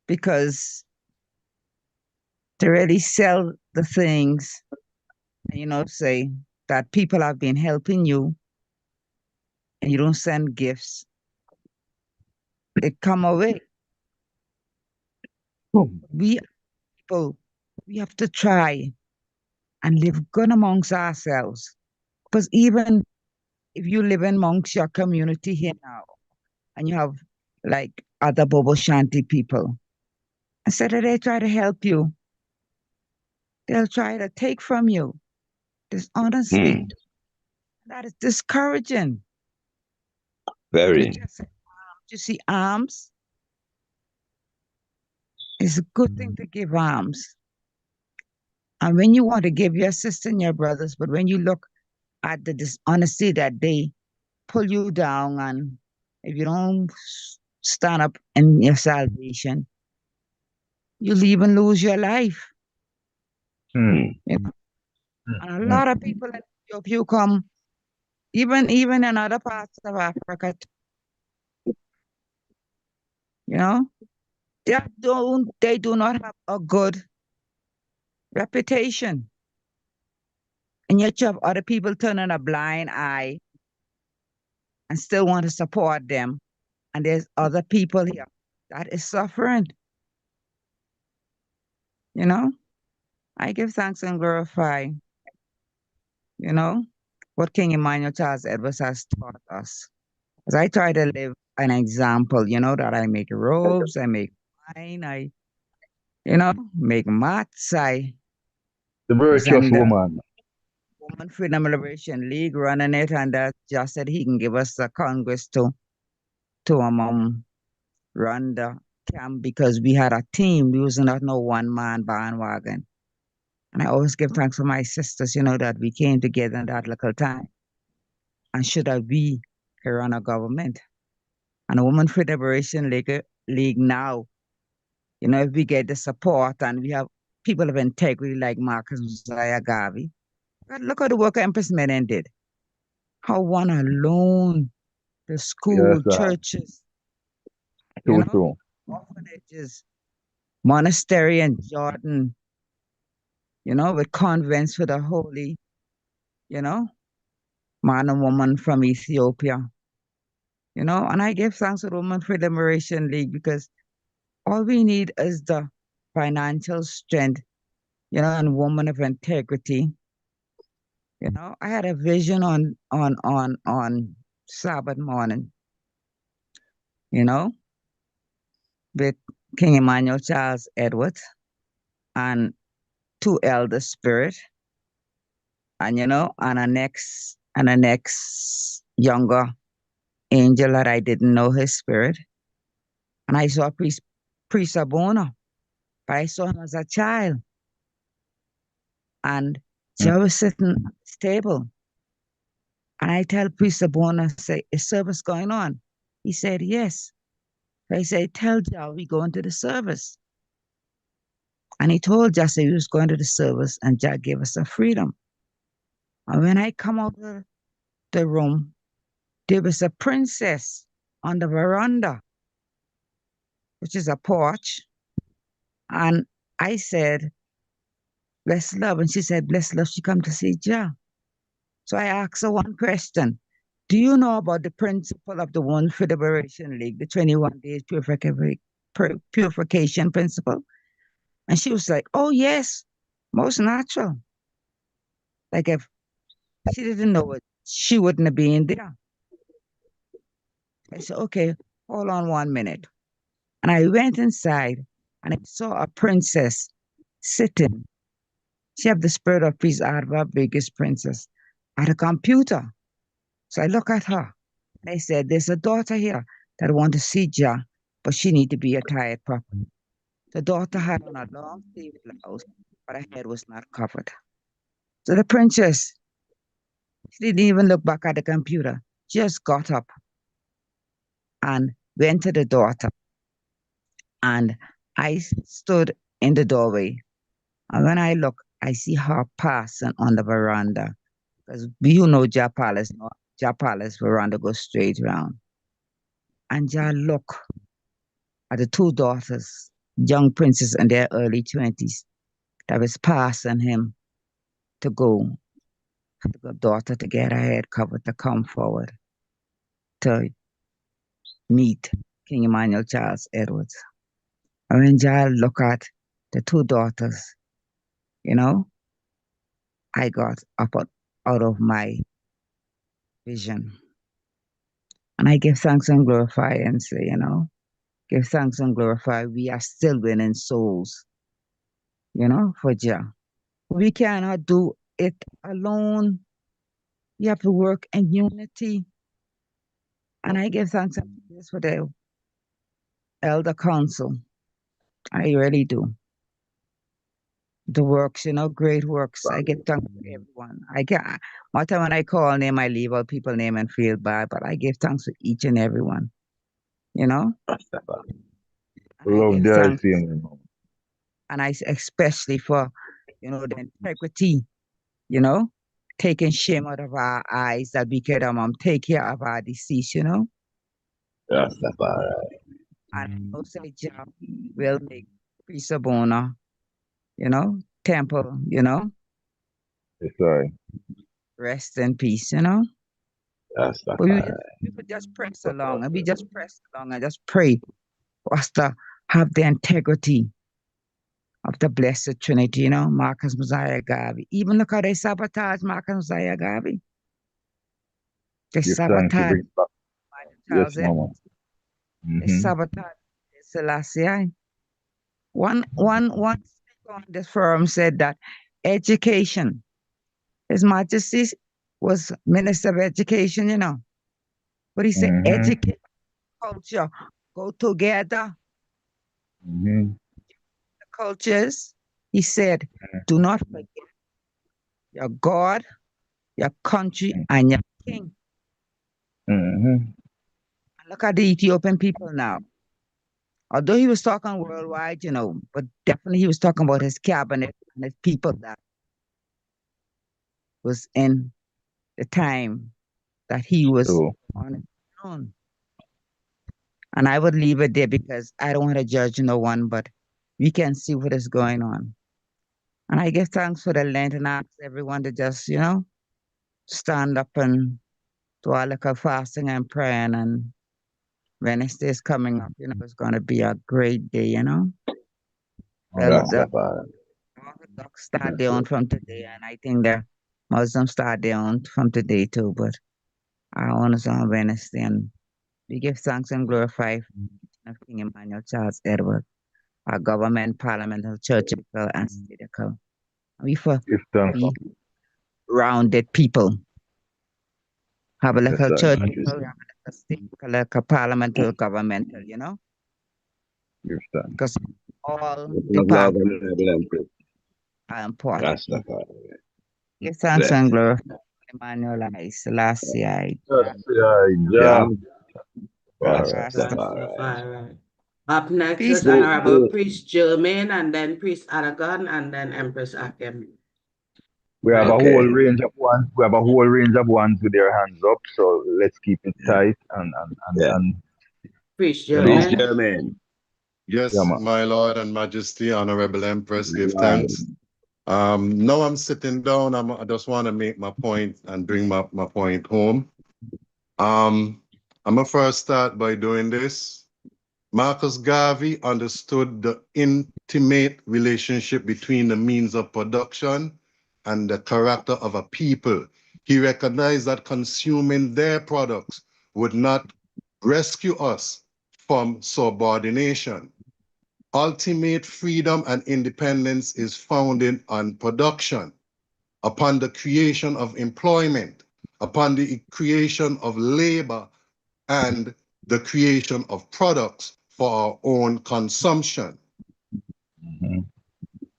Speaker 15: because to really sell the things, say that people have been helping you and you don't send gifts, it come away. We people, we have to try and live good amongst ourselves. Because even if you live amongst your community here now and you have like other Bobo Shanti people, instead of they try to help you, they'll try to take from you dishonestly. That is discouraging.
Speaker 3: Very.
Speaker 15: You see, alms is a good thing to give alms. And when you want to give your sister and your brothers, but when you look at the dishonesty that they pull you down, and if you don't stand up in your salvation, you'll even lose your life.
Speaker 3: Hmm.
Speaker 15: You know? And a lot of people in Ethiopia come, even in other parts of Africa, you know, they do not have a good reputation. And yet you have other people turning a blind eye and still want to support them. And there's other people here that is suffering. You know, I give thanks and glorify, what King Emmanuel Charles Edwards has taught us. As I try to live an example, that I make robes, I make wine, I, make mats,
Speaker 2: The virtuous
Speaker 15: send the
Speaker 2: woman.
Speaker 15: Women Freedom Liberation League running it, and that just said he can give us the Congress to run the camp because we had a team. We was not no one man bandwagon. And I always give thanks for my sisters, that we came together in that little time. And should I be here run a government? And a Women for Liberation League now, if we get the support and we have people of integrity like Marcus Mosiah Garvey. God, look at the work Empress Menen did. How one alone, the school,
Speaker 2: Yes,
Speaker 15: churches,
Speaker 2: true.
Speaker 15: orphanages, monastery in Jordan, with convents for the holy, man and woman from Ethiopia, and I give thanks to the Women for Liberation League because all we need is the financial strength, and woman of integrity. I had a vision on Sabbath morning, with King Emmanuel Charles Edwards and two elder spirit, and a next younger angel that I didn't know his spirit. And I saw priest Abona, but I saw him as a child. And Joe was sitting at this table. And I tell Priest Abona, say, is service going on? He said, yes. I said, tell Joe we going to the service. And he told Jah he was going to the service, and Jah gave us a freedom. And when I come out of the room, there was a princess on the veranda, which is a porch. And I said, bless love. And she said, bless love, she come to see Jah. So I asked her one question. Do you know about the principle of the One for Liberation League, the 21 days purification principle? And she was like, oh, yes, most natural. Like if she didn't know it, she wouldn't have been there. I said, okay, hold on 1 minute. And I went inside and I saw a princess sitting. She had the spirit of Priest Adva, biggest princess, at a computer. So I look at her and I said, there's a daughter here that want to see Jah, but she need to be attired properly. The daughter had on a long sleeve blouse, but her head was not covered. So the princess, she didn't even look back at the computer, just got up and went to the daughter. And I stood in the doorway. And when I look, I see her passing on the veranda. Because Jah Palace, Jah Palace veranda goes straight round. And Jah look at the two daughters, young princes in their early 20s, that was passing him to go. The daughter to get her head covered to come forward to meet King Emmanuel Charles Edwards. And when Jah look at the two daughters, I got up out of my vision. And I give thanks and glorify and say, give thanks and glorify. We are still winning souls, for Jah. We cannot do it alone. We have to work in unity. And I give thanks and praise for the Elder Council. I really do. The works, great works. I give thanks to everyone. I can't, one time when I call name, I leave out people's name and feel bad, but I give thanks to each and everyone, And I
Speaker 2: Love
Speaker 15: give
Speaker 2: the
Speaker 15: thanks,
Speaker 2: same.
Speaker 15: and I especially for, the integrity, taking shame out of our eyes that we could take care of our deceased,
Speaker 3: Rastafari.
Speaker 15: And also Jah will make Priest Abona, temple,
Speaker 2: That's right.
Speaker 15: rest in peace, But we could just press along and we just press along and just pray for us to have the integrity of the Blessed Trinity, Marcus Mosiah Garvey. Even look how they sabotage Marcus Mosiah Garvey. They
Speaker 2: Give thanks to
Speaker 15: sabotage
Speaker 2: bring back. Yes,
Speaker 15: Charles
Speaker 2: Mama.
Speaker 15: Edwards. They sabotage Selassie. One speaker on this forum said that education, His Majesty was Minister of Education, But he said education, culture go together. The cultures, he said, do not forget your God, your country, and your king. And look at the Ethiopian people now. Although he was talking worldwide, but definitely he was talking about his cabinet and his people that was in the time that he was
Speaker 2: So,
Speaker 15: on his throne. And I would leave it there because I don't want to judge no one, but we can see what is going on. And I give thanks for the Lent and ask everyone to just, stand up and do a little fasting and praying. And Wednesday is coming up, it's going to be a great day. The
Speaker 2: Rastafari.
Speaker 15: Orthodox start their own from today, and I think the Muslims start their own from today too. But our own is on Wednesday, and we give thanks and glorify of King Emmanuel Charles Edward, our government, parliamental, churchical, and statical. We for
Speaker 2: Give thanks.
Speaker 15: be rounded people. Have a
Speaker 2: Yes,
Speaker 15: little
Speaker 2: sir.
Speaker 15: churchical, have a little statical, like a parliamental, governmental.
Speaker 2: Give thanks.
Speaker 15: Because all
Speaker 3: With love
Speaker 15: departments
Speaker 3: and noble empress.
Speaker 15: are important.
Speaker 3: Rastafari.
Speaker 15: Give thanks
Speaker 3: Bless.
Speaker 15: and glorify Emmanuel I, Selassie I,
Speaker 3: Yeah.
Speaker 15: Rasta.
Speaker 3: Rastafari.
Speaker 5: Rastafari. Up next
Speaker 15: Peace
Speaker 5: is
Speaker 15: and
Speaker 5: Honorable Priest Germain, and then Priest Aragon, and then Empress Akem.
Speaker 2: We have a
Speaker 3: Okay.
Speaker 2: whole range of ones. We have a whole range of ones with their hands up. So let's keep it tight
Speaker 3: Yeah.
Speaker 2: and
Speaker 5: Priest
Speaker 3: Priest
Speaker 5: Germain.
Speaker 3: Germain.
Speaker 16: Yes,
Speaker 2: yeah, man.
Speaker 16: my Lord and Majesty, Honorable Empress, give
Speaker 3: Right.
Speaker 16: thanks. Now I'm sitting down. I just want to make my point and bring my point home. I'm gonna first start by doing this. Marcus Garvey understood the intimate relationship between the means of production and the character of a people. He recognized that consuming their products would not rescue us from subordination. Ultimate freedom and independence is founded on production, upon the creation of employment, upon the creation of labor, and the creation of products for our own consumption.
Speaker 2: Mhm.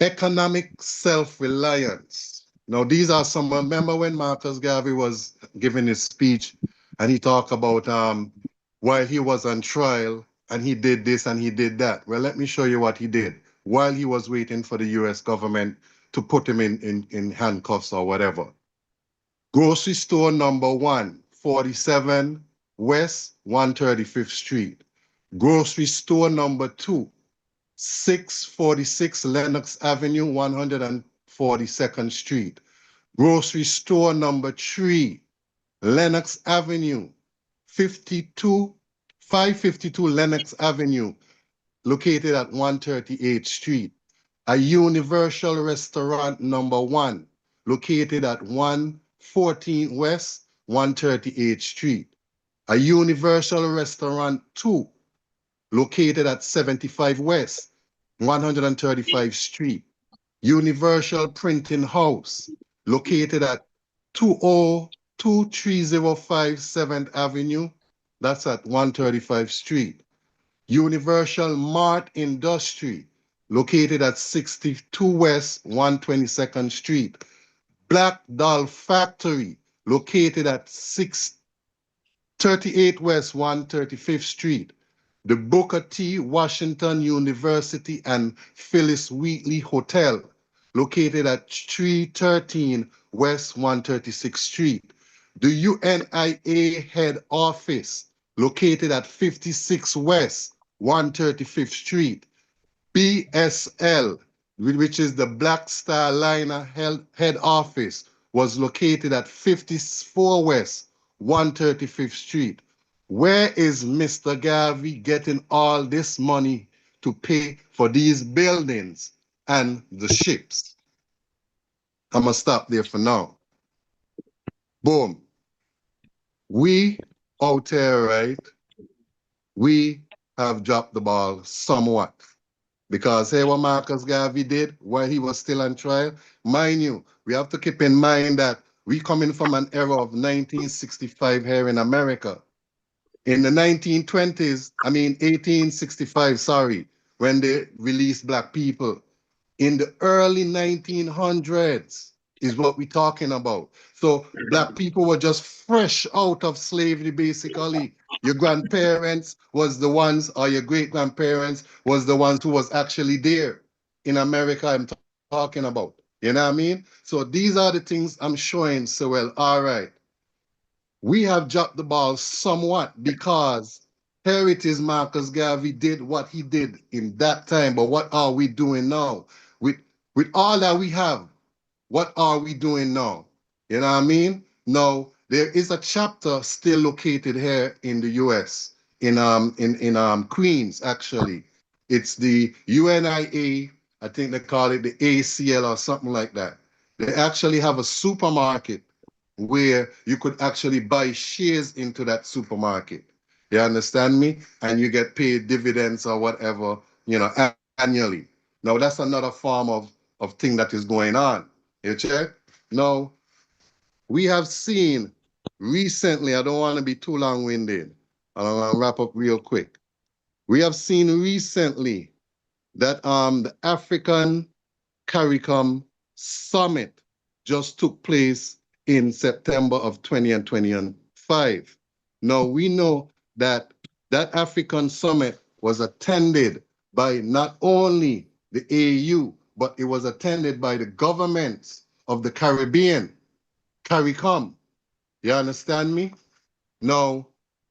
Speaker 16: Economic self-reliance. Now, these are some, remember when Marcus Garvey was giving his speech and he talked about while he was on trial and he did this and he did that. Well, let me show you what he did while he was waiting for the US government to put him in handcuffs or whatever. Grocery store number 147 West 135th Street. Grocery store number 2, 646 Lenox Avenue, 142nd Street. Grocery store number 3, Lenox Avenue, 552 Lenox Avenue, located at 138th Street. A Universal Restaurant number 1, located at 114 West 138th Street. A Universal Restaurant 2, located at 75 West 135th Street. Universal Printing House, located at 2023057 7th Avenue, that's at 135th Street. Universal Mart Industry, located at 62 West 122nd Street. Black Doll Factory, located at 638 West 135th Street. The Booker T. Washington University and Phyllis Wheatley Hotel, located at 313 West 136th Street. The UNIA head office, located at 56 West 135th Street. BSL, which is the Black Star Liner head office, was located at 54 West 135th Street. Where is Mr. Garvey getting all this money to pay for these buildings and the ships? I'm gonna stop there for now. Boom. We out there, right? We have dropped the ball somewhat. Because hey, what Marcus Garvey did while he was still on trial, mind you, we have to keep in mind that we coming from an era of 1965 here in America. In the 1920s, 1865, sorry, when they released black people. In the early 1900s, is what we're talking about. So black people were just fresh out of slavery, basically. Your grandparents was the ones, or your great-grandparents was the ones who was actually there in America I'm talking about. You know what I mean? So these are the things I'm showing. So, well, all right. We have dropped the ball somewhat because Heritage Marcus Garvey did what he did in that time. But what are we doing now? With all that we have, what are we doing now? You know what I mean? Now, there is a chapter still located here in the US, in Queens, actually. It's the UNIA, I think they call it the ACL or something like that. They actually have a supermarket where you could actually buy shares into that supermarket. You understand me? And you get paid dividends or whatever, you know, annually. Now, that's another form of thing that is going on. You check? Now, we have seen recently, I don't want to be too long-winded, and I'm going to wrap up real quick. We have seen recently that the African CARICOM Summit just took place in September of 2025. Now, we know that that African Summit was attended by not only the AU, but it was attended by the governments of the Caribbean, CARICOM. You understand me? Now,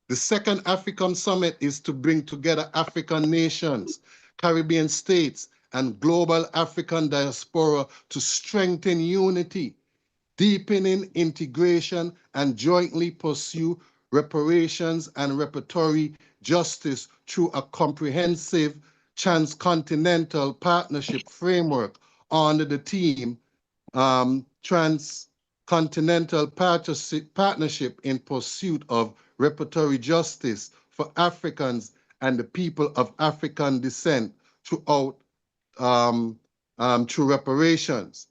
Speaker 16: the second African Summit is to bring together African nations, Caribbean states, and global African diaspora to strengthen unity, deepening integration, and jointly pursue reparations and reparatory justice through a comprehensive transcontinental partnership framework under the theme Transcontinental Partnership in Pursuit of Reparatory Justice for Africans and the people of African descent throughout through reparations.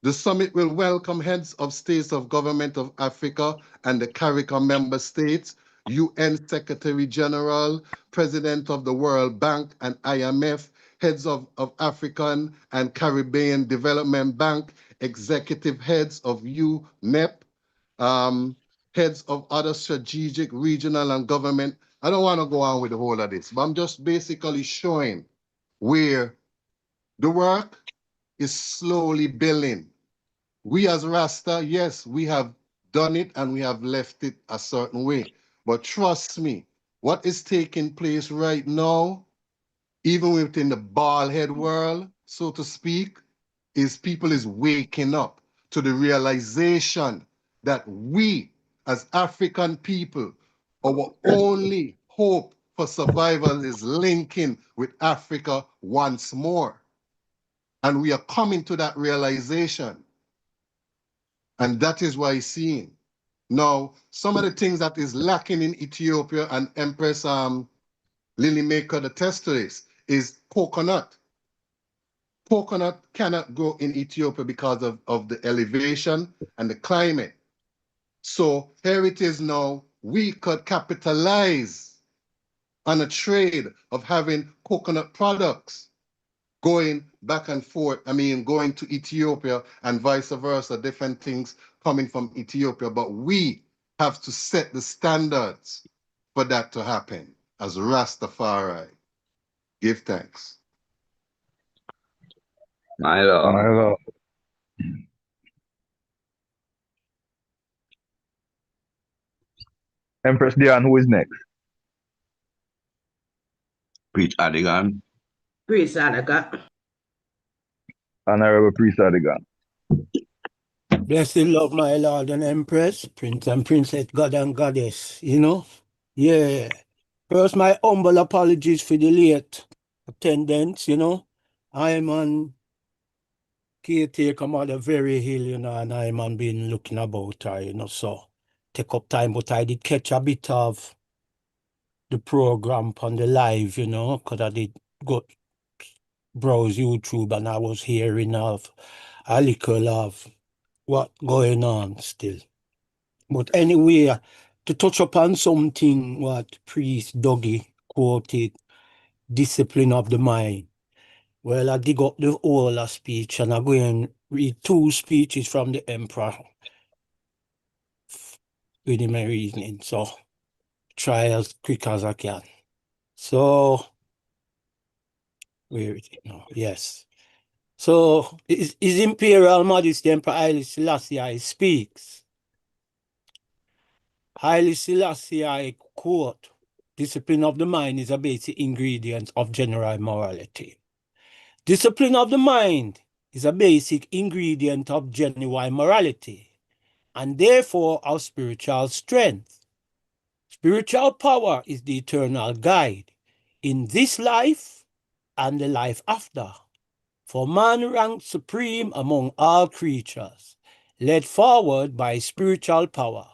Speaker 16: The summit will welcome heads of states of government of Africa and the CARICOM member states, UN Secretary General, President of the World Bank and IMF, heads of African and Caribbean Development Bank, executive heads of UNEP, heads of other strategic, regional, and government. I don't want to go on with the whole of this, but I'm just basically showing where the work is slowly building. We as Rasta, yes, we have done it and we have left it a certain way. But trust me, what is taking place right now, even within the bald head world, so to speak, is people is waking up to the realization that we as African people, our only hope for survival is linking with Africa once more. And we are coming to that realization. And that is why he's seeing. Now, some of the things that is lacking in Ethiopia, and Empress Lily Maker attest to this, is coconut. Coconut cannot grow in Ethiopia because of the elevation and the climate. So here it is now, we could capitalize on a trade of having coconut products going back and forth, going to Ethiopia and vice versa, different things coming from Ethiopia. But we have to set the standards for that to happen as Rastafari. Give thanks.
Speaker 3: My Lord.
Speaker 2: My Lord. Empress Dion, who is next?
Speaker 3: Preach Adigan.
Speaker 5: Priest Adigan.
Speaker 2: Honorable Priest Adigan.
Speaker 17: Blessed love, my Lord and Empress, Prince and Princess, God and Goddess, you know? Yeah. First, my humble apologies for the late attendance, you know? I'm on caretaker Mother very ill, you know, and I'm on been looking about her, you know, so take up time, but I did catch a bit of the program on the live, you know, because I did go browse YouTube and I was hearing of a little of what going on still. But anyway, to touch upon something what Priest Dougie quoted, discipline of the mind. Well, I dig up the whole speech and I go and read 2 speeches from the emperor with my reasoning. So try as quick as I can. So where is it now? Yes. So His Imperial Majesty Emperor Haile Selassie speaks. Haile Selassie, I quote, "Discipline of the mind is a basic ingredient of general morality. Discipline of the mind is a basic ingredient of genuine morality, and therefore of spiritual strength. Spiritual power is the eternal guide in this life and the life after. For man ranks supreme among all creatures, led forward by spiritual power.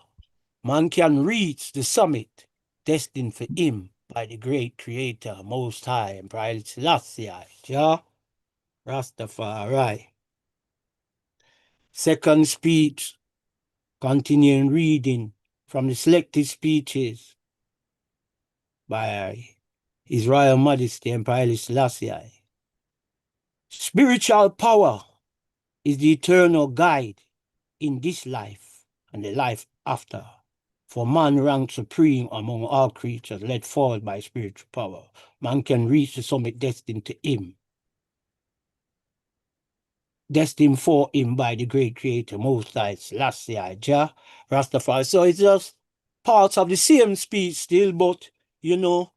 Speaker 17: Man can reach the summit destined for him by the great Creator, Most High, and Haile Selassie, Jah Rastafari." Second speech, continuing reading from the selected speeches by His Royal Majesty Emperor Haile Selassie. Spiritual power is the eternal guide in this life and the life after. For man ranks supreme among all creatures, led forward by spiritual power. Man can reach the summit destined to him, destined for him by the great Creator, Most High, Selassie, Jah Rastafari. So it's just parts of the same speech still, but, you know,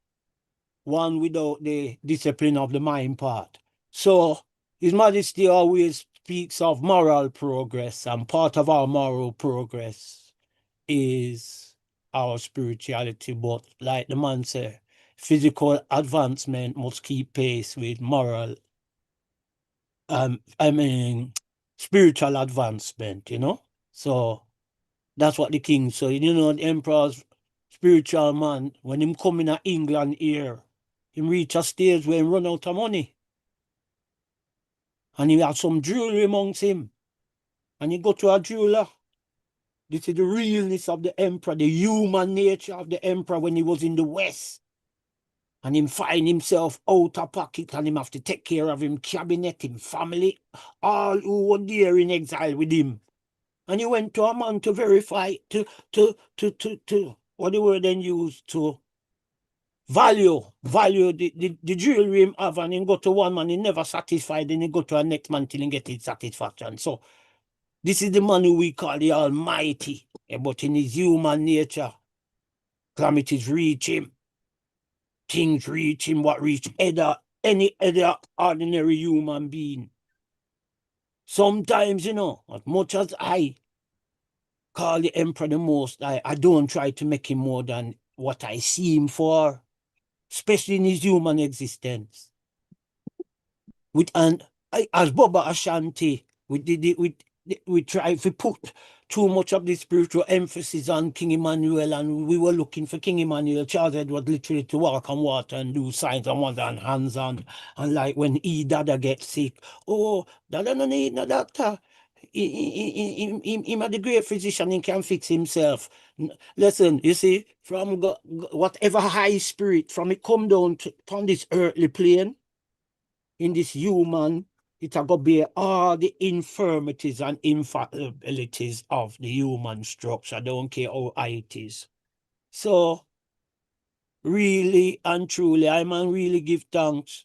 Speaker 17: one without the discipline of the mind part. So His Majesty always speaks of moral progress, and part of our moral progress is our spirituality. But like the man said, physical advancement must keep pace with moral, spiritual advancement, you know? So that's what the king said. You know, the emperor's spiritual man, when him come in England here, him reach a stage where he run out of money. And he had some jewelry amongst him. And he go to a jeweler. This is the realness of the emperor, the human nature of the emperor when he was in the West. And him find himself out of pocket, and him have to take care of him cabinet, him family, all who were there in exile with him. And he went to a man to verify, what the word then used, to value the jewelry him have, and he go to one man, he never satisfied, then he go to a next man till he get his satisfaction. So this is the man who we call the Almighty, but in his human nature, calamities reach him, things reach him, what reach any other ordinary human being. Sometimes, you know, as much as I call the emperor the most, I don't try to make him more than what I see him for, especially in his human existence. As Baba Ashanti, we try to put too much of the spiritual emphasis on King Emmanuel, and we were looking for King Emmanuel, Charles Edward, literally to walk on water and do signs and wonder and hands on. And like when Dada gets sick, oh, Dada no need no doctor. Him a the great physician, he can fix himself. Listen, you see, from whatever high spirit, from it come down on this earthly plane, in this human, it will be all the infirmities and infallibilities of the human structure. I don't care how high it is. So, really and truly, I man really give thanks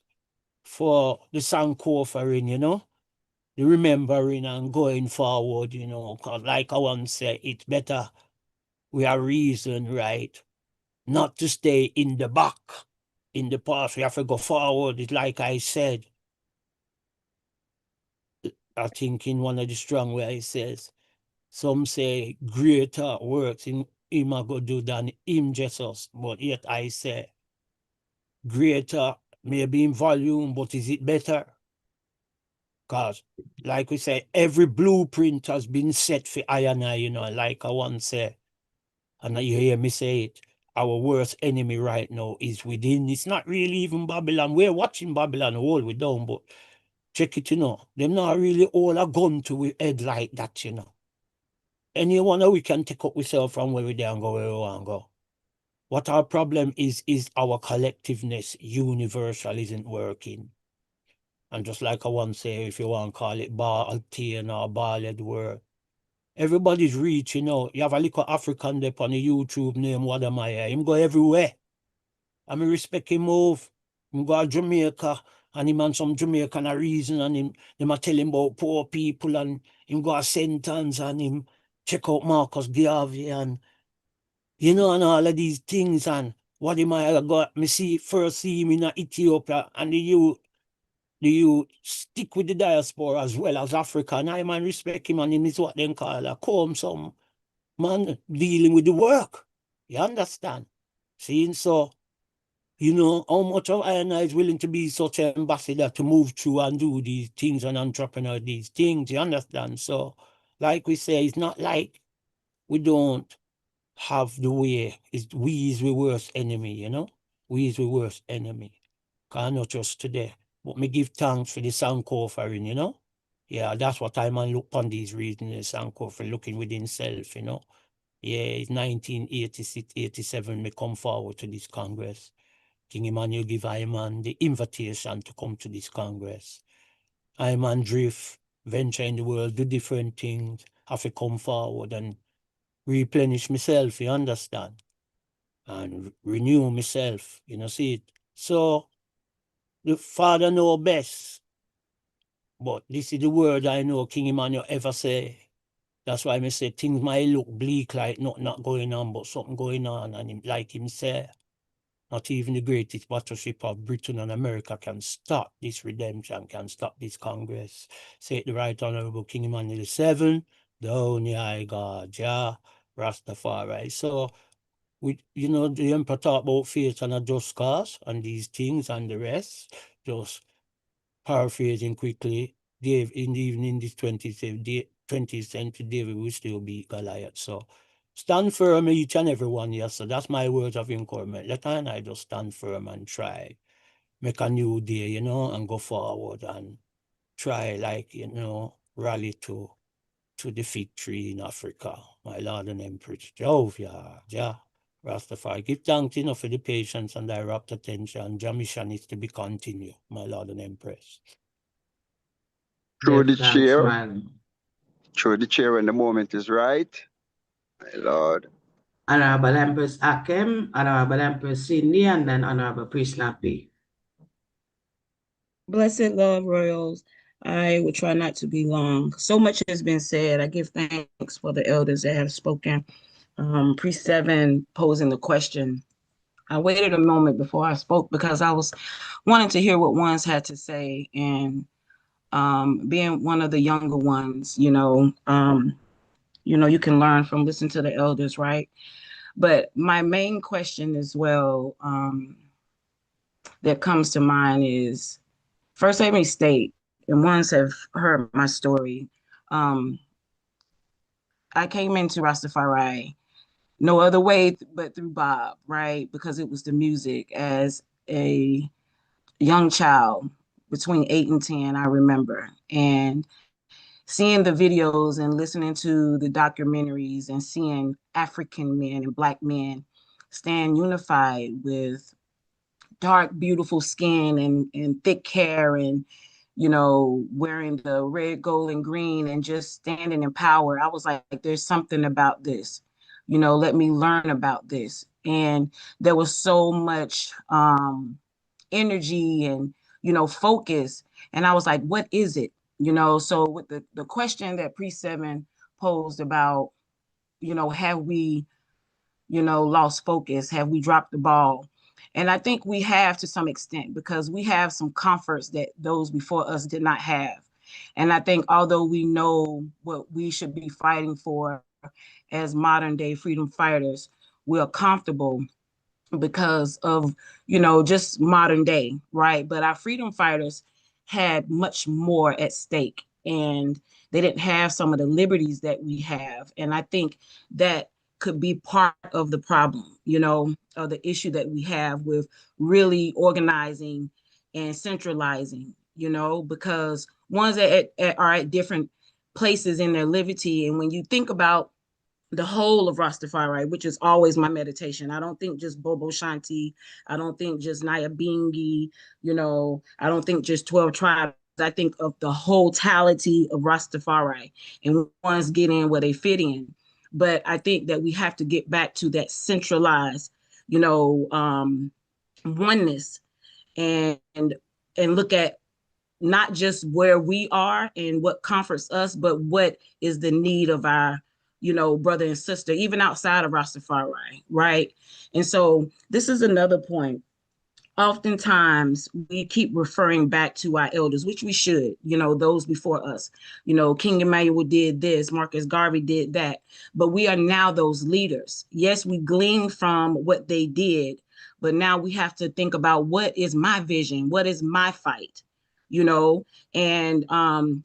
Speaker 17: for the Sankofaring, you know, the remembering and going forward, you know, because like I once said, it's better we are reason, right, not to stay in the back, in the past. We have to go forward. It's like I said, I think in one of the strong where it says, some say greater works in him a go do than him Jesus, but yet I say greater maybe in volume, but is it better? Because like we say, every blueprint has been set for I and I, you know, like I once say, and you hear me say it, our worst enemy right now is within. It's not really even Babylon. We're watching Babylon hold we down, but check it, you know. Them not really all a gun to we head like that, you know. Anyone that we can take up ourselves from where we there and go where we want to go. What our problem is our collectiveness, universal, isn't working. And just like I once say, if you want to call it Baltian or Ballad word, everybody's reaching out. You have a little African there on the YouTube name, what am I? Him go everywhere. I mean, respect him move. Him go to Jamaica, and him and some Jamaican a reason, and him a tell him about poor people, and him go to sentence, and him check out Marcus Garvey, and you know, and all of these things, and what him I got me first see him in Ethiopia, and you stick with the diaspora as well as Africa, and I man respect him, and him is what them call a come some man dealing with the work. You understand? Seeing so, you know, how much of I is willing to be such an ambassador to move through and do these things and entrepreneur these things, you understand? So, like we say, it's not like we don't have the way. We is the worst enemy, you know? We is the worst enemy. Cause not just today. But me give thanks for the Sanko offering, you know? Yeah, that's what I man look on these reasons, Sanko for looking within self, you know? Yeah, it's 1986, 87, me come forward to this Congress. King Emmanuel give Iman the invitation to come to this Congress. Iman drift, venture in the world, do different things, have to come forward and replenish myself, you understand? And renew myself, you know, see it. So, the Father know best. But this is the word I know King Emmanuel ever say. That's why I say things might look bleak like not going on, but something going on. And like him say, not even the greatest battleship of Britain and America can stop this redemption, can stop this Congress. Say the Right Honorable King Emmanuel VII, the only high God, Jah, Rastafari. So, you know, the Emperor talk about faith and a just cause and these things and the rest. Just paraphrasing quickly, Dave, even in this 20th century, David will still be Goliath. So stand firm, each and every one, yes. So that's my words of encouragement. Let her and I just stand firm and try, make a new day, you know, and go forward and try, like, you know, rally to the victory in Africa. My Lord and Empress, Jehovah, Jah, Rastafari. Give thanks, you know, for the patience and the rapt attention. Jah mission is to be continued, my Lord and Empress.
Speaker 6: Through
Speaker 5: Give
Speaker 6: the
Speaker 5: thanks,
Speaker 6: chair,
Speaker 5: man.
Speaker 6: through the chair when the moment is right. My Lord.
Speaker 5: Honorable Empress Akim, Honorable Empress Cindy, and then Honorable Priest Lappy.
Speaker 18: Blessed love, royals. I will try not to be long. So much has been said. I give thanks for the elders that have spoken. Priest Seven posing the question. I waited a moment before I spoke because I was wanting to hear what ones had to say, and being one of the younger ones, you know, you can learn from listening to the elders, right? But my main question as well that comes to mind is, first, let me state, and ones have heard my story. I came into Rastafari no other way but through Bob, right? Because it was the music. As a young child, between 8 and 10, I remember, and seeing the videos and listening to the documentaries and seeing African men and Black men stand unified with dark, beautiful skin and thick hair, and wearing the red, gold, and green, and just standing in power. I was like, there's something about this. Let me learn about this. And there was so much energy and focus. And I was like, what is it? So with the question that Priest Seven posed about, have we lost focus? Have we dropped the ball? And I think we have, to some extent, because we have some comforts that those before us did not have. And I think although we know what we should be fighting for as modern day freedom fighters, we're comfortable because of, just modern day, right? But our freedom fighters had much more at stake, and they didn't have some of the liberties that we have. And I think that could be part of the problem, of the issue that we have with really organizing and centralizing, because ones that are at different places in their liberty. And when you think about the whole of Rastafari, which is always my meditation. I don't think just Bobo Shanti. I don't think just Naya Bingi. I don't think just 12 tribes. I think of the wholetality of Rastafari and ones get in where they fit in. But I think that we have to get back to that centralized, oneness and look at not just where we are and what comforts us, but what is the need of our, brother and sister, even outside of Rastafari, right? And so this is another point. Oftentimes we keep referring back to our elders, which we should, those before us. King Emmanuel did this, Marcus Garvey did that, but we are now those leaders. Yes, we glean from what they did, but now we have to think about what is my vision, what is my fight, and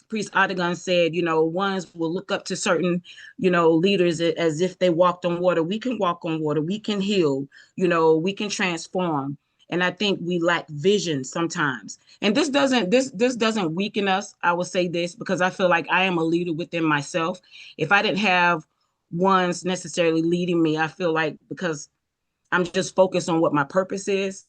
Speaker 18: Priest Odegon said, ones will look up to certain, leaders as if they walked on water. We can walk on water, we can heal, we can transform. And I think we lack vision sometimes. And this doesn't weaken us. I will say this because I feel like I am a leader within myself. If I didn't have ones necessarily leading me, I feel like because I'm just focused on what my purpose is,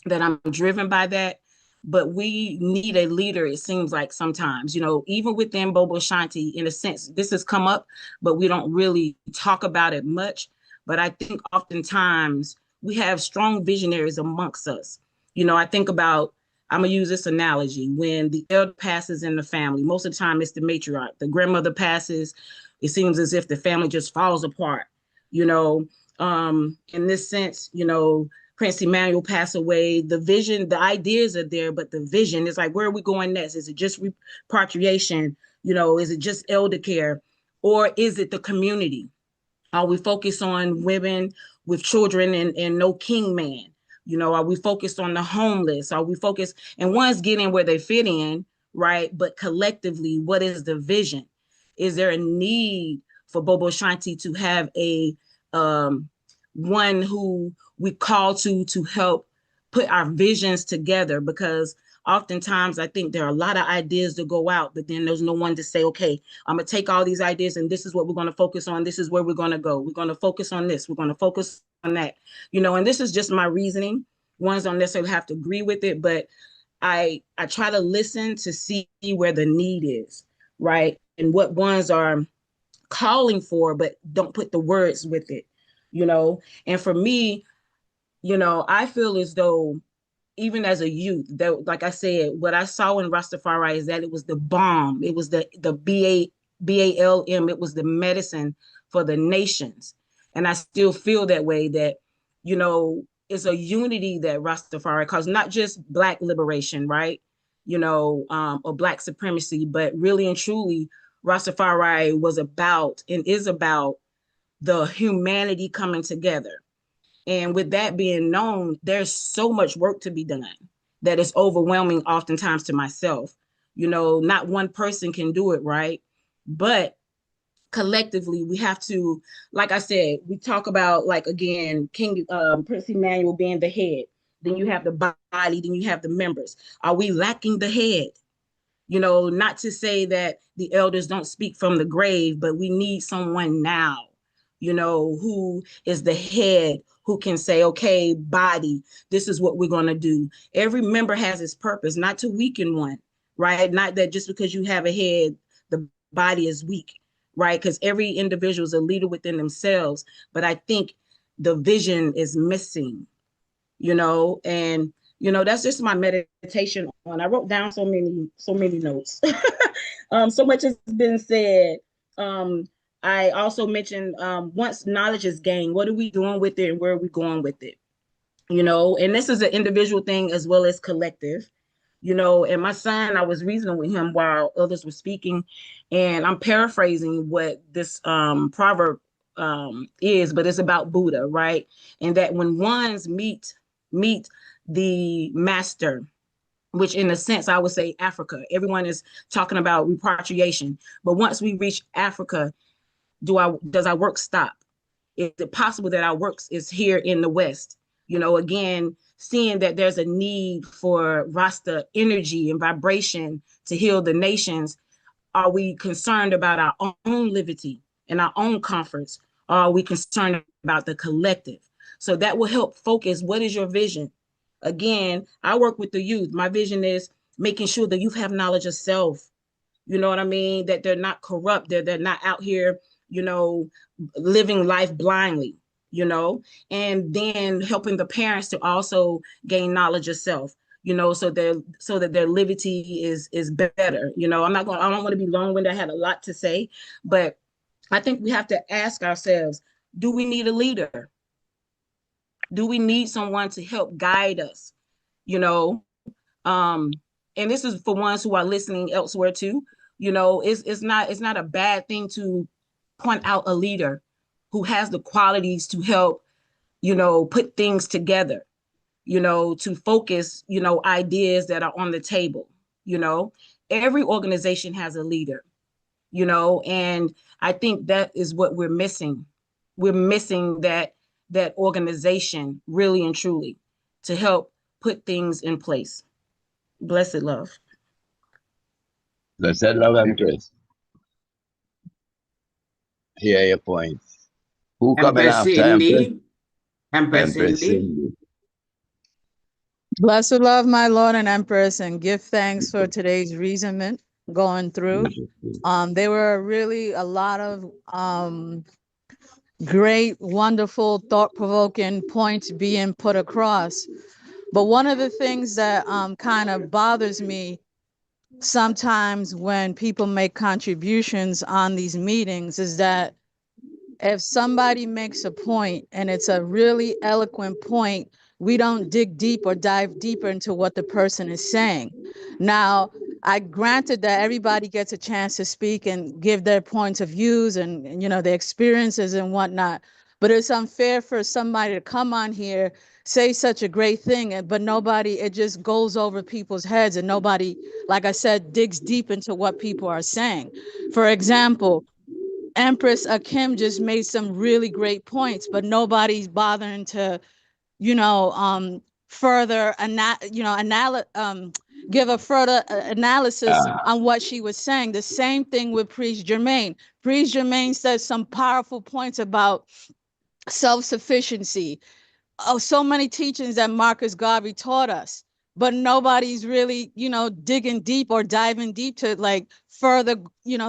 Speaker 18: that I'm driven by that. But we need a leader, it seems like sometimes, even within Bobo Shanti, in a sense, this has come up, but we don't really talk about it much. But I think oftentimes we have strong visionaries amongst us. I think about, I'm going to use this analogy. When the elder passes in the family, most of the time it's the matriarch. The grandmother passes, it seems as if the family just falls apart. In this sense, Prince Emmanuel passed away. The vision, the ideas are there, but the vision is like, where are we going next? Is it just repatriation? Is it just elder care? Or is it the community? Are we focused on women with children and no king man? Are we focused on the homeless? Are we focused, and one's getting where they fit in, right? But collectively, what is the vision? Is there a need for Bobo Shanti to have a one who we call to help put our visions together? Because oftentimes I think there are a lot of ideas to go out, but then there's no one to say, okay, I'm going to take all these ideas and this is what we're going to focus on. This is where we're going to go. We're going to focus on this. We're going to focus on that, and this is just my reasoning. Ones don't necessarily have to agree with it, but I try to listen to see where the need is, right? And what ones are calling for, but don't put the words with it, And for me, I feel as though even as a youth, that, like I said, what I saw in Rastafari is that it was the bomb. It was the BALM. It was the medicine for the nations. And I still feel that way, that, it's a unity that Rastafari caused, not just Black liberation, right? Or Black supremacy, but really and truly, Rastafari was about and is about the humanity coming together. And with that being known, there's so much work to be done that is overwhelming oftentimes to myself. Not one person can do it, right? But collectively, we have to, like I said, we talk about, like, again, Prince Emmanuel being the head. Then you have the body, then you have the members. Are we lacking the head? Not to say that the elders don't speak from the grave, but we need someone now, who is the head, who can say, okay, body, this is what we're going to do. Every member has its purpose, not to weaken one, right? Not that just because you have a head, the body is weak, right? Because every individual is a leader within themselves. But I think the vision is missing, and that's just my meditation on. I wrote down so many notes. So much has been said. I also mentioned, once knowledge is gained, what are we doing with it and where are we going with it? And this is an individual thing as well as collective. And my son, I was reasoning with him while others were speaking, and I'm paraphrasing what this proverb is, but it's about Buddha, right? And that when ones meet the master, which in a sense I would say Africa, everyone is talking about repatriation, but once we reach Africa, does our work stop? Is it possible that our work is here in the West? Again, seeing that there's a need for Rasta energy and vibration to heal the nations. Are we concerned about our own liberty and our own comforts? Or are we concerned about the collective? So that will help focus. What is your vision? Again, I work with the youth. My vision is making sure the youth have knowledge of self. You know what I mean? That they're not corrupt. They're not out here, living life blindly, and then helping the parents to also gain knowledge of self, so that their liberty is better. I don't want to be long-winded. I had a lot to say, but I think we have to ask ourselves, do we need a leader? Do we need someone to help guide us? Um, and this is for ones who are listening elsewhere too. It's not a bad thing to point out a leader who has the qualities to help, put things together, to focus, ideas that are on the table. Every organization has a leader, and I think that is what we're missing. We're missing that organization really and truly to help put things in place. Blessed love.
Speaker 3: Blessed love, Empress. Hear your points. Who coming
Speaker 19: Empress
Speaker 3: after Empress?
Speaker 19: Cindy. Empress
Speaker 3: Empress
Speaker 19: Cindy.
Speaker 3: Cindy.
Speaker 9: Blessed love, my Lord and Empress, and give thanks for today's reasonment going through. There were really a lot of great, wonderful, thought-provoking points being put across. But one of the things that kind of bothers me sometimes when people make contributions on these meetings is that if somebody makes a point and it's a really eloquent point, we don't dig deep or dive deeper into what the person is saying. Now, I granted that everybody gets a chance to speak and give their points of views and their experiences and whatnot. But it's unfair for somebody to come on here, say such a great thing, but nobody, it just goes over people's heads and nobody, like I said, digs deep into what people are saying. For example, Empress Akim just made some really great points, but nobody's bothering to, further, give a further analysis on what she was saying. The same thing with Priest Jermaine. Priest Jermaine said some powerful points about self-sufficiency. Oh, so many teachings that Marcus Garvey taught us, but nobody's really, digging deep or diving deep to further,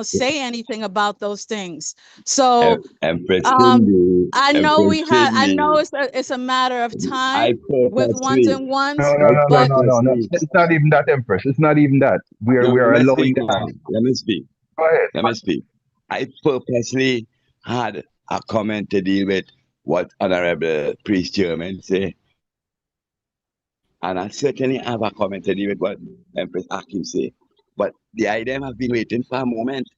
Speaker 9: say anything about those things. So
Speaker 3: Empress Cindy.
Speaker 9: I know I know
Speaker 3: Cindy.
Speaker 9: it's a matter of time
Speaker 3: I
Speaker 9: with ones
Speaker 3: purposely.
Speaker 9: and ones,
Speaker 3: I
Speaker 9: but
Speaker 3: purposely.
Speaker 2: It's not even that, Empress. It's not even that. We
Speaker 3: No,
Speaker 2: are
Speaker 3: let me
Speaker 2: allowing
Speaker 3: speak
Speaker 2: them.
Speaker 3: now. Let me speak.
Speaker 2: Go ahead.
Speaker 3: Let me speak. I purposely had a comment to deal with what Honorable Priest Chairman say. And I certainly have a comment to deal with what Empress Akim say. But the item have been waiting for a moment.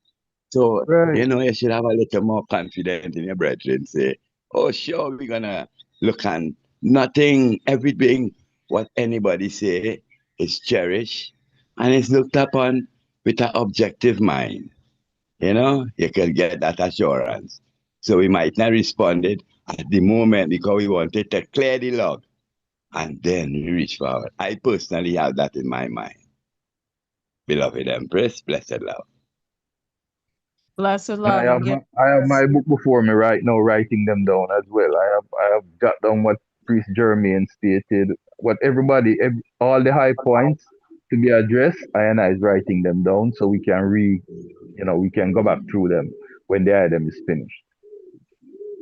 Speaker 3: So,
Speaker 2: Right.
Speaker 3: you should have a little more confidence in your brethren. Say, oh, sure, we're going to look on nothing, everything, what anybody say is cherished and is looked upon with an objective mind. You can get that assurance. So we might not respond it at the moment because we wanted to clear the log and then we reach forward. I personally have that in my mind. Beloved Empress, blessed love.
Speaker 9: blessed
Speaker 2: And
Speaker 9: love and give.
Speaker 2: I have my book before me right now, writing them down as well. I have got down what Priest Jermaine stated, what all the high points to be addressed. I is writing them down so we can we can go back through them when the item is finished.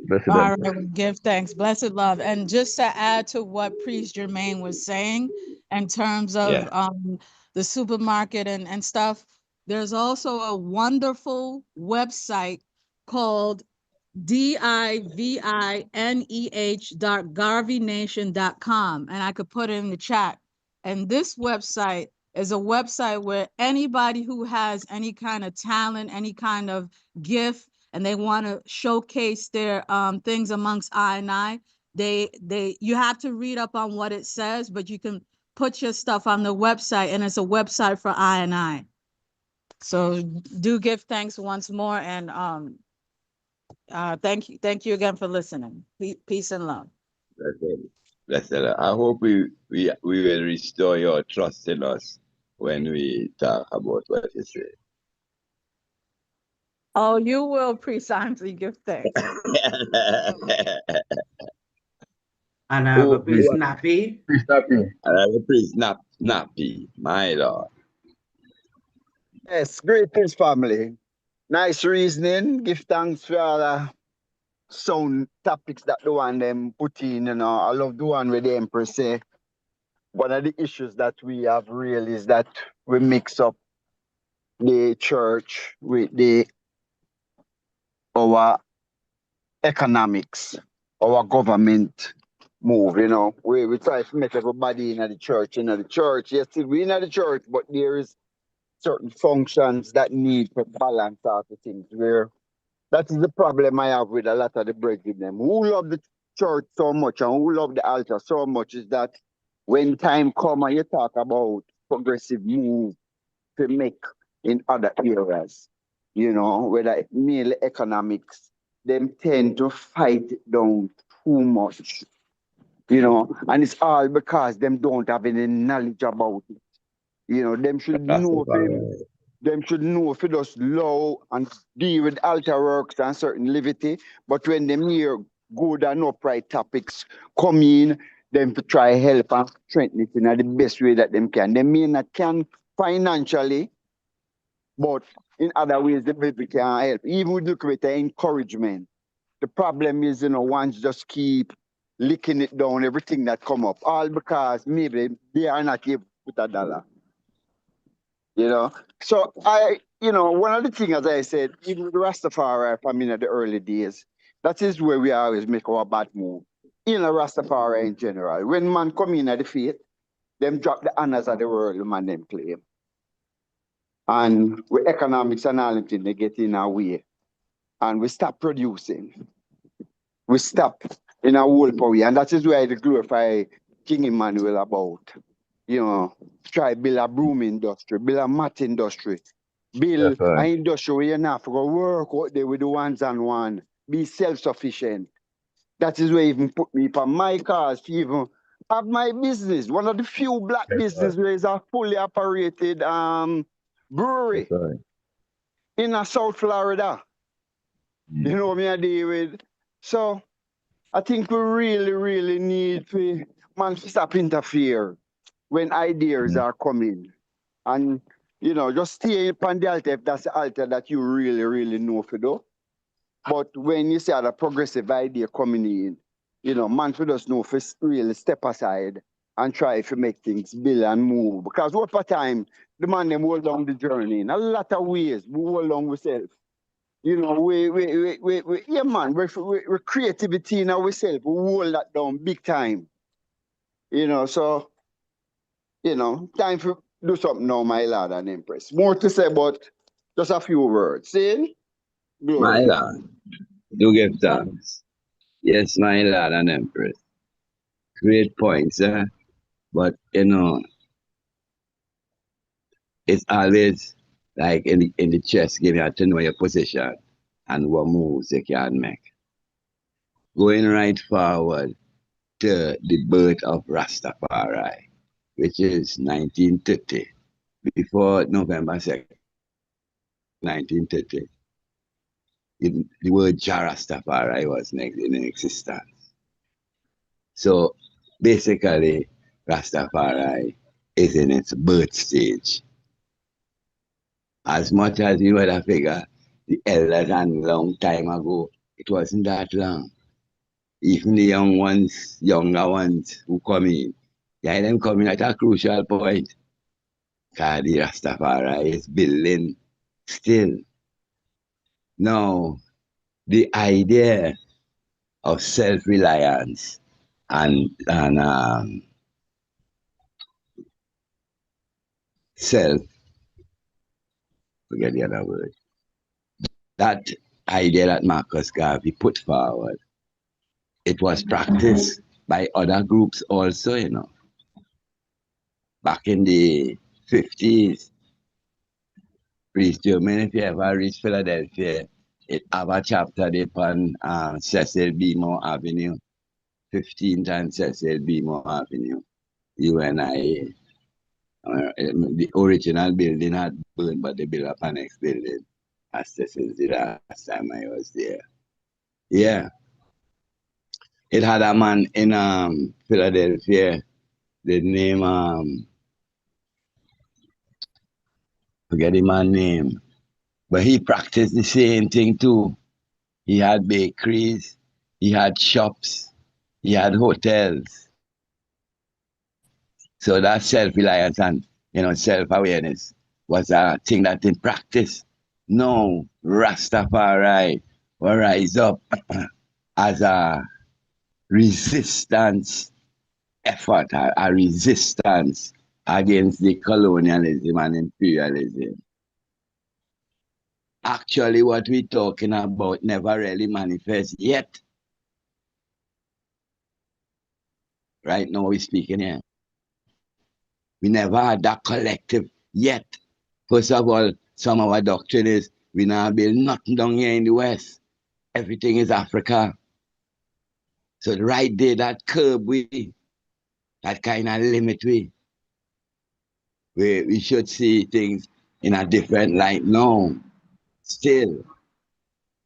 Speaker 2: Blessed
Speaker 9: All
Speaker 2: Empress.
Speaker 9: right, we give thanks, blessed love. And just to add to what Priest Jermaine was saying in terms of the supermarket and stuff, there's also a wonderful website called divineh.garveynation.com, and I could put it in the chat. And this website is a website where anybody who has any kind of talent, any kind of gift, and they want to showcase their things amongst I, you have to read up on what it says, but you can put your stuff on the website, and it's a website for I. So do give thanks once more, and thank you again for listening. Peace and love.
Speaker 3: Blessed love. I hope we will restore your trust in us when we talk about what you say.
Speaker 9: Oh, you will precisely give thanks.
Speaker 19: And I have a priest Nappy.
Speaker 2: Priest Nappy.
Speaker 3: And I have a priest Nappy, my Lord.
Speaker 6: Yes, greetings, family. Nice reasoning. Give thanks for all the sound topics that the one them put in. I love the one where the Empress say one of the issues that we have real is that we mix up the church with our economics, our government move. We try to make everybody in the church, Yes, we in the church, but there is certain functions that need to balance out the things where that is the problem I have with a lot of the brethren them who love the church so much and who love the altar so much is that when time come and you talk about progressive move to make in other areas, whether it mainly economics, them tend to fight it down too much, and it's all because them don't have any knowledge about it. Them should know them should know if it just low and deal with altar works and certain levity. But when them hear good and upright topics come in, them to try help and strengthen it in the best way that them can. They may not can financially, but in other ways they maybe can help. Even with look at the encouragement. The problem is, ones just keep licking it down, everything that come up, all because maybe they are not able to put a dollar. So one of the things, as I said, even with the Rastafari family in the early days, that is where we always make our bad move. In a Rastafari in general, when man come in at the faith, them drop the honors of the world, the man them claim. And with economics and all thing, they get in our way. And we stop producing. We stop in our whole power. And that is why they glorify King Emmanuel about. Try build a broom industry, build a mat industry, build an industry where you're not for work out there with the ones and one, be self-sufficient. That is where even put me for my cause to even have my business. One of the few black business where is a fully operated brewery in South Florida. You know what I deal with. So I think we really, really need to stop interfere when ideas are coming. And, just stay upon the altar if that's the altar that you really, really know for do. But when you see a progressive idea coming in, man should just know for really step aside and try to make things build and move. Because over time, the man them hold down the journey in a lot of ways. We hold on ourselves. Yeah, man, we're creativity in ourselves. We hold that down big time. So time for do something now, my lord and Empress. More to say, but just a few words. See?
Speaker 3: My
Speaker 6: Glory.
Speaker 3: lord, do give thanks. Yes, my lord and Empress. Great points, but it's always like in the chess game, you have to know your position and what moves you can make. Going right forward to the birth of Rastafari, which is 1930, before November 2nd, 1930. The word Rastafari was in existence. So basically, Rastafari is in its birth stage. As much as you had a figure, the elders and long time ago, it wasn't that long. Even the younger ones who come in, yeah, them coming at a crucial point. Because the Rastafari is building still. Now, the idea of self-reliance and self, forget the other word, that idea that Marcus Garvey put forward, it was practiced by other groups also, Back in the 50s, Priest German, if you ever reach Philadelphia, it have a chapter there on Cecil B. Moore Avenue, 15th and Cecil B. Moore Avenue. You and I, the original building had burned, but they built up an next building. As Cecil did last time I was there. Yeah. It had a man in Philadelphia, the name, forget the man's name. But he practiced the same thing too. He had bakeries, he had shops, he had hotels. So that self-reliance and self-awareness was a thing that in practice. No, Rastafari will rise up as a resistance effort, a resistance against the colonialism and imperialism. Actually, what we're talking about never really manifests yet. Right now, we're speaking here. We never had that collective yet. First of all, some of our doctrine is we now build nothing down here in the West. Everything is Africa. So right there, that curb that kind of limit we should see things in a different light now. Still.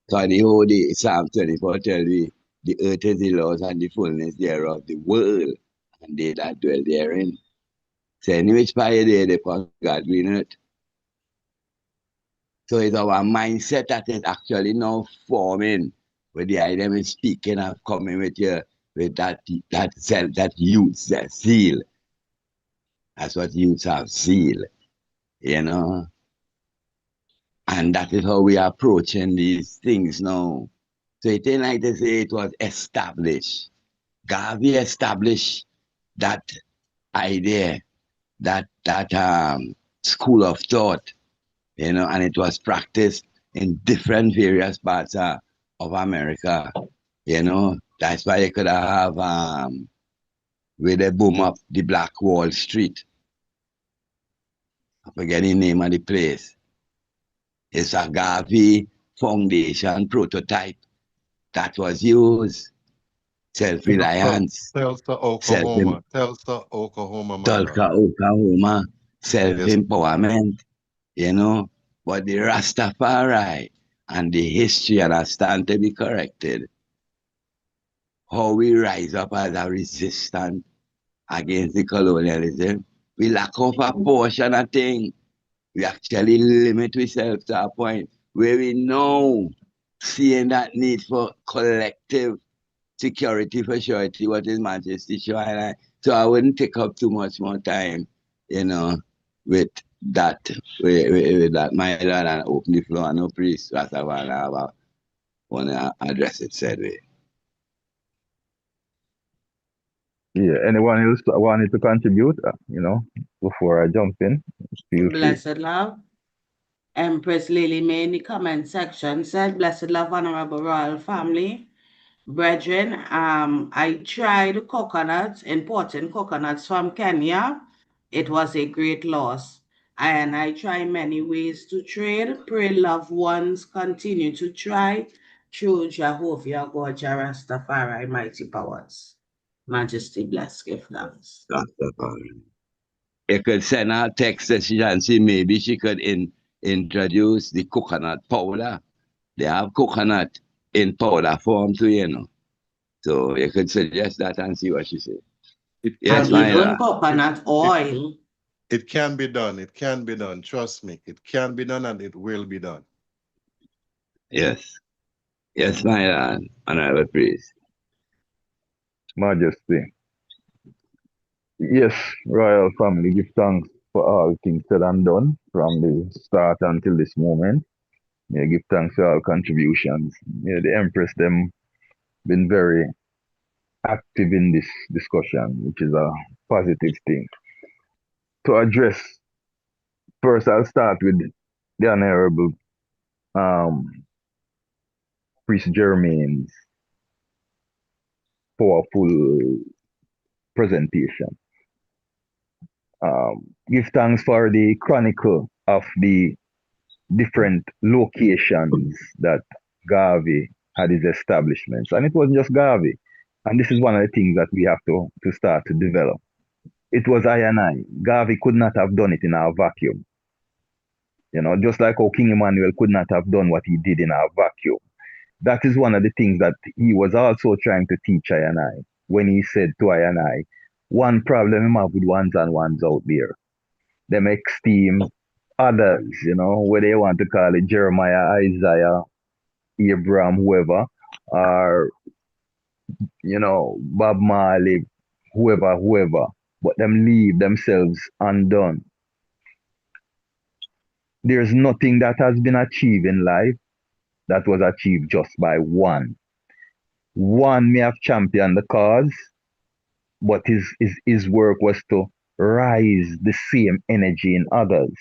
Speaker 3: So the whole Psalm 24 tells me the earth is the Lord's and the fullness thereof, the world, and they that dwell therein. So in which part there they put God in it. So it's our mindset that is actually now forming with the idea of speaking of coming with that youth, that zeal. That's what youths have, zeal, And that is how we are approaching these things now. So it ain't like to say it was established. Garvey established that idea, that school of thought, and it was practiced in different various parts of America, That's why you could have where they boom up the Black Wall Street. I forget the name of the place. It's a Garvey Foundation prototype that was used. Self-reliance.
Speaker 16: Tulsa, Oklahoma. Tulsa, Oklahoma, my lord.
Speaker 3: Tulsa, Oklahoma. Self-empowerment, But the Rastafari and the history stand to be corrected. How we rise up as a resistance against the colonialism. We lack of a portion of thing. We actually limit ourselves to a point where we know seeing that need for collective security for surety, what is Majesty showing. So I wouldn't take up too much more time, with that, with that, my lord, and open the floor. No priest, Rastafari, I want to address it said way.
Speaker 2: Yeah, anyone else wanted to contribute, before I jump in? Feel free.
Speaker 18: Blessed love. Empress Lily May in the comment section said, Blessed love, honorable royal family. Brethren, I tried coconuts, importing coconuts from Kenya. It was a great loss. And I try many ways to trade. Pray loved ones continue to try through Jehovah God, Rastafari, mighty powers. Majesty bless, give thanks.
Speaker 3: Rastafari. You could send her text message and see maybe she could introduce the coconut powder. They have coconut in powder form too, So you could suggest that and see what she says.
Speaker 18: Yes, my lord. Coconut oil.
Speaker 16: It can be done. It can be done. Trust me. It can be done and it will be done.
Speaker 3: Yes. Yes, my lord. Honorable priest.
Speaker 2: Majesty. Yes, royal family, give thanks for all things said and done from the start until this moment. Yeah, give thanks for all contributions. Yeah, the Empress them been very active in this discussion, which is a positive thing. To address, first I'll start with the Honorable Priest Germain's powerful presentation. Give thanks for the chronicle of the different locations that Garvey had his establishments. And it wasn't just Garvey. And this is one of the things that we have to start to develop. It was I and I. Garvey could not have done it in our vacuum. Just like how King Emmanuel could not have done what he did in our vacuum. That is one of the things that he was also trying to teach I and I when he said to I and I, one problem him have with ones and ones out there. Them esteem others, whether you want to call it Jeremiah, Isaiah, Abraham, whoever, or, Bob Marley, whoever, but them leave themselves undone. There's nothing that has been achieved in life that was achieved just by one. One may have championed the cause, but his work was to rise the same energy in others,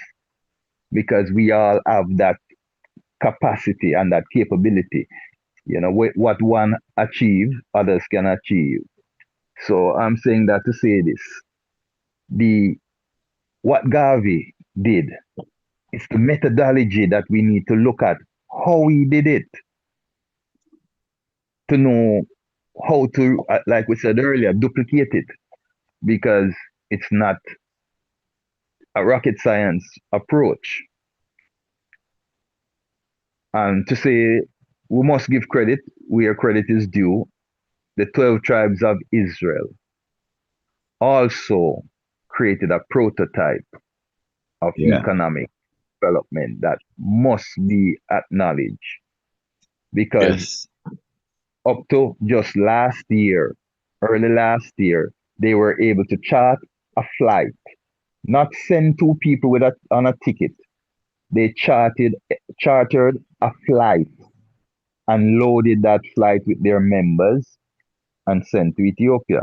Speaker 2: because we all have that capacity and that capability. What one achieve, others can achieve. So I'm saying that to say this. What Garvey did, it's the methodology that we need to look at how he did it, to know how to, like we said earlier, duplicate it, because it's not a rocket science approach. And to say we must give credit where credit is due, the 12 tribes of Israel also created a prototype of economic development that must be acknowledged, because up to just early last year, they were able to chart a flight, not send two people on a ticket. They chartered a flight and loaded that flight with their members and sent to Ethiopia.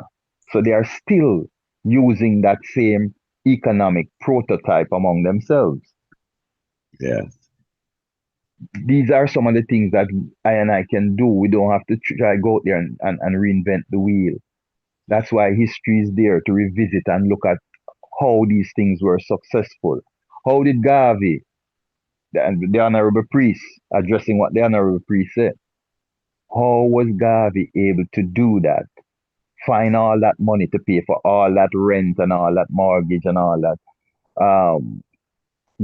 Speaker 2: So they are still using that same economic prototype among themselves.
Speaker 3: Yes.
Speaker 2: These are some of the things that I can do. We don't have to try go out there and reinvent the wheel. That's why history is there, to revisit and look at how these things were successful. How did Garvey, the honorable priest, addressing what the honorable priest said, how was Garvey able to do that? Find all that money to pay for all that rent and all that mortgage and all that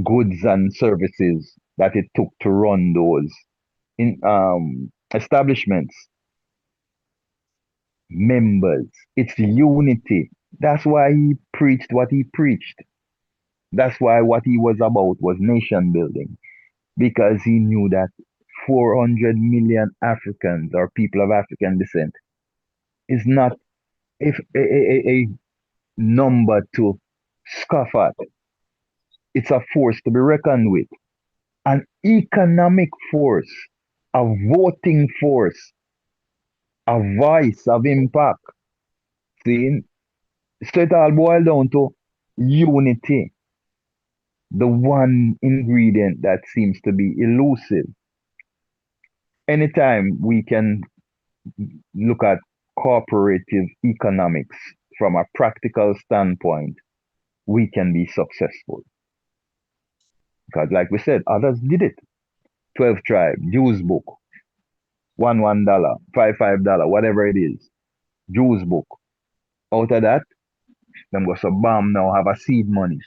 Speaker 2: goods and services that it took to run those establishments. Members, it's unity. That's why he preached what he preached. That's why what he was about was nation building, because he knew that 400 million Africans or people of African descent is not a number to scoff at. It's a force to be reckoned with, an economic force, a voting force, a voice of impact. See? So it all boils down to unity, the one ingredient that seems to be elusive. Anytime we can look at cooperative economics from a practical standpoint, we can be successful. Because like we said, others did it. 12 tribe, Jews book, $1, $5, whatever it is. Jews book. Out of that, them go so bam now have a seed money.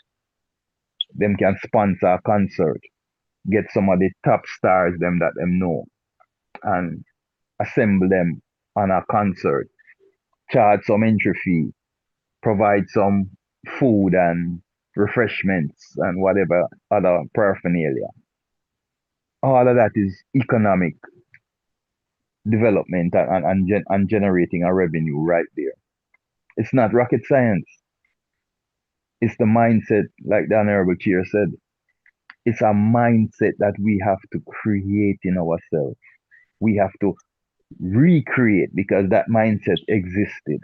Speaker 2: Them can sponsor a concert, get some of the top stars them that them know, and assemble them on a concert, charge some entry fee, provide some food and refreshments and whatever other paraphernalia. All of that is economic development and generating a revenue right there. It's not rocket science. It's the mindset, like the Honorable Chair said. It's a mindset that we have to create in ourselves. We have to recreate, because that mindset existed.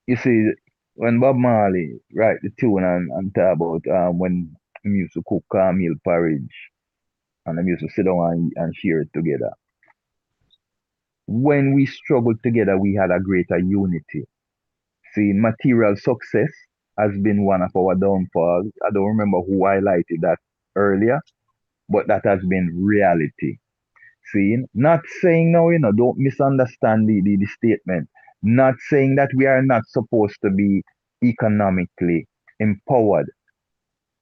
Speaker 2: You see, when Bob Marley write the tune and talk about when he used to cook cornmeal porridge and they used to sit down and share it together. When we struggled together, we had a greater unity. See, material success has been one of our downfalls. I don't remember who highlighted that earlier, but that has been reality. See, not saying now, don't misunderstand the statement. Not saying that we are not supposed to be economically empowered.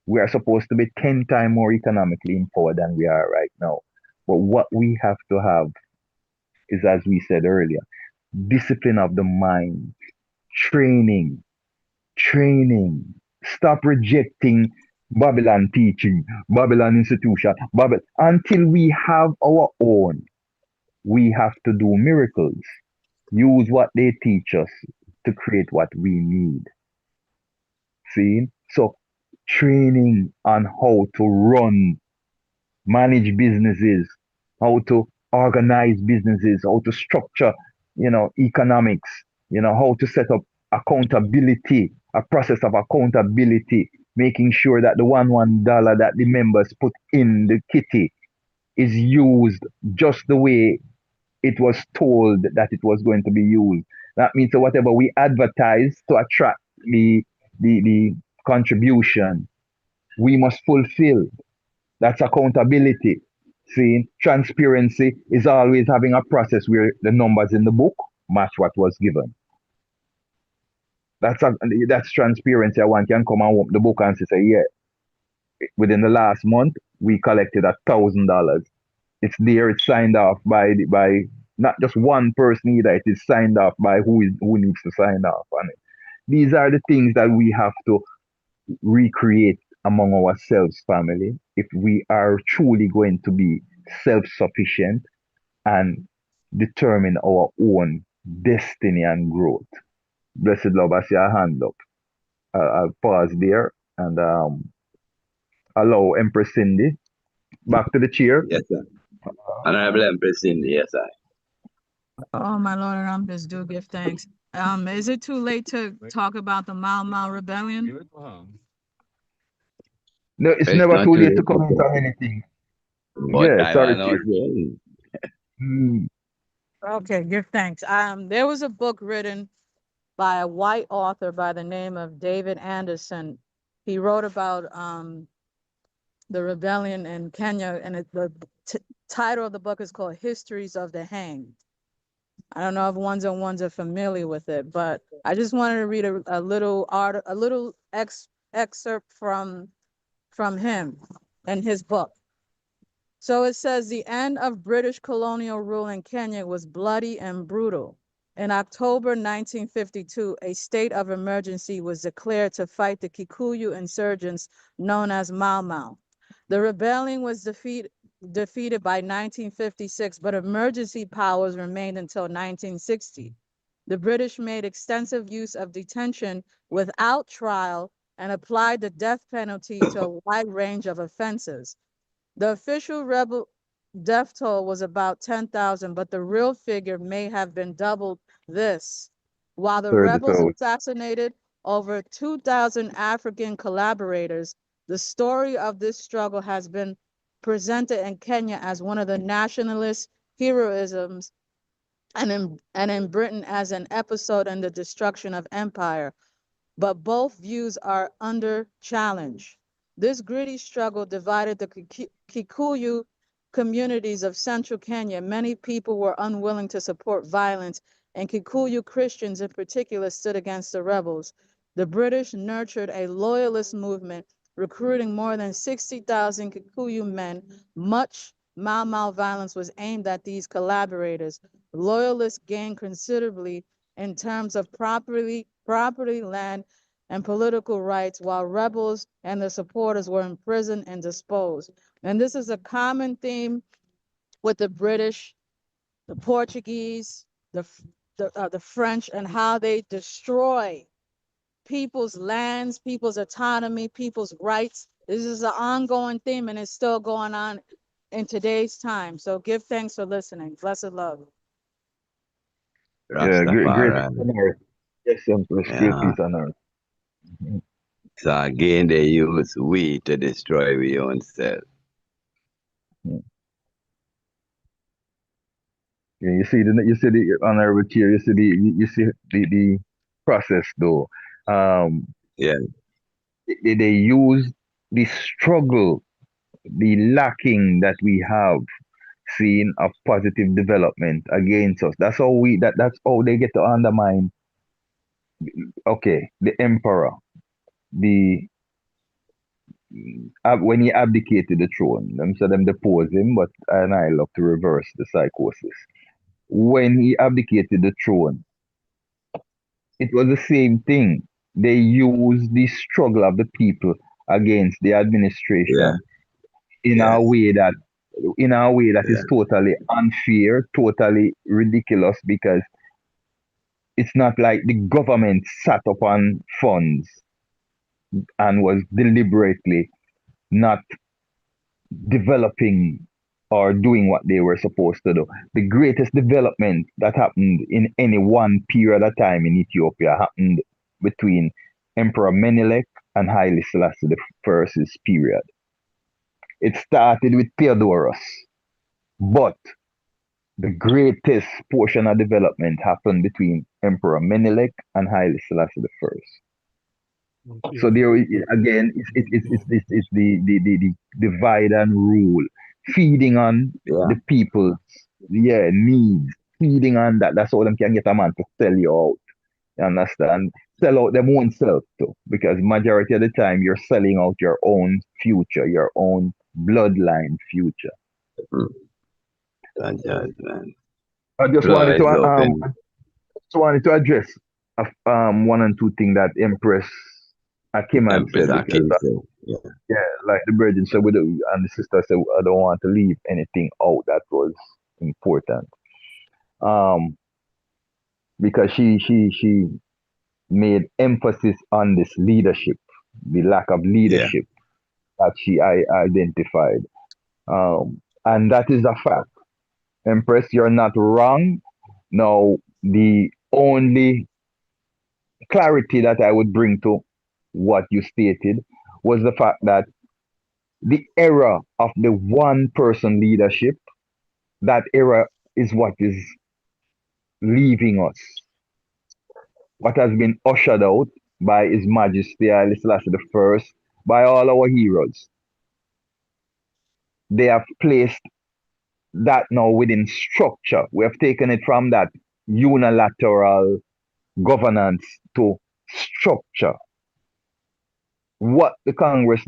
Speaker 2: We are supposed to be 10 times more economically empowered than we are right now. But what we have to have is, as we said earlier, discipline of the mind, training. Stop rejecting Babylon teaching, Babylon institution, until we have our own, we have to do miracles. Use what they teach us to create what we need. See? So training on how to run, manage businesses, how to organize businesses, how to structure, economics, how to set up accountability, a process of accountability, making sure that the $1 that the members put in the kitty is used just the way it was told that it was going to be used. That means that whatever we advertise to attract the contribution, we must fulfill. That's accountability. See, transparency is always having a process where the numbers in the book match what was given. That's transparency. One can come and open the book and say, yeah, within the last month we collected $1,000. It's there. It's signed off by not just one person either. It is signed off by who needs to sign off on it. These are the things that we have to recreate among ourselves, family, if we are truly going to be self-sufficient and determine our own destiny and growth. Blessed love, I see a hand up. I'll pause there and allow Empress Cindy back to the chair.
Speaker 3: Yes, sir. Honorable Empress Cindy, yes, sir.
Speaker 9: Oh, my Lord and Empress, do give thanks. Is it too late to talk about the Mau Mau Rebellion?
Speaker 2: No, it's never too late to comment on anything.
Speaker 3: But
Speaker 2: Yeah,
Speaker 3: I
Speaker 2: sorry,
Speaker 3: know
Speaker 2: chair.
Speaker 9: Okay, give thanks. There was a book written by a white author by the name of David Anderson. He wrote about the rebellion in Kenya, and the title of the book is called Histories of the Hanged. I don't know if ones and ones are familiar with it, but I just wanted to read a little excerpt from him and his book. So it says, the end of British colonial rule in Kenya was bloody and brutal. In October 1952, a state of emergency was declared to fight the Kikuyu insurgents known as Mau Mau. The rebellion was defeated by 1956, but emergency powers remained until 1960. The British made extensive use of detention without trial and applied the death penalty to a wide range of offenses. The official rebel death toll was about 10,000, but the real figure may have been double this. While the rebels assassinated over 2,000 African collaborators, the story of this struggle has been presented in Kenya as one of the nationalist heroisms, and in Britain as an episode in the destruction of empire. But both views are under challenge. This gritty struggle divided the Kikuyu communities of central Kenya. Many people were unwilling to support violence, and Kikuyu Christians in particular stood against the rebels. The British nurtured a loyalist movement, recruiting more than 60,000 Kikuyu men. Much Mau Mau violence was aimed at these collaborators. Loyalists gained considerably in terms of property, land, and political rights, while rebels and their supporters were imprisoned and disposed. And this is a common theme with the British, the Portuguese, the French, and how they destroy people's lands, people's autonomy, people's rights. This is an ongoing theme, and it's still going on in today's time. So give thanks for listening. Blessed love.
Speaker 2: Yeah, great
Speaker 3: Rastafari.
Speaker 2: peace on earth. Yes, Empress, great peace on earth.
Speaker 3: So again, they use we to destroy we own self.
Speaker 2: Yeah, you see the honorable chair. You see the process though.
Speaker 3: Yeah.
Speaker 2: They use the struggle, the lacking that we have seen of positive development against us. That's how they get to undermine. Okay, the emperor, the when he abdicated the throne, them depose him, but I love to reverse the psychosis. When he abdicated the throne, it was the same thing. They used the struggle of the people against the administration
Speaker 3: Yeah.
Speaker 2: in a way that
Speaker 3: Yeah.
Speaker 2: is totally unfair, totally ridiculous, because it's not like the government sat upon funds and was deliberately not developing or doing what they were supposed to do. The greatest development that happened in any one period of time in Ethiopia happened between Emperor Menelik and Haile Selassie the First's period. It started with Theodorus, but the greatest portion of development happened between Emperor Menelik and Haile Selassie the First. So there again, it's the divide and rule, feeding on the people's needs, feeding on that. That's all them can get a man to sell you out. You understand? Sell out them own self too, because majority of the time you're selling out your own future, your own bloodline future.
Speaker 3: Man.
Speaker 2: I just
Speaker 3: Floor
Speaker 2: wanted
Speaker 3: is
Speaker 2: to
Speaker 3: open.
Speaker 2: address one and two things that Empress Akim had
Speaker 3: Empress
Speaker 2: said, because
Speaker 3: Akim said. Yeah.
Speaker 2: like the virgin said, and the sister said, I don't want to leave anything out that was important. Because she made emphasis on this leadership, the lack of leadership that she identified. And that is a fact. Empress, you're not wrong. Now, the only clarity that I would bring to what you stated was the fact that the era of the one person leadership, that era is what is leaving us. What has been ushered out by His Majesty Haile Selassie the First, by all our heroes. They have placed that now within structure. We have taken it from that unilateral governance to structure. What the Congress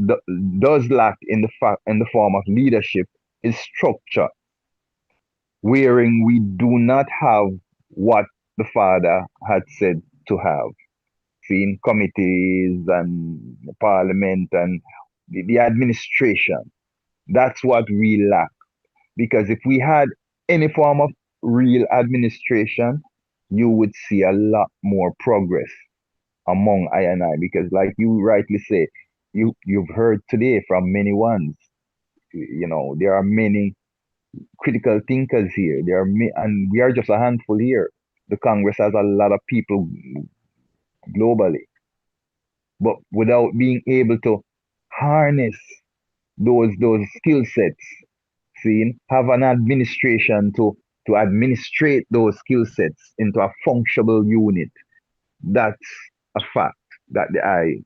Speaker 2: does lack in the form of leadership is structure, wherein we do not have what the father had said to have. Seeing committees and parliament and the administration. That's what we lack. Because if we had any form of real administration, you would see a lot more progress among I and I. Because like you rightly say, you've heard today from many ones, there are many critical thinkers here. And we are just a handful here. The Congress has a lot of people globally. But without being able to harness those skill sets, have an administration to administrate those skill sets into a functional unit, that's a fact that I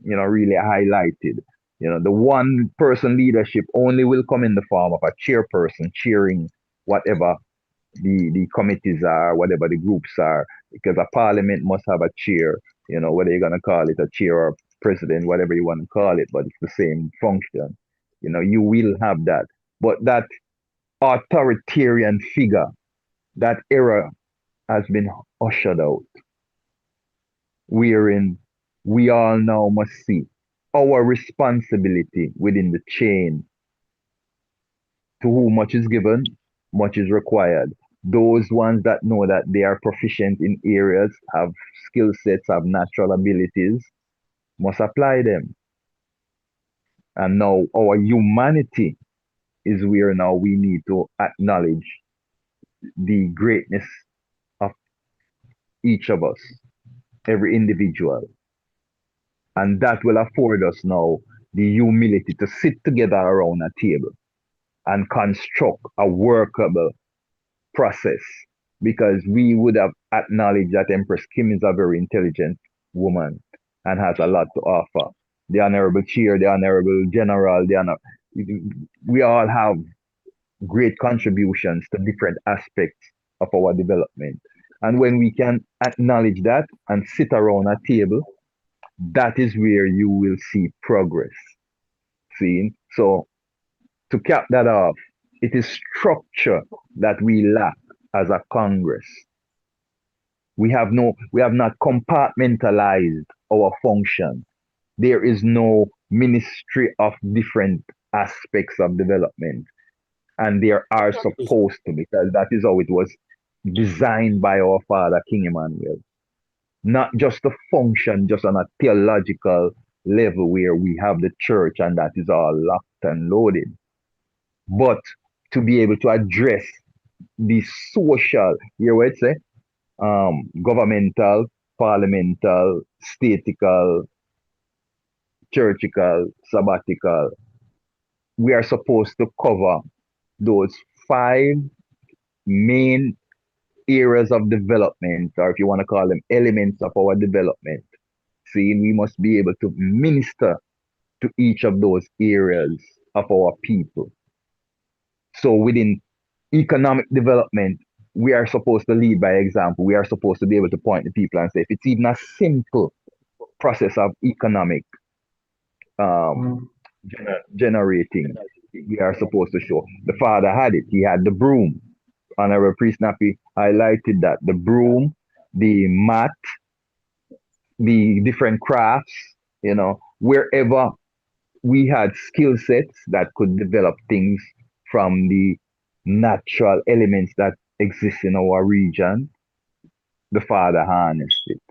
Speaker 2: really highlighted. The one person leadership only will come in the form of a chairperson cheering whatever the committees are, whatever the groups are, because a parliament must have a chair, whether you're going to call it a chair or president, whatever you want to call it, but it's the same function. You will have that. But that authoritarian figure, that era has been ushered out, wherein we all now must see our responsibility within the chain. To whom much is given, much is required. Those ones that know that they are proficient in areas, have skill sets, have natural abilities, must apply them. And now our humanity is where now we need to acknowledge the greatness of each of us, every individual. And that will afford us now the humility to sit together around a table and construct a workable process, because we would have acknowledged that Empress Kim is a very intelligent woman and has a lot to offer. The Honorable Chair, the Honorable General, we all have great contributions to different aspects of our development. And when we can acknowledge that and sit around a table, that is where you will see progress. See? So to cap that off, it is structure that we lack as a Congress. We have not compartmentalized our function. there is no ministry of different aspects of development. And there are supposed to, because that is how it was designed by our father, King Emmanuel. Not just to function just on a theological level where we have the church and that is all locked and loaded, but to be able to address the social, you hear what it say? Governmental, parliamental, statical, churchical, sabbatical. We are supposed to cover those five main areas of development, or if you want to call them elements of our development. See, we must be able to minister to each of those areas of our people. So within economic development, we are supposed to lead by example. We are supposed to be able to point to people and say, if it's even a simple process of economic generating, we are supposed to show. The father had it. He had the broom. Honorable Priest Nappy highlighted that. The broom, the mat, the different crafts, wherever we had skill sets that could develop things from the natural elements that exist in our region, the father harnessed it.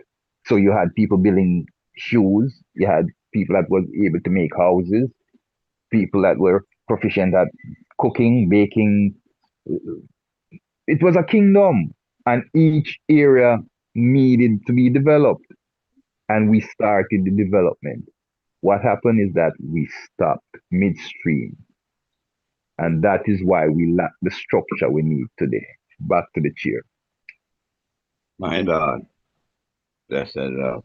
Speaker 2: So you had people building shoes, you had people that was able to make houses, people that were proficient at cooking, baking. It was a kingdom, and each area needed to be developed, and we started the development. What happened is that we stopped midstream, and that is why we lack the structure we need today. Back to the chair.
Speaker 3: My Lord, blessed love.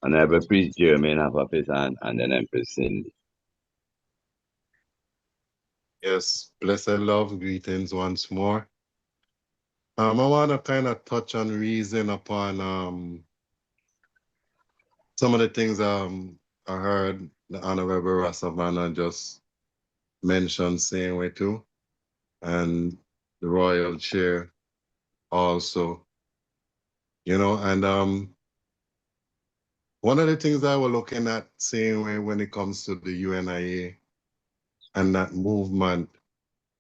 Speaker 3: And every priest Jeremy in half of his hand, and then Empress Cindy.
Speaker 16: Yes, blessed love, greetings once more. I want to kind of touch on reason upon some of the things I heard the Honorable Rastafari just mentioned same way too, and the Royal Chair also, and one of the things I was looking at same way when it comes to the UNIA and that movement,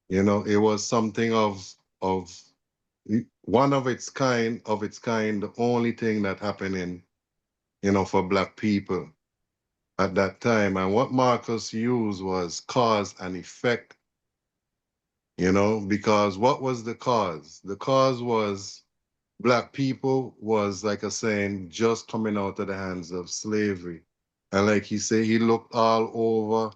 Speaker 16: it was something of one of its kind, the only thing that happening, for Black people at that time. And what Marcus used was cause and effect, because what was the cause? The cause was Black people was, like a saying, just coming out of the hands of slavery. And like he said, he looked all over,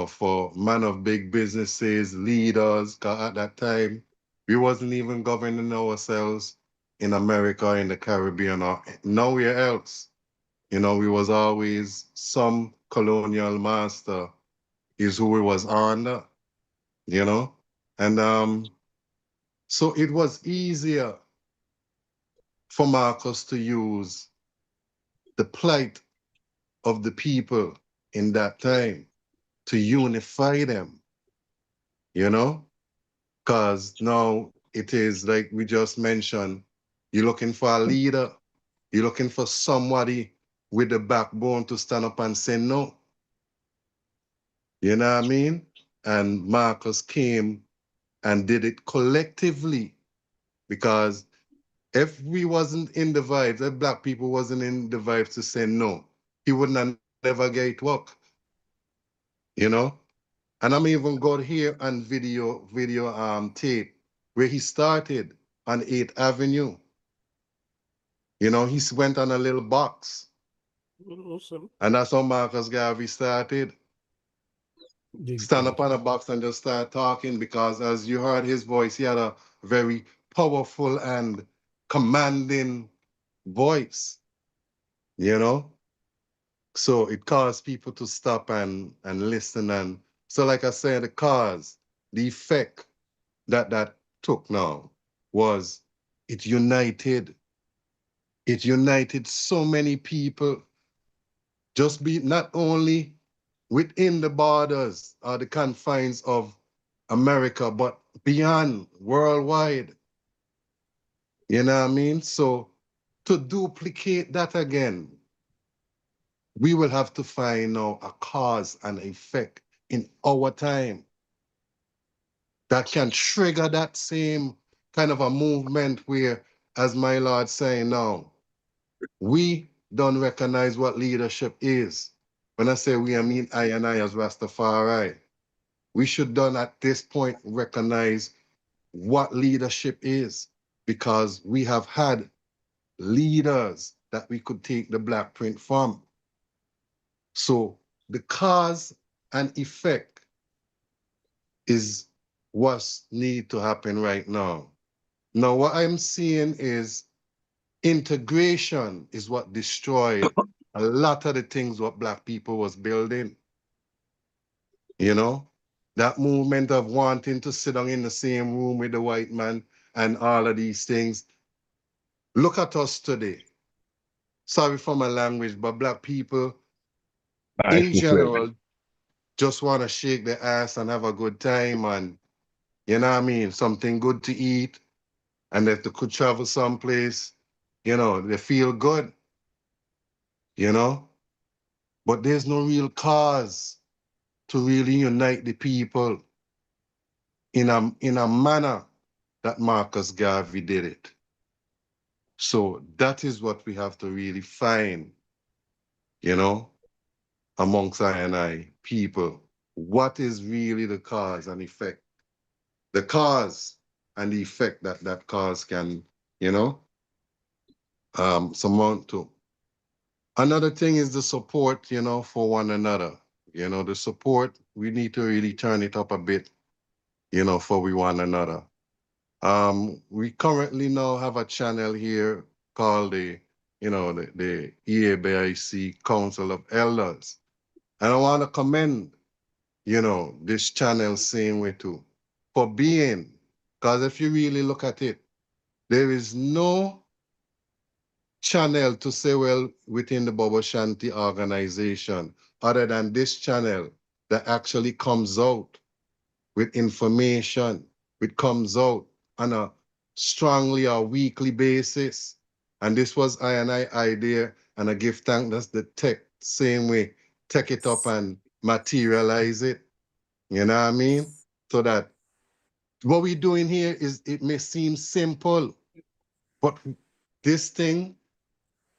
Speaker 16: for men of big businesses, leaders, 'cause at that time, we wasn't even governing ourselves in America, in the Caribbean, or nowhere else. We was always some colonial master is who we was under, And so it was easier for Marcus to use the plight of the people in that time to unify them, Because now it is like we just mentioned, you're looking for a leader, you're looking for somebody with the backbone to stand up and say no. You know what I mean? And Marcus came and did it collectively, because if we wasn't in the vibes, if Black people wasn't in the vibes to say no, he wouldn't have never get work, And I'm even got here on video tape where he started on 8th Avenue. He went on a little box.
Speaker 17: Awesome.
Speaker 16: And that's how Marcus Garvey started. Stand up on a box and just start talking, because as you heard his voice, he had a very powerful and commanding voice, So it caused people to stop and listen. And so, like I said, the effect that took now was it united so many people, just be not only within the borders or the confines of America, but beyond, worldwide. You know what I mean? So to duplicate that again, we will have to find now a cause and effect in our time that can trigger that same kind of a movement where, as my Lord saying now, we don't recognize what leadership is. When I say we, I mean I and I as Rastafari. We should done at this point recognize what leadership is, because we have had leaders that we could take the black print from. So the cause and effect is what's need to happen right now. Now, what I'm seeing is integration is what destroyed a lot of the things what black people was building. You know, that movement of wanting to sit down in the same room with the white man and all of these things. Look at us today. Sorry for my language, but black people in general just want to shake their ass and have a good time, and you know what I mean, something good to eat, and if they could travel someplace, you know, they feel good, you know. But there's no real cause to really unite the people in a manner that Marcus Garvey did it. So that is what we have to really find, you know, amongst I and I people. What is really the cause and effect? The cause and the effect that that cause can, you know, surmount to. Another thing is the support, you know, for one another. You know, the support, we need to really turn it up a bit, you know, for we one another. We currently now have a channel here called the EABIC Council of Elders. And I want to commend, you know, this channel same way too, for being, because if you really look at it, there is no channel to say, well, within the Bobo Shanti organization, other than this channel that actually comes out with information, which comes out on a strongly or weekly basis. And this was I and I idea, and I give thanks that's the tech, same way, take it up and materialize it. You know what I mean? So that what we're doing here is, it may seem simple, but this thing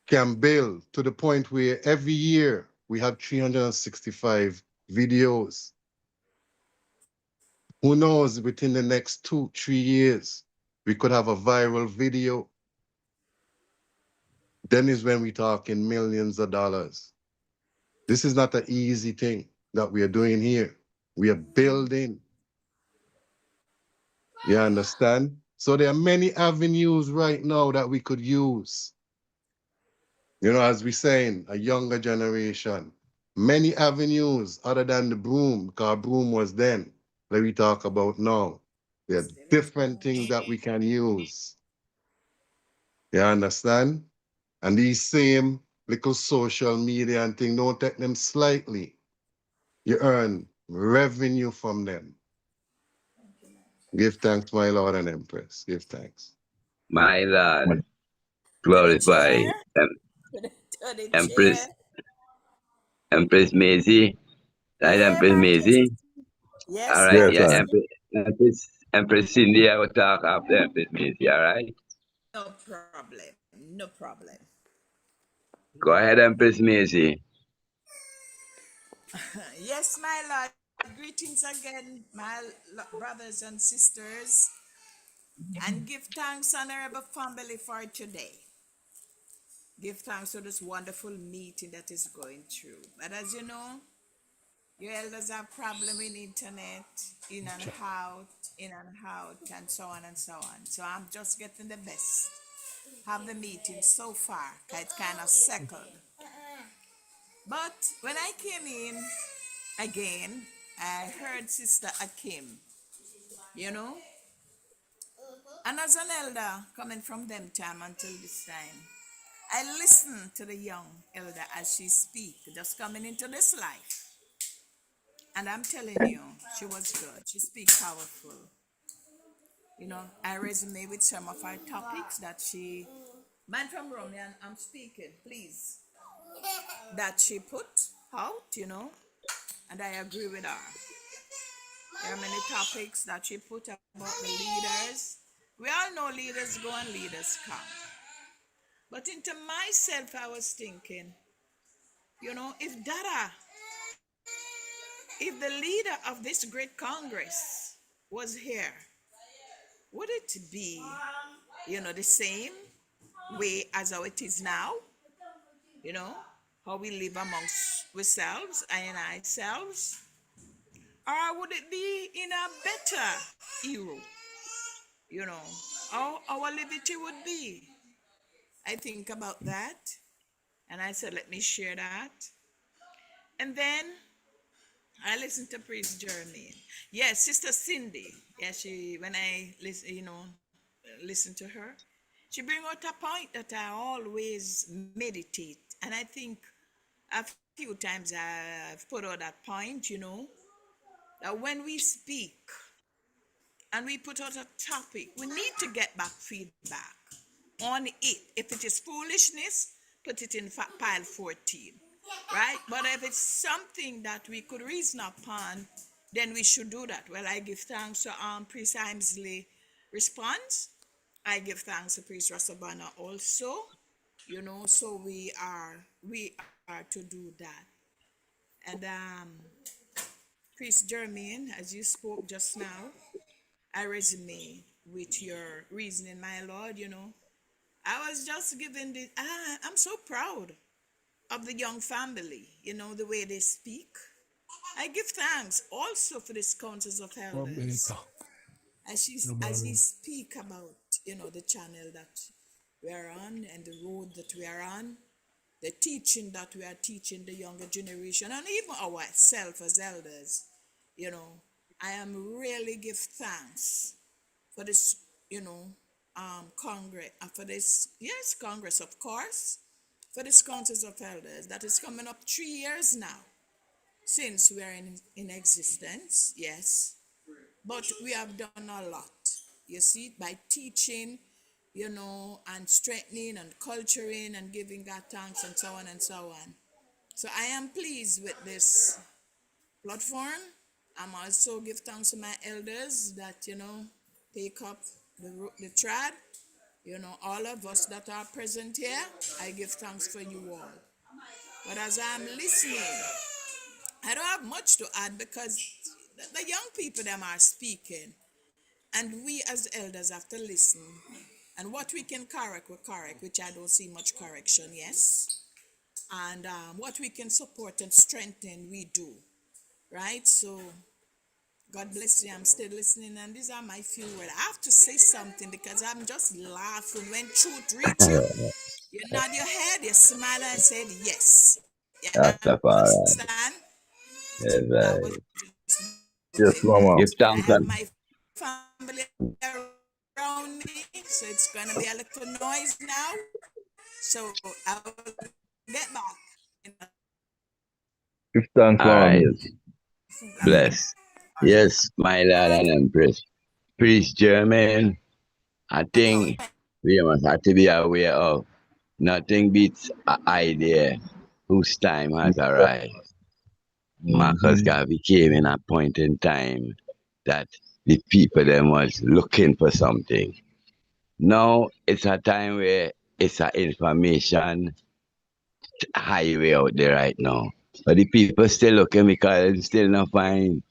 Speaker 16: can build to the point where every year we have 365 videos. Who knows, within the next 2-3 years, we could have a viral video. Then is when we talk in millions of dollars. This is not an easy thing that we are doing here. We are building. You understand? So there are many avenues right now that we could use. You know, as we're saying, a younger generation, many avenues other than the broom, because broom was then, that we talk about now. There are different things that we can use. You understand? And these same little social media and thing, don't take them slightly. You earn revenue from them. Give thanks, my Lord and Empress. Give thanks.
Speaker 3: My Lord,
Speaker 4: To the
Speaker 3: glorify
Speaker 4: chair. To the
Speaker 3: Empress,
Speaker 4: chair.
Speaker 3: Empress Maisie. Right,
Speaker 4: Yeah,
Speaker 3: Empress
Speaker 4: Marcus.
Speaker 3: Maisie. All
Speaker 4: Yes,
Speaker 3: right,
Speaker 8: Yes,
Speaker 3: yeah,
Speaker 4: Marcus.
Speaker 8: sir.
Speaker 3: Empress Cindy, I will talk after Empress Maisie, all right?
Speaker 4: No problem. No problem.
Speaker 3: Go ahead, Empress Maisie.
Speaker 4: Yes, my Lord. Greetings again, my brothers and sisters, and give thanks, honorable family, for today. Give thanks for this wonderful meeting that is going through. But as you know, your elders have problem with internet, in and out, and so on and so on. So I'm just getting the best. Have the meeting so far, it's kind of settled. But when I came in again, I heard Sister Akim, you know, and as an elder coming from them time until this time, I listen to the young elder as she speak, just coming into this life. And I'm telling you, she was good. She speaks powerful. You know, I resonate with some of our topics that she. Man from Romney, I'm speaking, please. that she put out, and I agree with her. There are many topics that she put about the leaders. We all know leaders go and leaders come. But into myself, I was thinking, if Dada, if the leader of this great Congress was here, would it be, the same way as how it is now? How we live amongst ourselves and ourselves? Or would it be in a better era? How our liberty would be? I think about that and I said, let me share that. And then I listened to Priest Jermaine. Yes, Sister Cindy. Yeah, when I listen to her, she bring out a point that I always meditate. And I think a few times I've put out that point, that when we speak and we put out a topic, we need to get back feedback on it. If it is foolishness, put it in pile 14, right? But if it's something that we could reason upon, then we should do that. Well, I give thanks to Priest Himesley response. I give thanks to Priest Rasabana also, so we are to do that. And Priest Jermaine, as you spoke just now, I resonate with your reasoning, my Lord. I was just given I'm so proud of the young family, the way they speak. I give thanks also for these councils of elders as he speak about, the channel that we are on and the road that we are on, the teaching that we are teaching the younger generation and even ourselves as elders. I am really give thanks for this, Congress, for this, yes, Congress, of course, for this Council of Elders that is coming up 3 years now since we are in existence, yes, but we have done a lot, you see, by teaching, and strengthening and culturing and giving God thanks and so on and so on. So I am pleased with this platform. I'm also give thanks to my elders that, take up the trad. All of us that are present here, I give thanks for you all. But as I'm listening, I don't have much to add because the young people them are speaking. And we as elders have to listen. And what we can correct, we correct, which I don't see much correction, yes. And what we can support and strengthen, we do. Right? So God bless you. I'm still listening, and these are my few words. I have to say something because I'm just laughing. When truth reach you, you nod your head, you smile, and said yes. You
Speaker 3: Rastafari.
Speaker 4: understand?
Speaker 3: Yes,
Speaker 4: I was just
Speaker 2: Yes,
Speaker 4: doing that.
Speaker 2: Mama.
Speaker 3: give
Speaker 4: And I
Speaker 3: thanks
Speaker 4: have
Speaker 3: and
Speaker 4: my family around me, so it's gonna be a little noise now. So I will get back.
Speaker 2: Give thanks,
Speaker 3: all
Speaker 2: Mama
Speaker 3: right.
Speaker 2: Mills.
Speaker 3: Bless. Yes, my Lord and Empress. Priest Germain, I think we must have to be aware of nothing beats an idea whose time has arrived. Marcus Garvey came in a point in time that the people them was looking for something. Now it's a time where it's an information highway out there right now. But the people still looking because they still not find.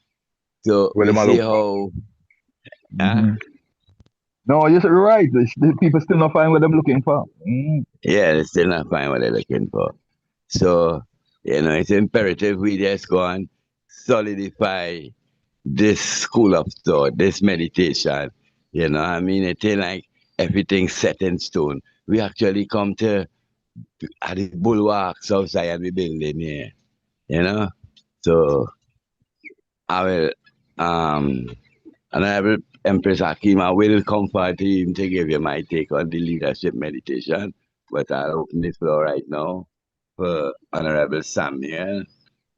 Speaker 3: So
Speaker 2: Where
Speaker 3: we
Speaker 2: them a
Speaker 3: see
Speaker 2: look for.
Speaker 3: how
Speaker 2: No, you're right. The people still not find what they're looking for.
Speaker 3: yeah, they still not find what they're looking for. So, it's imperative we just go and solidify this school of thought, this meditation. I mean, it ain't like everything set in stone. We actually come to at the bulwarks outside the building here, you know. So I will Honorable Empress Hakim, I will come forward to him to give you my take on the leadership meditation. But I'll open the floor right now for Honorable Samuel.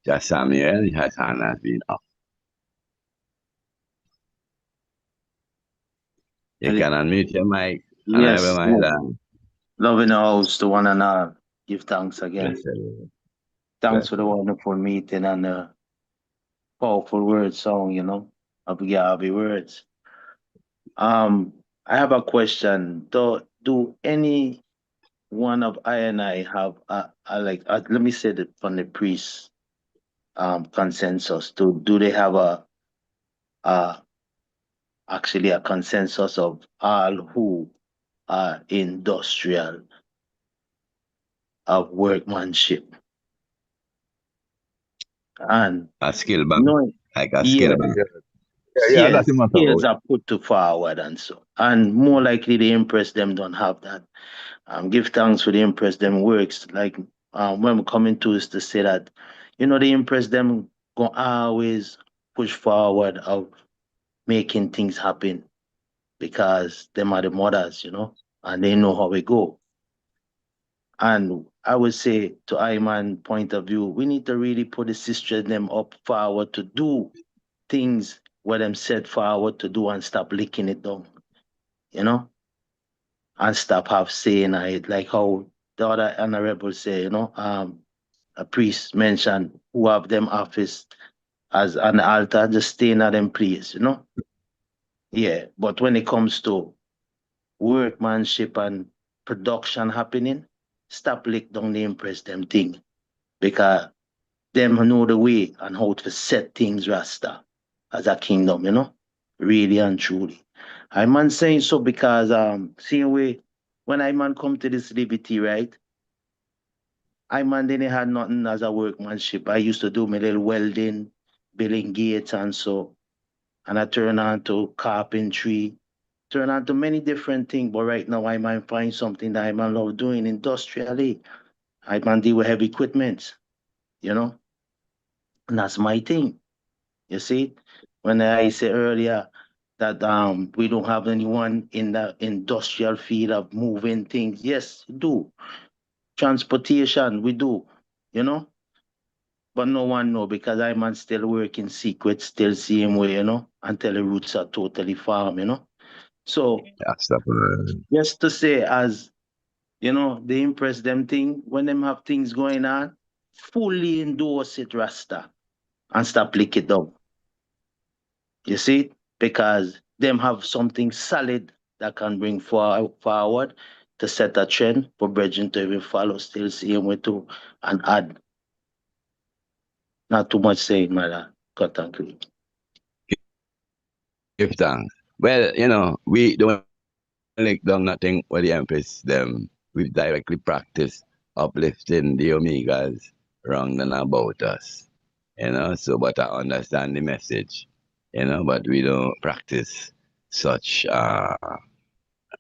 Speaker 3: Just Samuel, his hand has been up. You can unmute your mic, Honorable
Speaker 20: Yes,
Speaker 3: Mylan.
Speaker 20: loving the host, the one and all. Give thanks again.
Speaker 3: Bless the Lord.
Speaker 20: Thanks for the wonderful meeting and the powerful word song, of Yabi words. I have a question. Do any one of I and I have let me say that from the priest consensus. Do they have actually a consensus of all who are industrial of workmanship and
Speaker 3: A skill bank.
Speaker 20: knowing
Speaker 3: Like a
Speaker 20: yeah
Speaker 3: skill bank.
Speaker 2: Yeah, that's the matter
Speaker 20: skills
Speaker 2: about.
Speaker 20: are put to forward and so and more likely the impress them don't have that. Give thanks for the impress them works. Like when we're coming to is to say that, the impress them go always push forward of making things happen because them are the mothers, and they know how we go. And I would say to Iman point of view, we need to really put the sisters them up forward to do things where them set forward to do and stop licking it down, and stop have saying it like how the other honorable say, a priest mentioned who have them office as an altar, just staying at them place, Yeah, but when it comes to workmanship and production happening, stop lick down the impress them thing. Because them know the way and how to set things Rasta as a kingdom, Really and truly. I man saying so because same way when I man come to this liberty, right? I man didn't had nothing as a workmanship. I used to do my little welding, building gates and so, and I turn on to carpentry, turn on to many different things. But right now I might find something that I man love doing industrially. I man deal with heavy equipment, and that's my thing. You see, when I say earlier that we don't have anyone in the industrial field of moving things, yes, we do. Transportation, we do, but no one know because I man still work in secret, still same way, until the roots are totally farm, So just to say as they impress them thing when them have things going on, fully endorse it, Rasta, and stop lick it down. You see, because them have something solid that can bring forward to set a trend for brethren to even follow, still same way too, and add. Not too much saying, my cut and clean.
Speaker 3: Give thanks. Well, we don't lick down nothing with the Empress them. We directly practice uplifting the Omegas round and about us. So but I understand the message, but we don't practice such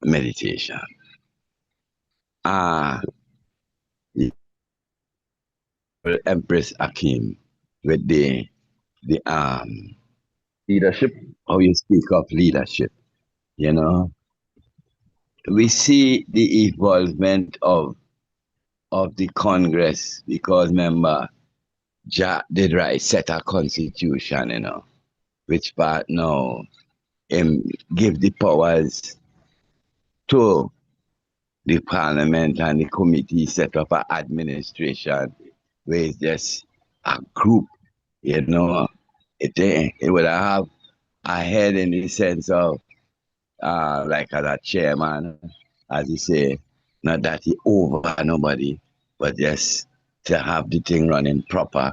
Speaker 3: meditation. Empress Akim with the
Speaker 2: Leadership.
Speaker 3: how you speak of leadership, we see the evolvement of the Congress because remember Jack did right set a constitution, which part now give the powers to the parliament and the committee set up an administration where it's just a group, it would have a head in the sense of like as a chairman, as you say, not that he over nobody, but just to have the thing running proper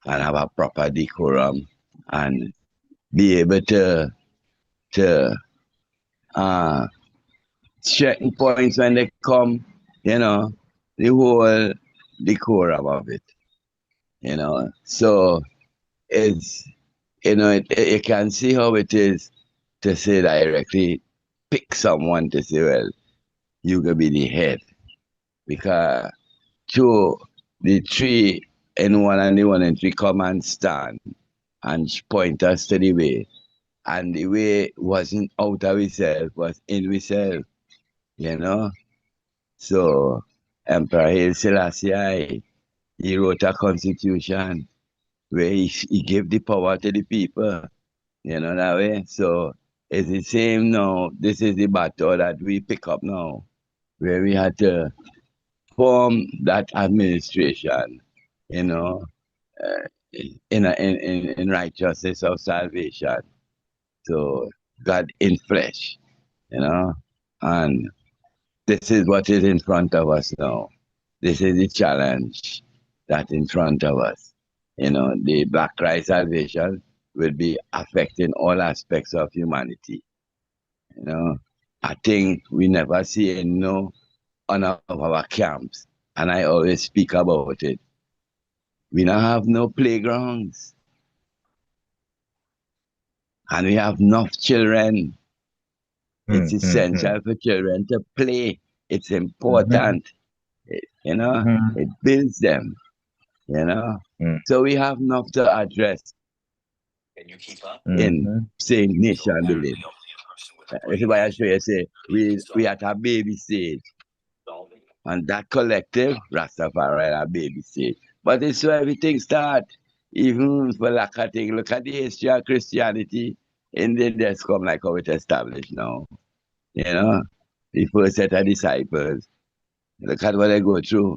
Speaker 3: and have a proper decorum and be able to certain points when they come, the whole decorum of it, So it's you can see how it is to say directly pick someone to say, well, you could be the head. Because two, the three and one and the one and three come and stand and point us to the way. And the way wasn't out of itself, was in itself, So Emperor Haile Selassie, he wrote a constitution where he gave the power to the people, that way. So it's the same now. This is the battle that we pick up now, where we had to form that administration, you know, in righteousness of salvation. So God in flesh, you know, and this is what is in front of us now. This is the challenge that in front of us. You know, the Black Christ salvation will be affecting all aspects of humanity. You know, I think we never see in no one of our camps, and I always speak about it. We don't have no playgrounds, and we have enough children. It's essential for children to play. It's important. You know, it builds them. You know, so we have enough to address in saying nation building. This is why I show you say we at a baby stage. And that collective, Rastafari, a baby stage. But it's where everything start. Even for lack of thing, look at the history of Christianity. And then just come like how it established now. You know, the first set of disciples. Look at what they go through.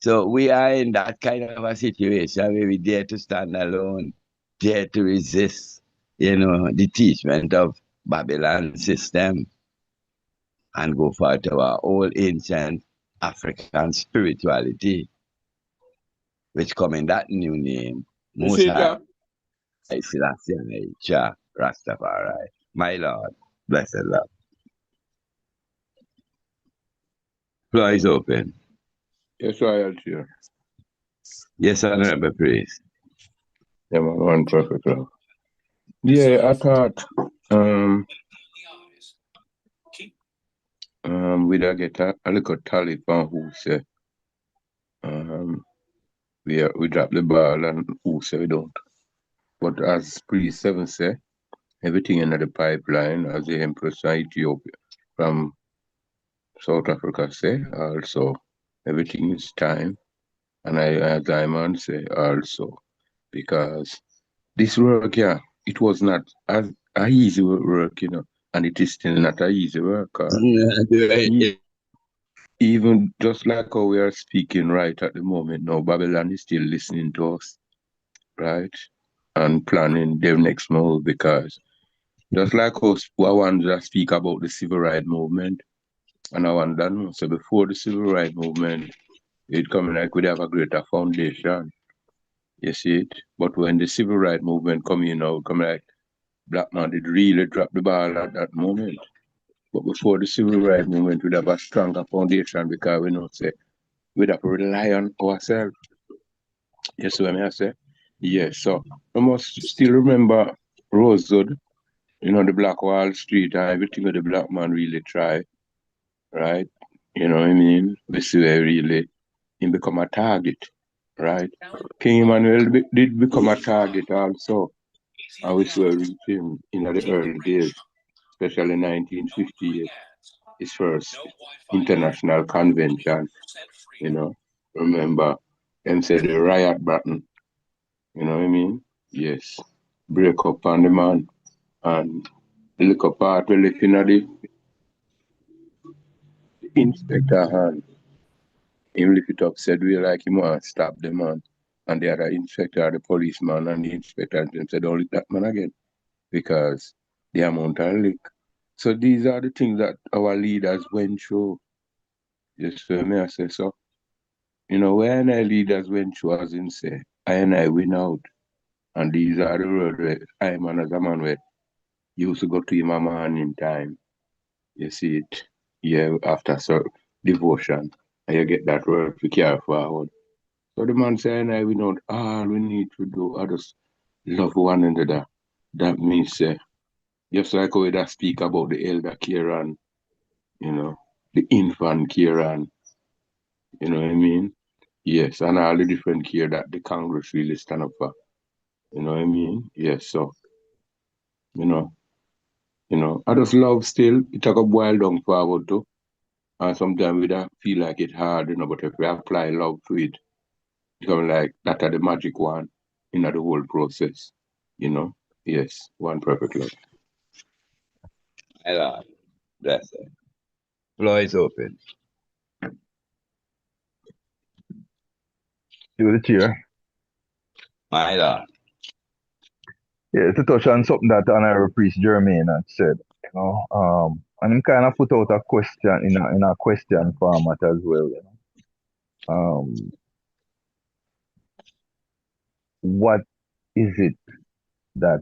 Speaker 3: So we are in that kind of a situation where we dare to stand alone, dare to resist, you know, the teachment of Babylon system and go for our old ancient African spirituality, which come in that new name, Most High Selassie, Jah Rastafari. My Lord, blessed love. Floor is open.
Speaker 8: Yes, Royal Chair.
Speaker 3: Yes, Honorable Priest.
Speaker 8: Yeah, man, one perfect love. Yeah, I thought we'd get a little tally from who say we drop the ball and who say we don't. But as Priest 7 say, everything in the pipeline, as the Empress of Ethiopia from South Africa say also, everything is time. And as Diamond say also, because this work, yeah, it was not as a easy work, you know, and it is still not an easy work. Even just like how we are speaking right at the moment now, Babylon is still listening to us, right? And planning their next move, because just like us, I want to speak about the civil rights movement, and I want to know, so before the civil rights movement, it coming like we'd have a greater foundation. You see it? But when the civil rights movement come in now, come like black man did really drop the ball at that moment. But before the civil rights movement, we'd have a stronger foundation, because we know say we'd have to rely on ourselves. You see what I say? Yes, so I must still remember Rosewood, you know, the Black Wall Street and everything that the black man really try, right? You know what I mean? We see where really he become a target, right? King Emmanuel did become a target also. And we saw him in the early days, especially 1958, his first international convention, you know. Remember, them said the riot button, you know what I mean? Yes. Break up on the man. And the little part we left in the inspector hand. He lift it up, said we like him want to stop the man. And the other inspector, the policeman and the inspector, and them said, don't lick that man again. Because the amount of lick. So these are the things that our leaders went through. Just for me, I say so. You know, when our leaders went through, as in say, I and I win out. And these are the road where I man as a man where used to go to him a man in time. You see it, yeah, after devotion. And you get that word to carry forward. So the man say, and I we know all we need to do are just love one another. That means just like how we speak about the elder care and, you know, the infant care and, you know what I mean? Yes, and all the different care that the Congress really stand up for. You know what I mean? Yes, so, you know, I just love still, it take a boil down forward too. And sometimes we don't feel like it hard, you know, but if we apply love to it, it's kind of like that are the magic one in the whole process, you know? Yes, one perfect love.
Speaker 3: My Lord, bless it. Floor is open.
Speaker 2: To the chair.
Speaker 3: My Lord.
Speaker 2: Yeah, to touch on something that Honorable Priest Jermaine had said, and him kind of put out a question in a question format as well. What is it that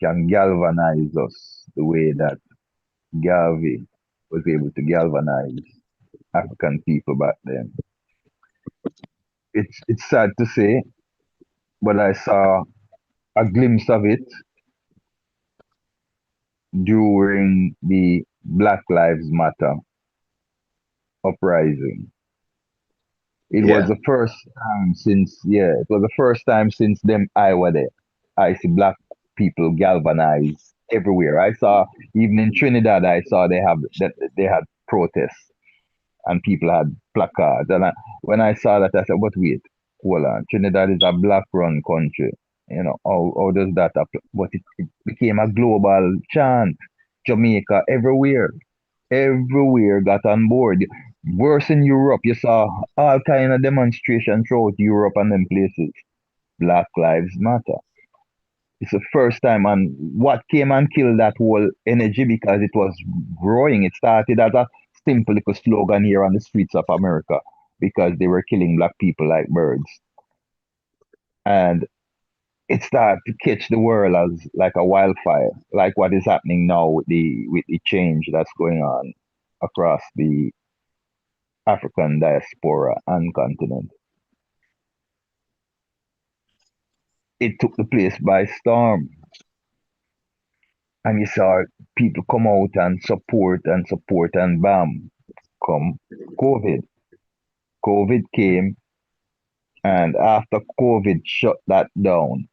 Speaker 2: can galvanize us the way that Garvey was able to galvanize African people back then? It's sad to say, but I saw a glimpse of it during the Black Lives Matter uprising. It was
Speaker 3: Yeah.
Speaker 2: the first time since them I were there. I see black people galvanized everywhere. I saw even in Trinidad. I saw they had protests and people had placards. And when I saw that, I said, "But wait, hold on. Trinidad is a black-run country. How does that apply?" But it became a global chant. Jamaica, everywhere got on board. Worse in Europe, you saw all kind of demonstration throughout Europe and them places. Black Lives Matter. It's the first time, and what came and killed that whole energy because it was growing. It started as a simple little slogan here on the streets of America because they were killing black people like birds, and it started to catch the world as like a wildfire, like what is happening now with the change that's going on across the African diaspora and continent. It took the place by storm. And you saw people come out and support, and bam, come COVID. COVID came, and after COVID shut that down,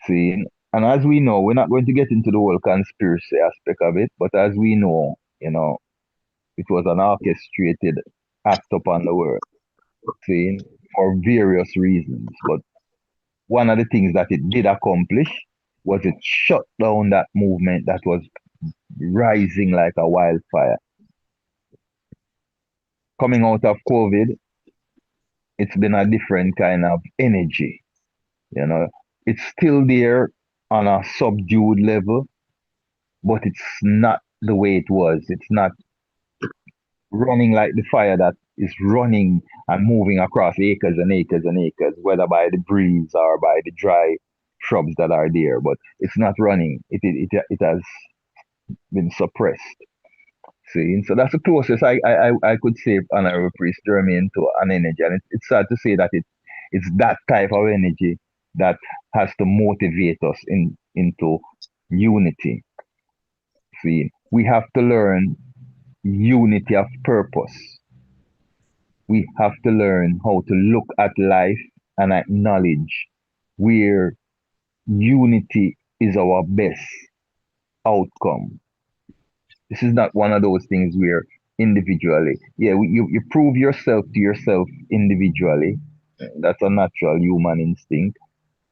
Speaker 2: see, and as we know, we're not going to get into the whole conspiracy aspect of it, but as we know, it was an orchestrated act upon the world, see, for various reasons. But one of the things that it did accomplish was it shut down that movement that was rising like a wildfire. Coming out of COVID, it's been a different kind of energy. It's still there on a subdued level, but it's not the way it was. It's not running like the fire that is running and moving across acres and acres and acres, whether by the breeze or by the dry shrubs that are there. But it's not running. It has been suppressed. See, so that's the closest I could say Honorable Priest Jermaine to an energy, and it's sad to say that it's that type of energy that has to motivate us into unity. See, we have to learn unity of purpose. We have to learn how to look at life and acknowledge where unity is our best outcome. This is not one of those things where individually, you prove yourself to yourself individually. That's a natural human instinct.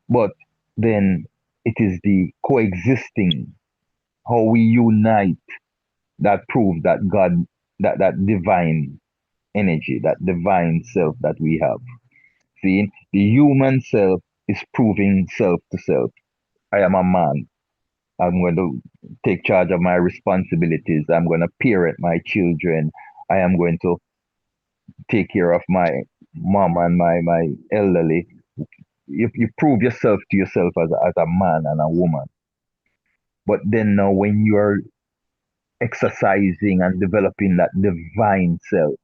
Speaker 2: But then it is the coexisting, how we unite, that proves that God, that divine energy, that divine self that we have. See, the human self is proving self to self. I am a man. I'm going to take charge of my responsibilities. I'm going to parent my children. I am going to take care of my mom and my elderly. You prove yourself to yourself as a man and a woman. But then now when you are exercising and developing that divine self,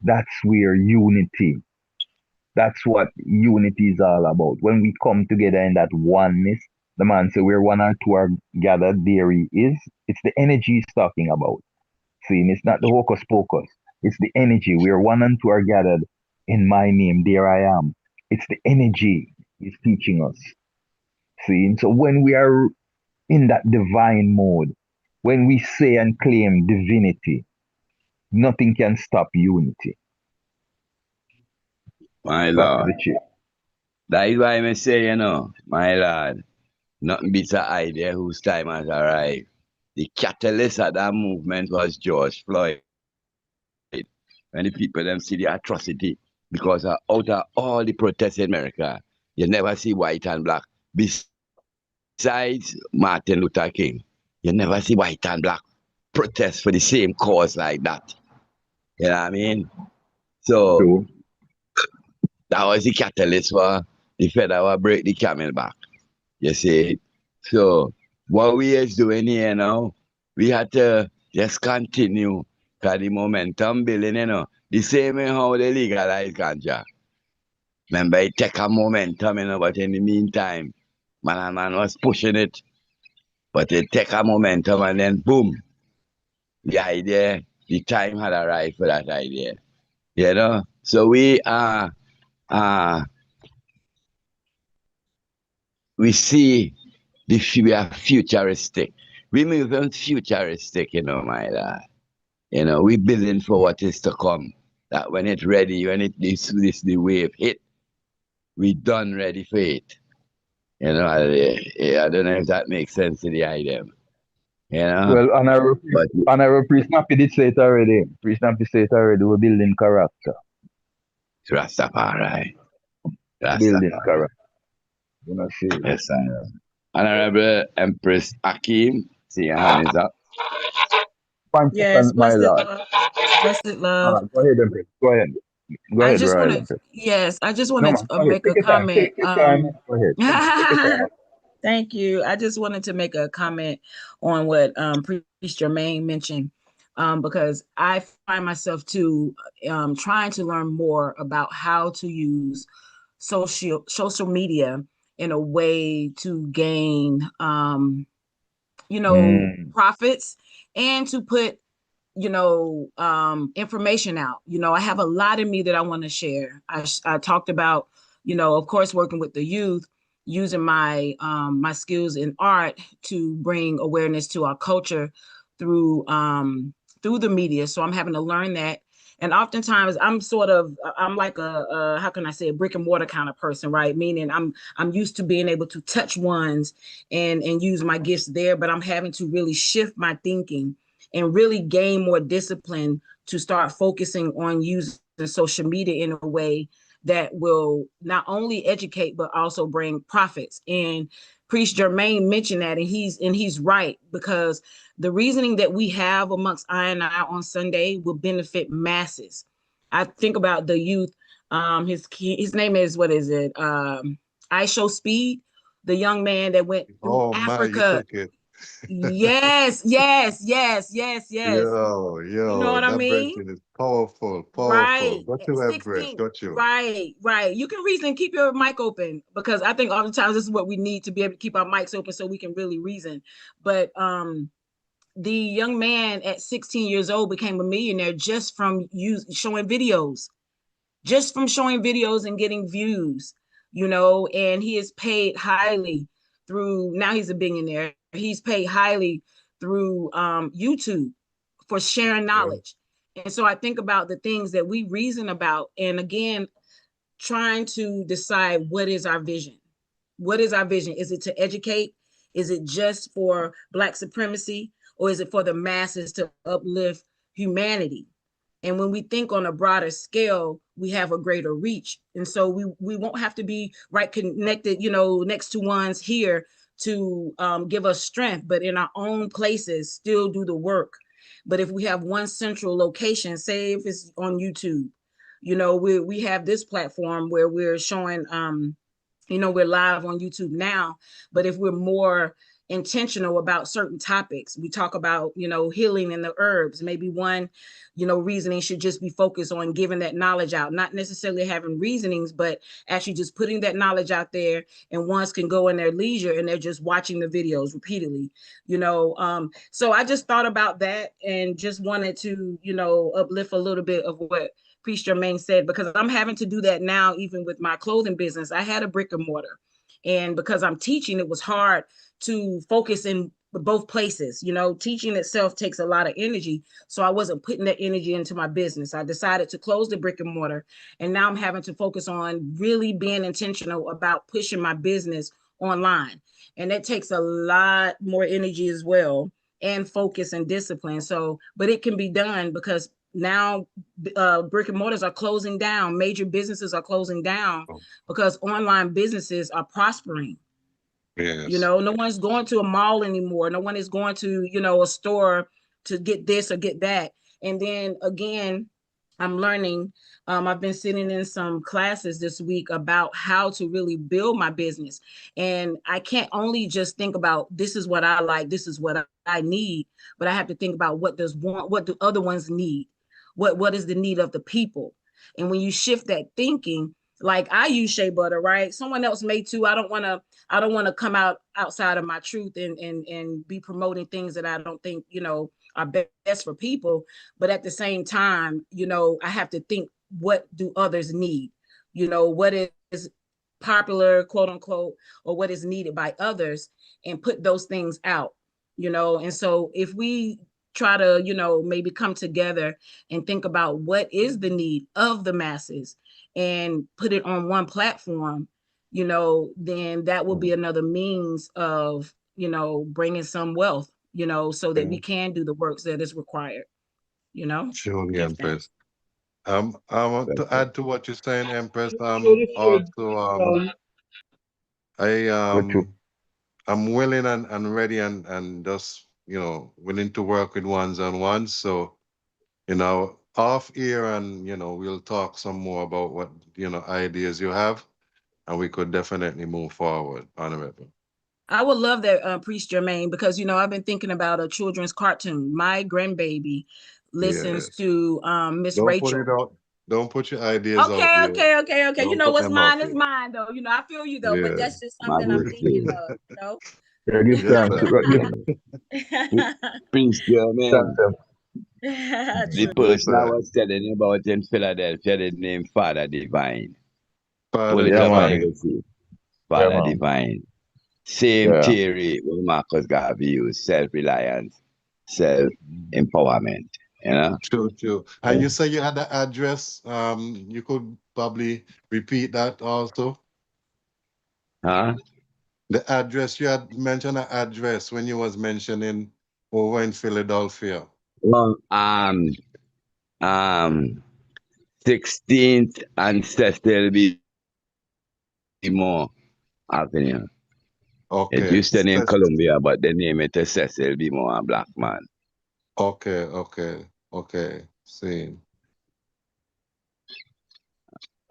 Speaker 2: that's where that's what unity is all about. When we come together in that oneness, the man said, where one or two are gathered, there he is. It's the energy he's talking about. See, it's not the hocus pocus. It's the energy. Where one and two are gathered in my name, there I am. It's the energy he's teaching us. See, and so when we are in that divine mode, when we say and claim divinity, nothing can stop unity.
Speaker 3: My
Speaker 2: Back to
Speaker 3: Lord.
Speaker 2: the chair.
Speaker 3: That is why I say, my Lord, nothing beats an idea whose time has arrived. The catalyst of that movement was George Floyd. When the people them see the atrocity because out of all the protests in America, you never see white and black. Besides Martin Luther King, you never see white and black protest for the same cause like that. You know what I mean? So
Speaker 2: True.
Speaker 3: that was the catalyst for the federal break the camel back. You see? So what we is doing here now, we had to just continue because the momentum building, the same way how they legalize ganja. Remember, it take a momentum, but in the meantime, man was pushing it, but it take a momentum and then boom, the idea, the time had arrived for that idea. So we see we are futuristic. We moving futuristic, my lad. We building for what is to come. That when it's ready, when the wave hit, we done ready for it. I don't know if that makes sense to the idea.
Speaker 2: Well, Honorable Priest Nappy did say it already. Priest Nappy said it already. We're building character.
Speaker 3: Rastafari.
Speaker 2: Building character. You know, see.
Speaker 3: Yes, sir. Honorable Empress Akim, see your hand is up.
Speaker 2: 1
Speaker 18: Yes,
Speaker 2: second, my
Speaker 18: blessed
Speaker 2: lord.
Speaker 18: love. Blessed love.
Speaker 2: Go ahead, Empress. Go ahead. Go
Speaker 18: I
Speaker 2: ahead,
Speaker 18: just
Speaker 2: Royal
Speaker 18: want to,
Speaker 2: Empress.
Speaker 18: yes, I just
Speaker 2: No,
Speaker 18: wanted
Speaker 2: man.
Speaker 18: to
Speaker 2: Go ahead.
Speaker 18: make a
Speaker 2: Take your time.
Speaker 18: comment.
Speaker 2: Take your time. Go ahead. Take your time.
Speaker 18: Thank you. I just wanted to make a comment on what Priest Jermaine mentioned, because I find myself too trying to learn more about how to use social media in a way to gain profits and to put information out. I have a lot in me that I want to share. I talked about, of course, working with the youth, using my my skills in art to bring awareness to our culture through the media. So I'm having to learn that. And oftentimes I'm like a how can I say, a brick and mortar kind of person, right? Meaning I'm used to being able to touch ones and use my gifts there, but I'm having to really shift my thinking and really gain more discipline to start focusing on using social media in a way that will not only educate but also bring profits. And Priest Jermaine mentioned that, and he's right, because the reasoning that we have amongst I and I on Sunday will benefit masses. I think about the youth. His name is, what is it? I Show Speed, the young man that went through Africa. Yes.
Speaker 16: Yo,
Speaker 18: You know what I
Speaker 16: that
Speaker 18: mean?
Speaker 16: Brenton is powerful.
Speaker 18: Right.
Speaker 16: Got you, Empress,
Speaker 18: 16.
Speaker 16: got you.
Speaker 18: Right. You can reason, keep your mic open, because I think oftentimes this is what we need to be able to keep our mics open so we can really reason. But the young man at 16 years old became a millionaire just from showing videos, and getting views, and he is paid highly through, now he's a billionaire. He's paid highly through YouTube for sharing knowledge. And so I think about the things that we reason about, and again, trying to decide what is our vision. What is our vision? Is it to educate? Is it just for Black supremacy? Or is it for the masses to uplift humanity? And when we think on a broader scale, we have a greater reach. And so we won't have to be right connected, next to ones here to give us strength, but in our own places, still do the work. But if we have one central location, say if it's on YouTube, we have this platform where we're showing, we're live on YouTube now, but if we're more intentional about certain topics, we talk about, healing and the herbs, maybe one, reasoning should just be focused on giving that knowledge out, not necessarily having reasonings, but actually just putting that knowledge out there, and ones can go in their leisure and they're just watching the videos repeatedly, so I just thought about that and just wanted to, uplift a little bit of what Priest Jermaine said, because I'm having to do that now, even with my clothing business. I had a brick and mortar, and because I'm teaching, it was hard to focus in both places. Teaching itself takes a lot of energy, so I wasn't putting that energy into my business. I decided to close the brick and mortar, and now I'm having to focus on really being intentional about pushing my business online, and that takes a lot more energy as well, and focus and discipline. So, but it can be done because now brick and mortars are closing down. Major businesses are closing down because online businesses are prospering.
Speaker 16: Yes.
Speaker 18: No one's going to a mall anymore. No one is going to, a store to get this or get that. And then again, I'm learning. I've been sitting in some classes this week about how to really build my business. And I can't only just think about this is what I like, this is what I need, but I have to think about what do other ones need? What is the need of the people? And when you shift that thinking, like I use shea butter, right? Someone else may too. I don't want to come outside of my truth and be promoting things that I don't think, are best for people. But at the same time, I have to think, what do others need? What is popular, quote unquote, or what is needed by others, and put those things out. And so if we try to, maybe come together and think about what is the need of the masses and put it on one platform, then that will be another means of, bringing some wealth, so that we can do the works that is required,
Speaker 16: Surely,
Speaker 18: Give
Speaker 16: Empress.
Speaker 18: thanks.
Speaker 16: To add to what you're saying, Empress,
Speaker 7: Show the shade, Brown.
Speaker 16: I
Speaker 2: Go to
Speaker 16: I'm willing and ready and just, willing to work with ones on ones. So, off here and, we'll talk some more about what, ideas you have, and we could definitely move forward, Honorable.
Speaker 18: I would love that, Priest Jermaine, because I've been thinking about a children's cartoon. My grandbaby listens
Speaker 16: Yes.
Speaker 18: to Miss
Speaker 16: Don't put it
Speaker 18: Rachel.
Speaker 16: out. Don't put your ideas out there.
Speaker 18: Okay.
Speaker 16: Don't put
Speaker 18: What's
Speaker 16: them out
Speaker 18: mine is
Speaker 16: there.
Speaker 18: mine, though. I feel you though, but
Speaker 16: Yeah.
Speaker 18: that's just something I'm thinking
Speaker 3: Majesty.
Speaker 18: of.
Speaker 2: yeah, give
Speaker 16: Yes,
Speaker 2: thanks.
Speaker 16: sir.
Speaker 3: Prince
Speaker 2: Thanks,
Speaker 3: Germain. The
Speaker 16: Yes,
Speaker 3: person I
Speaker 16: sir.
Speaker 3: was telling about in Philadelphia, the name Father Divine. Pull
Speaker 16: Father
Speaker 3: it
Speaker 2: Yeah,
Speaker 3: up and
Speaker 2: man.
Speaker 3: you
Speaker 16: Divine.
Speaker 3: will see.
Speaker 2: Yeah,
Speaker 3: Father
Speaker 2: man.
Speaker 3: Divine. Same
Speaker 2: Yeah.
Speaker 3: theory with Marcus Garvey used, self-reliance, self-empowerment, you know?
Speaker 16: True. And you say you had the address. You could probably repeat that also.
Speaker 3: Huh?
Speaker 16: The address, you had mentioned an address when you was mentioning over in Philadelphia.
Speaker 3: Well, 16th and Cecil B. More Avenue. It
Speaker 16: Okay.
Speaker 3: used to name Columbia, but they name it Cecil B. More, a black man.
Speaker 16: Okay. See.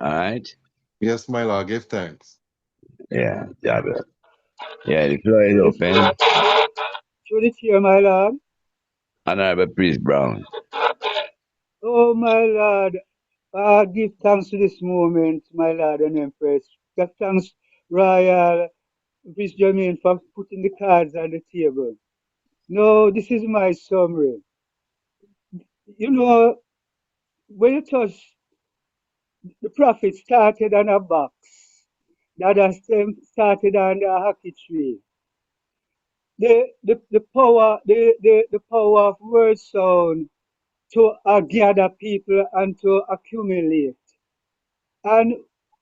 Speaker 3: All right?
Speaker 16: Yes, my Lord, give thanks.
Speaker 3: Yeah, Jabba. Yeah, the floor is
Speaker 7: Show the
Speaker 3: open.
Speaker 7: show the chair, my lord.
Speaker 3: Honorable Priest Brown.
Speaker 7: Oh, my lord. Give thanks to this moment, my lord and empress. Give thanks, Royal Vice Germain, for putting the cards on the table. No, this is my summary. You know, when you touch, the prophet started on a box, that has started on a hockey tree. The power of word sound to gather people and to accumulate. And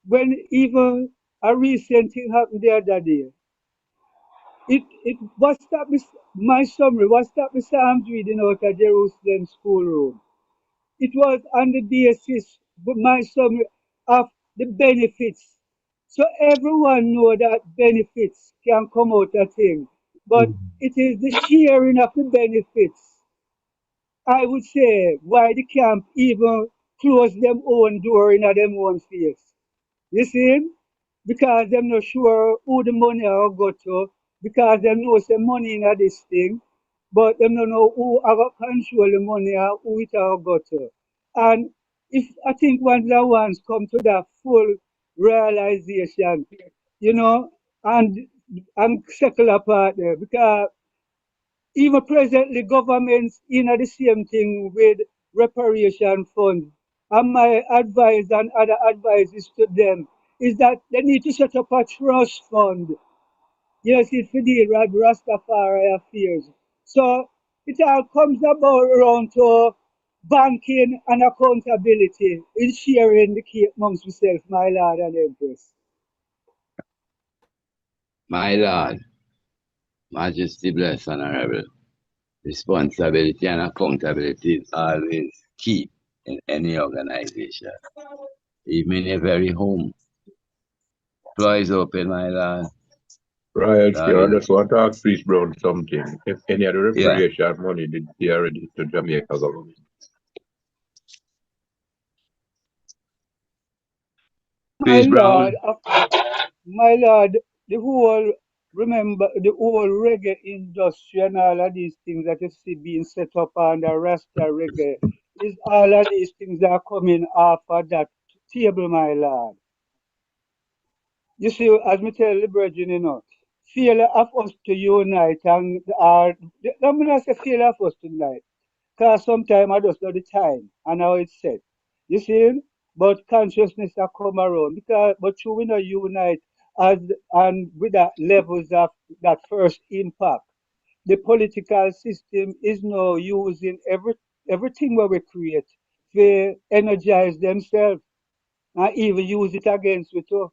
Speaker 7: when even a recent thing happened the other day, it was that my summary was that the Psalms reading out of Jerusalem schoolroom. It was on the basis, but my summary of the benefits. So everyone know that benefits can come out of thing, but it is the sharing of the benefits. I would say why the camp even close them own door in them own face. You see? Because them not sure who the money will go to, because them know some money in this thing, but them don't know who have control the money or who it will go to. And if I think once come to that full realization, you know, and I'm secular part there, because even presently, governments in the same thing with reparation funds. And my advice and other advices to them is that they need to set up a trust fund. Yes, it's for the Rastafari affairs. So it all comes about around to banking and accountability in sharing the cake amongst yourself, my lord and empress.
Speaker 3: My Lord, Majesty bless, Honorable. Responsibility and accountability is always keep in any organization, even in a very home. Floor is open, my lord.
Speaker 8: Right, here, I just want to ask Priest Brown something. If any of the
Speaker 3: Yeah.
Speaker 8: reparation money did they already to Jamaica government?
Speaker 7: My
Speaker 3: Priest Brown.
Speaker 7: Lord, my Lord, remember the whole reggae industry and all of these things that you see being set up under Rasta reggae, is all of these things that are coming off of that table, my Lord. You see, as me tell the brethren, failure of us to unite and I'm not say failure of us tonight. Because sometimes I just know the time and how it's set. You see? But consciousness have come around. But you will not unite and with that levels of that first impact. The political system is now using everything what we create to energize themselves and even use it against we too.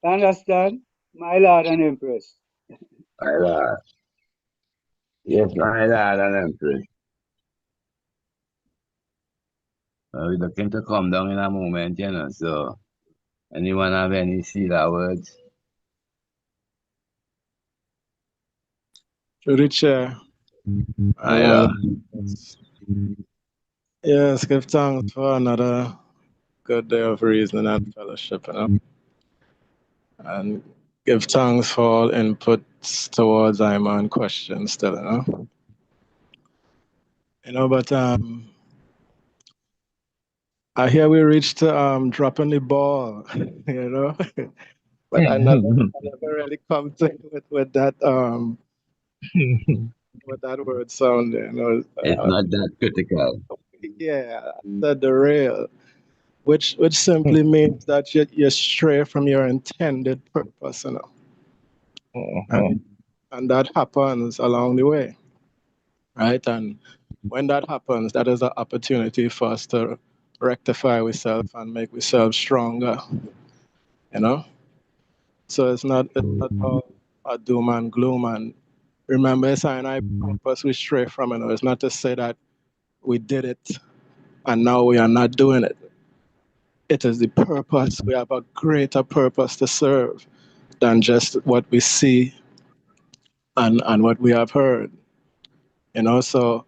Speaker 7: Understand? My Lord and Empress.
Speaker 3: My lord. Yes, my lord and Empress. We're looking to come down in a moment, so anyone have any seal words?
Speaker 10: To the chair.
Speaker 3: My lord.
Speaker 10: Yes, give thanks for another good day of reasoning and fellowship, and give thanks for all inputs towards Iman questions still, but I hear we reached dropping the ball, but I never really come to with that with that word sound,
Speaker 3: It's not that critical.
Speaker 10: Yeah, the rail, which simply means that you stray from your intended purpose, and that happens along the way, right? And when that happens, that is an opportunity for us to rectify ourselves and make ourselves stronger, So it's not all a doom and gloom. And remember, it's our purpose we stray from. It's not to say that we did it and now we are not doing it. It is the purpose. We have a greater purpose to serve than just what we see and what we have heard. So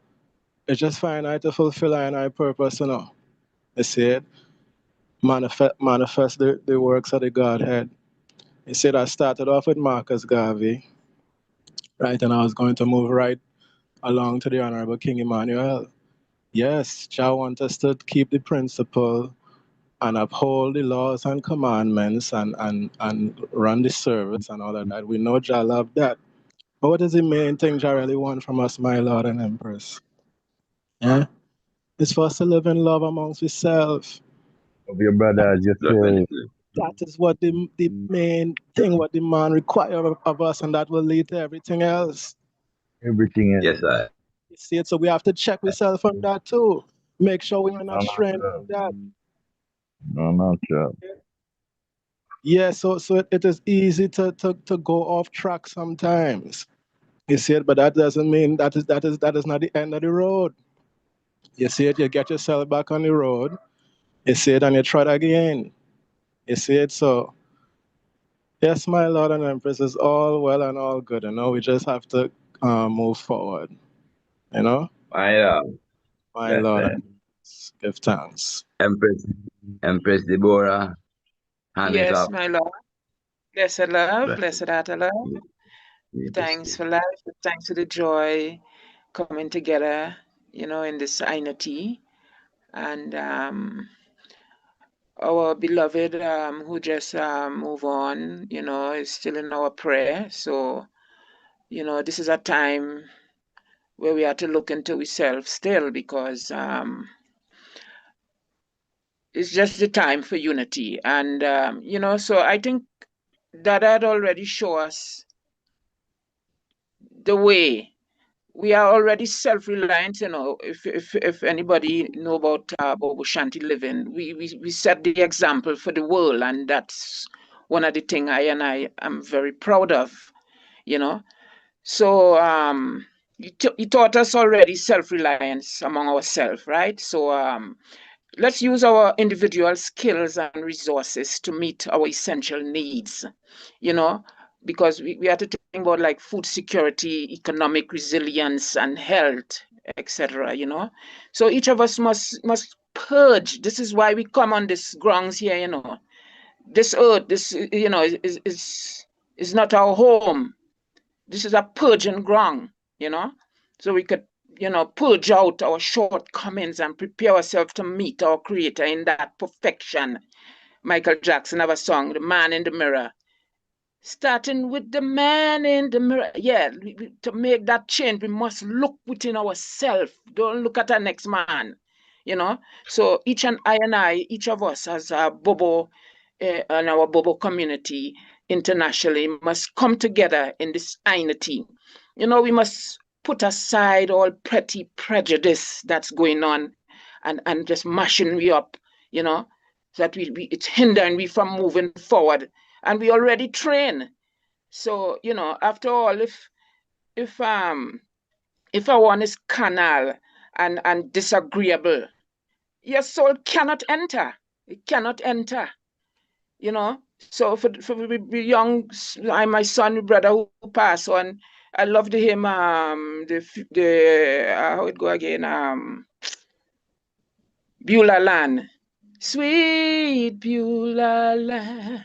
Speaker 10: it's just finite to fulfill our purpose, You see it? Manifest the works of the Godhead. You see, I started off with Marcus Garvey, right? And I was going to move right along to the Honorable King Emmanuel. Yes, Jah wants us to keep the principle and uphold the laws and commandments and run the service and all of that. We know Jah love that. But what is the main thing Jah really want from us, my Lord and Empress? Yeah? It's for us to live in love amongst ourselves.
Speaker 2: Of your brother, as you say.
Speaker 10: That is what the main thing, what the man requires of us, and that will lead to everything else.
Speaker 2: Everything else.
Speaker 3: Yes, sir.
Speaker 10: You see it? So we have to check ourselves on that too. Make sure we are not straying from that.
Speaker 2: No, sure.
Speaker 10: Yeah, so it is easy to go off track sometimes. You see it, but that doesn't mean that is not the end of the road. You see it, you get yourself back on the road, you see it, and you try it again. You see it, so yes, my Lord and Empress, is all well and all good, we just have to move forward.
Speaker 3: My lord.
Speaker 10: My Lord and Empress, give thanks.
Speaker 3: Empress Deborah, hand it
Speaker 14: Yes,
Speaker 3: up.
Speaker 14: my Lord. Blessed love, blessed heart of love. Thanks for life. Thanks for the joy coming together, in this unity. And our beloved who just move on, is still in our prayer. So, this is a time where we have to look into ourselves still, because it's just the time for unity. And, so I think that had already shown us the way. We are already self-reliant, if anybody know about Bobo Shanti living, we set the example for the world, and that's one of the things I am very proud of, So you taught us already self-reliance among ourselves, right? So let's use our individual skills and resources to meet our essential needs, you know, because we have to think about like food security, economic resilience, and health, etc. You know, so each of us must purge. This is why we come on this grounds here. You know, this earth, this is not our home. This is a purging ground. You know, so we could purge out our shortcomings and prepare ourselves to meet our Creator in that perfection. Michael Jackson have a song, "The Man in the Mirror." Starting with the man in the mirror. Yeah, to make that change, we must look within ourselves. Don't look at our next man, you know. So each of us as a Bobo and our Bobo community internationally must come together in this unity. You know, we must put aside all petty prejudice that's going on and just mashing we up, you know, so that it's hindering we from moving forward. And we already train. So, you know, after all, if one is carnal and disagreeable, your soul cannot enter. It cannot enter. You know. So for the young, my son, my brother who passed on, I loved him. How it go again? Beulah Land, sweet Beulah Land.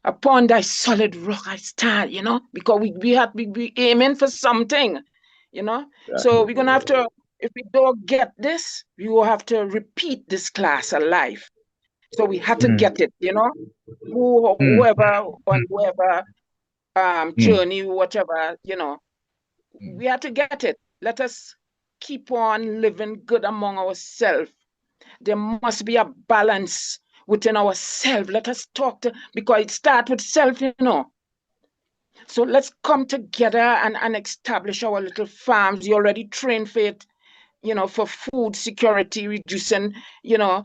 Speaker 14: Upon thy solid rock I stand, you know, because we have be aiming for something, you know. So we're gonna have to, if we don't get this, we will have to repeat this class of life. So we have to get it, you know. Whoever on whoever journey, whatever, you know, we have to get it. Let us keep on living good among ourselves. There must be a balance within ourselves. Let us talk to, because it starts with self, you know. So let's come together and establish our little farms. You already trained for it, you know, for food security, reducing, you know,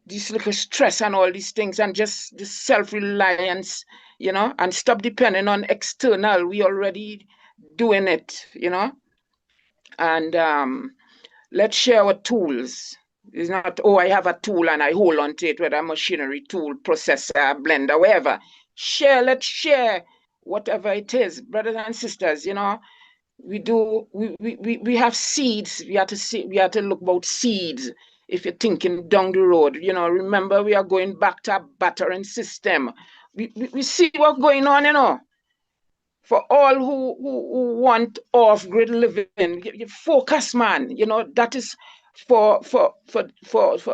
Speaker 14: this little stress and all these things, and just the self-reliance, you know, and stop depending on external. We already doing it, you know. And let's share our tools. It's not, oh, I have a tool and I hold on to it, whether a machinery tool, processor, blender, whatever. Let's share whatever it is, brothers and sisters, you know. We have seeds. We have to look about seeds. If you're thinking down the road, you know, remember we are going back to a battering system. We see what's going on, you know. For all who want off-grid living, you focus, man. You know, that is for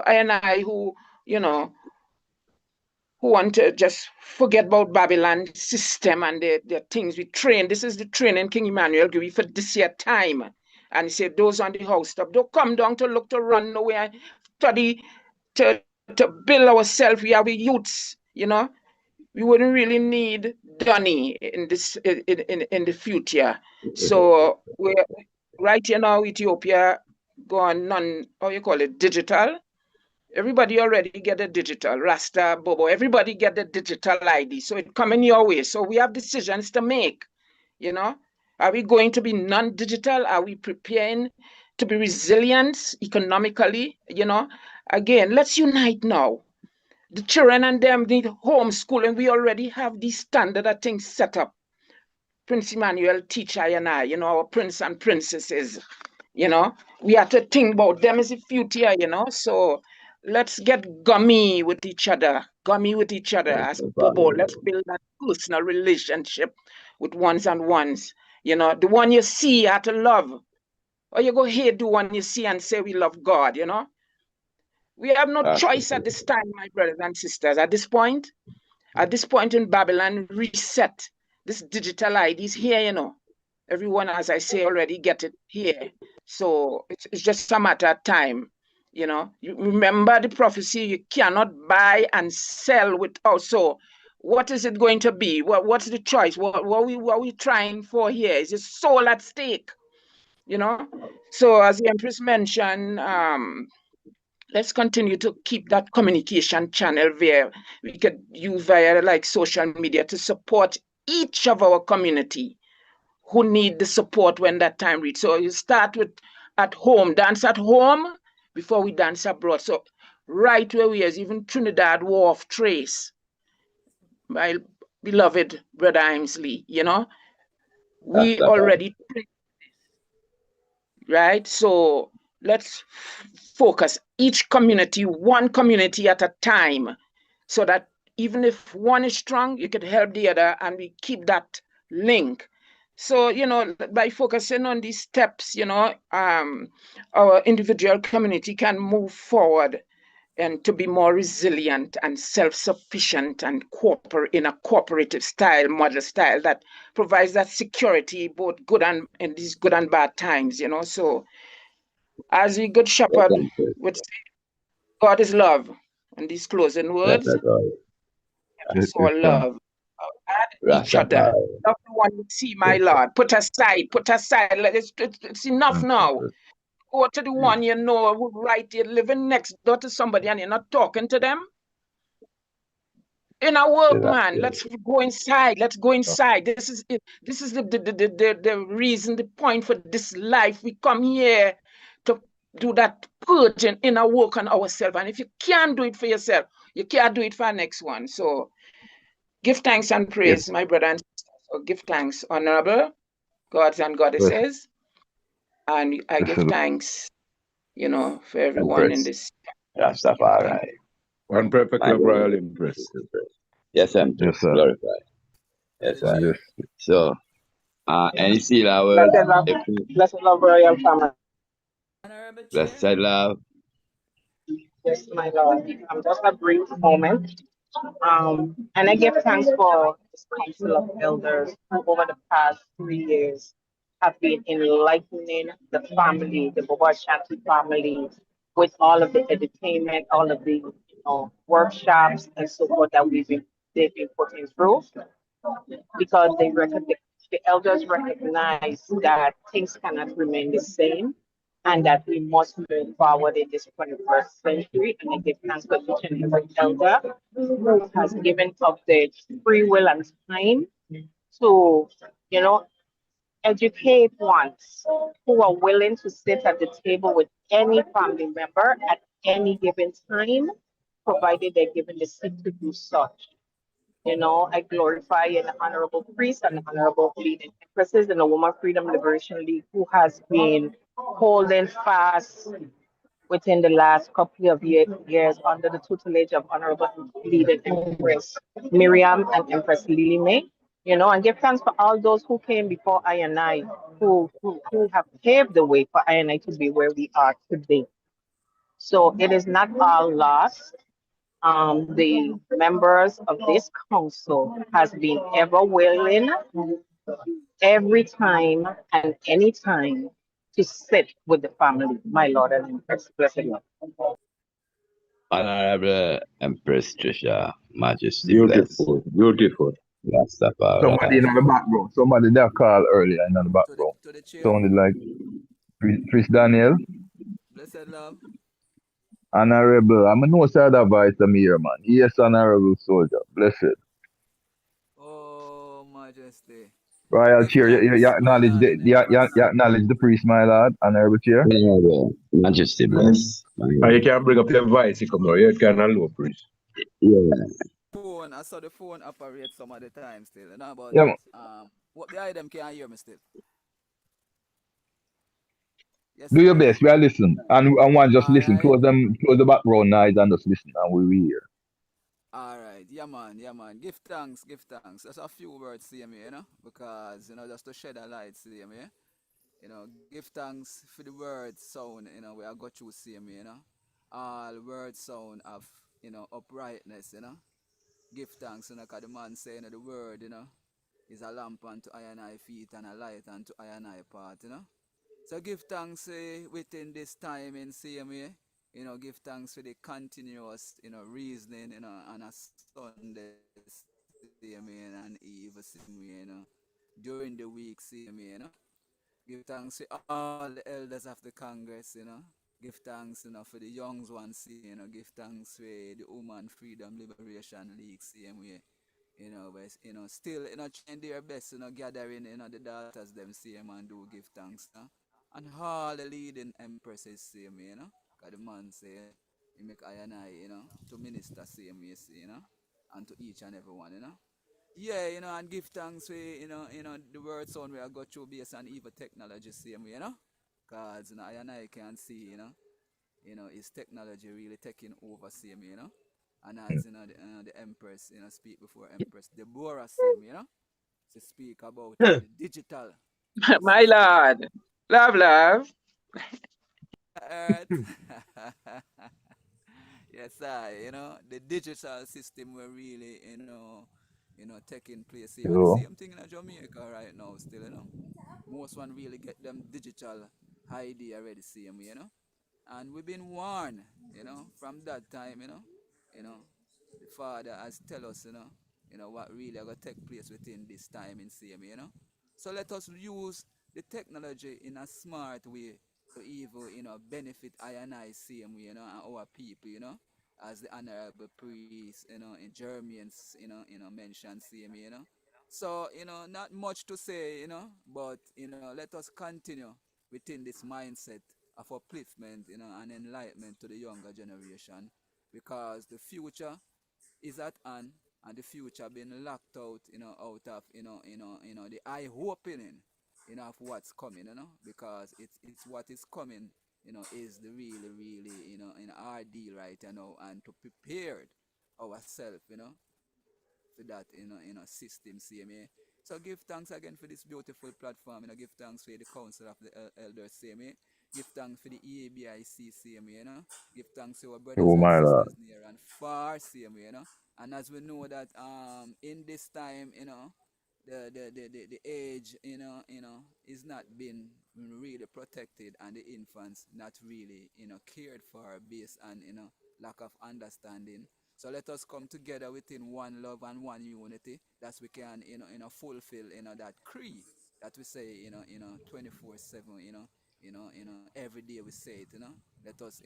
Speaker 14: I and I who, you know, who want to just forget about Babylon system and the things we train. This is the training King Emmanuel give you for this year time. And he said, those on the house top, don't come down to look to run nowhere, study to build ourselves. We are the youths, you know. We wouldn't really need Donny in this in the future. So we're right here now, Ethiopia gone how you call it, digital. Everybody already get a digital, Rasta, Bobo, everybody get the digital ID. So it coming your way. So we have decisions to make, you know. Are we going to be non-digital? Are we preparing to be resilient economically? You know, again, let's unite now. The children and them need homeschooling. We already have these standard of things set up. Prince Emmanuel teach I and I, you know, our prince and princesses, you know. We have to think about them as a future, you know. So let's get gummy with each other as Bobo. Let's build that personal relationship with ones and ones. You know, the one you see you have to love. Or you go hate the one you see and say we love God, you know. We have no choice at this time, my brothers and sisters. At this point in Babylon, reset. This digital ID is here, you know. Everyone, as I say, already get it here. So it's just a matter of time, you know. You remember the prophecy, you cannot buy and sell with also. What is it going to be? What's the choice? What are we trying for here? Is it soul at stake? You know? So as the Empress mentioned, let's continue to keep that communication channel where we could use via like social media to support each of our community who need the support when that time reaches. So you start with at home, dance at home before we dance abroad. So right where we is, even Trinidad War of Trace, my beloved brother Aimsley, we already, right? So let's focus each community, one community at a time, so that even if one is strong, you could help the other and we keep that link. So, by focusing on these steps, our individual community can move forward and to be more resilient and self-sufficient and in a cooperative style, model style that provides that security, both good and in these good and bad times, So as a good shepherd would say, God is love. And these closing words, let us all love each other. Love the one you see, my Lord. Put aside. It's enough now. Go to the one who right there living next door to somebody and you're not talking to them. In our work, man, let's go inside. Let's go inside. This is it. This is the reason, the point for this life. We come here to do that purging in our work on ourselves. And if you can't do it for yourself, you can't do it for our next one. So give thanks and praise, my brother and sister. So give thanks, honorable gods and goddesses. And I give thanks, for everyone in this.
Speaker 3: Rastafari.
Speaker 8: One perfect love, Royal Empress.
Speaker 3: Yes, Empress. Glorify. Yes, sir. So, any seal our words?
Speaker 13: Blessed love, royal family.
Speaker 3: Blessed love.
Speaker 13: Yes, my Lord. Just a brief moment. And I give thanks for this council of elders who over the past 3 years have been enlightening the family, the Boba Shanti family, with all of the entertainment, all of the workshops and so forth that they've been putting through, because the elders recognize that things cannot remain the same and that we must move forward in this 21st century. And I give thanks to each and every elder who has given up their free will and time to, educate ones who are willing to sit at the table with any family member at any given time, provided they're given the seat to do such. I glorify an honorable priest and honorable leading empresses in the Woman Freedom Liberation League who has been holding fast within the last couple of years under the tutelage of honorable leading Empress Miriam and Empress Lily May. And give thanks for all those who came before I and I, who have paved the way for I and I to be where we are today. So it is not all lost. The members of this council has been ever willing, every time and any time, to sit with the family, my Lord and Empress. Blessed Lord.
Speaker 3: Honorable Empress Trisha, Majesty.
Speaker 2: Beautiful, beautiful.
Speaker 3: Rastafari.
Speaker 2: Somebody in the background. Somebody that called earlier in the background. Sounded like Chris Daniel.
Speaker 21: Blessed love.
Speaker 2: Honorable. I'm a no side advice I'm here, man. Yes, honorable soldier. Blessed.
Speaker 21: Oh, Majesty.
Speaker 2: Royal Chair, you acknowledge you acknowledge the priest, my lord, honorable Chair.
Speaker 3: Majesty, bless.
Speaker 8: And you can bring up your voice, you come now. You can allow priest.
Speaker 3: Yeah.
Speaker 21: I saw the phone operate some of the time still. You know about
Speaker 2: Yeah,
Speaker 21: what the item can hear me still. Yes,
Speaker 2: do your
Speaker 21: sir.
Speaker 2: best. We are listening, and one just listen. Close the background noise, and just listen, and we will hear.
Speaker 21: All right, yeah, man. Give thanks. That's a few words, see me, because just to shed a light, see me, give thanks for the word sound, we are got through, see me, all word sound of, uprightness, give thanks, because the man saying the word, is a lamp unto I and I feet and a light unto I and I path, So give thanks within this time in CMA, give thanks for the continuous, reasoning, on a Sunday, CMA and Eve, CMA, during the week, CMA, Give thanks to all the elders of the Congress, Give thanks, for the young ones, Give thanks for the Woman Freedom Liberation League, CMA. But still, trying their best, gathering, the daughters them same and do give thanks, and all the leading empresses same, cause the man say, he make I and I, to minister same way, and to each and every one, Yeah, and give thanks for, the word sound where I go through based on even technology same way, cause, I and I can see, is technology really taking over same, and as the Empress, speak before Empress Deborah same, to speak about the digital
Speaker 14: My
Speaker 21: system
Speaker 14: Lord. Love, love.
Speaker 21: earth. Yes, the digital system were really, taking place here. And the
Speaker 2: So,
Speaker 21: same thing in Jamaica right now still, Most one really get them digital ID already same, And we've been warned, from that time, the Father has tell us, what really are going to take place within this time in same, So let us use the technology in a smart way to even, benefit I and I same way, and our people, as the honorable priest, in Germans, mentioned same, So, not much to say, but, let us continue within this mindset of upliftment, and enlightenment to the younger generation, because the future is at hand, and the future being locked out, out of, the eye opening, of what's coming, because it's what is coming, is the really, really, in our deal right now, and to prepare ourselves, for that, system, CMA. So give thanks again for this beautiful platform, give thanks for the Council of the Elders, CMA. Give thanks for the EABIC, CMA, Give thanks to our brothers
Speaker 2: oh
Speaker 21: and
Speaker 2: my Lord.
Speaker 21: sisters near and far, CMA, And as we know that in this time, the age, is not been really protected, and the infants not really, cared for based on, lack of understanding. So let us come together within one love and one unity, that we can, fulfill, that creed that we say, 24/7, every day we say it, Let us,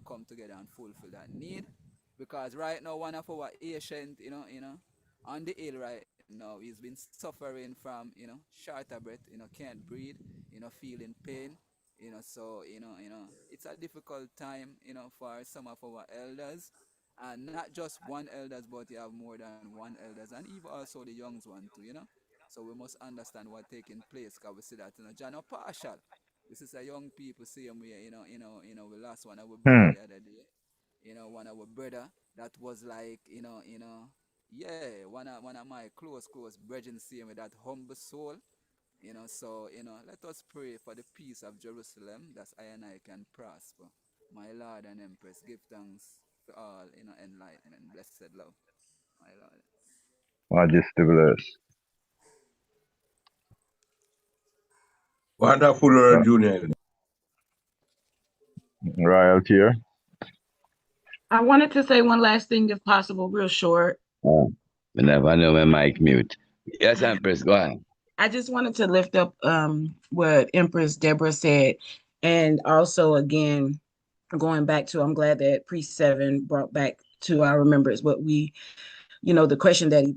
Speaker 21: come together and fulfill that need, because right now one of our ancient, on the hill right now, he's been suffering from, shorter breath, can't breathe, feeling pain, so, it's a difficult time, for some of our elders, and not just one elders, but you have more than one elders, and even also the young one too, So we must understand what taking place, because we see that, John partial. This is a young people same way, we lost one of our brother
Speaker 2: Hmm.
Speaker 21: the other day, one of our brother that was like, yeah, one of my close brethren same with that humble soul, so, let us pray for the peace of Jerusalem, that I and I can prosper. My Lord and Empress, give thanks for all, enlightenment, blessed love, my Lord.
Speaker 2: Majesty bless.
Speaker 8: Wonderful, Junior.
Speaker 2: Royalty here.
Speaker 18: I wanted to say one last thing, if possible, real short.
Speaker 3: We never know when Mike mute. Yes, Empress, go ahead.
Speaker 18: I just wanted to lift up what Empress Deborah said, and also again going back to, I'm glad that Priest Seven brought back to our remembrance what we, the question that he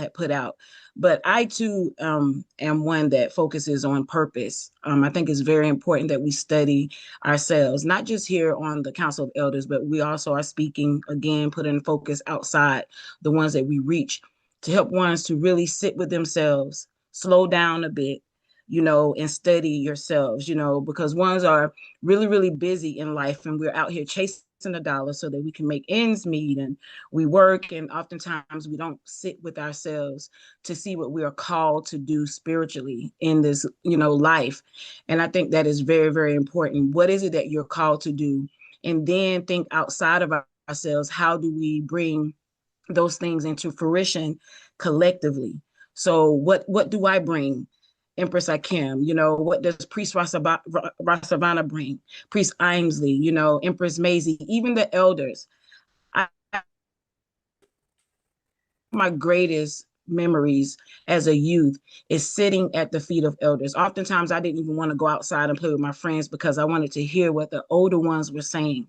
Speaker 18: had put out. But I too am one that focuses on purpose. I think it's very important that we study ourselves, not just here on the Council of Elders, but we also are speaking again, putting focus outside the ones that we reach, to help ones to really sit with themselves, slow down a bit, and study yourselves, because ones are really, really busy in life, and we're out here chasing a dollar so that we can make ends meet, and we work, and oftentimes we don't sit with ourselves to see what we are called to do spiritually in this, life. And I think that is very, very important. What is it that you're called to do? And then think outside of ourselves. How do we bring those things into fruition collectively? So what do I bring? Empress Akim, what does Priest Rasavana bring? Priest Imesley, Empress Maisie, even the elders. My greatest memories as a youth is sitting at the feet of elders. Oftentimes, I didn't even want to go outside and play with my friends because I wanted to hear what the older ones were saying.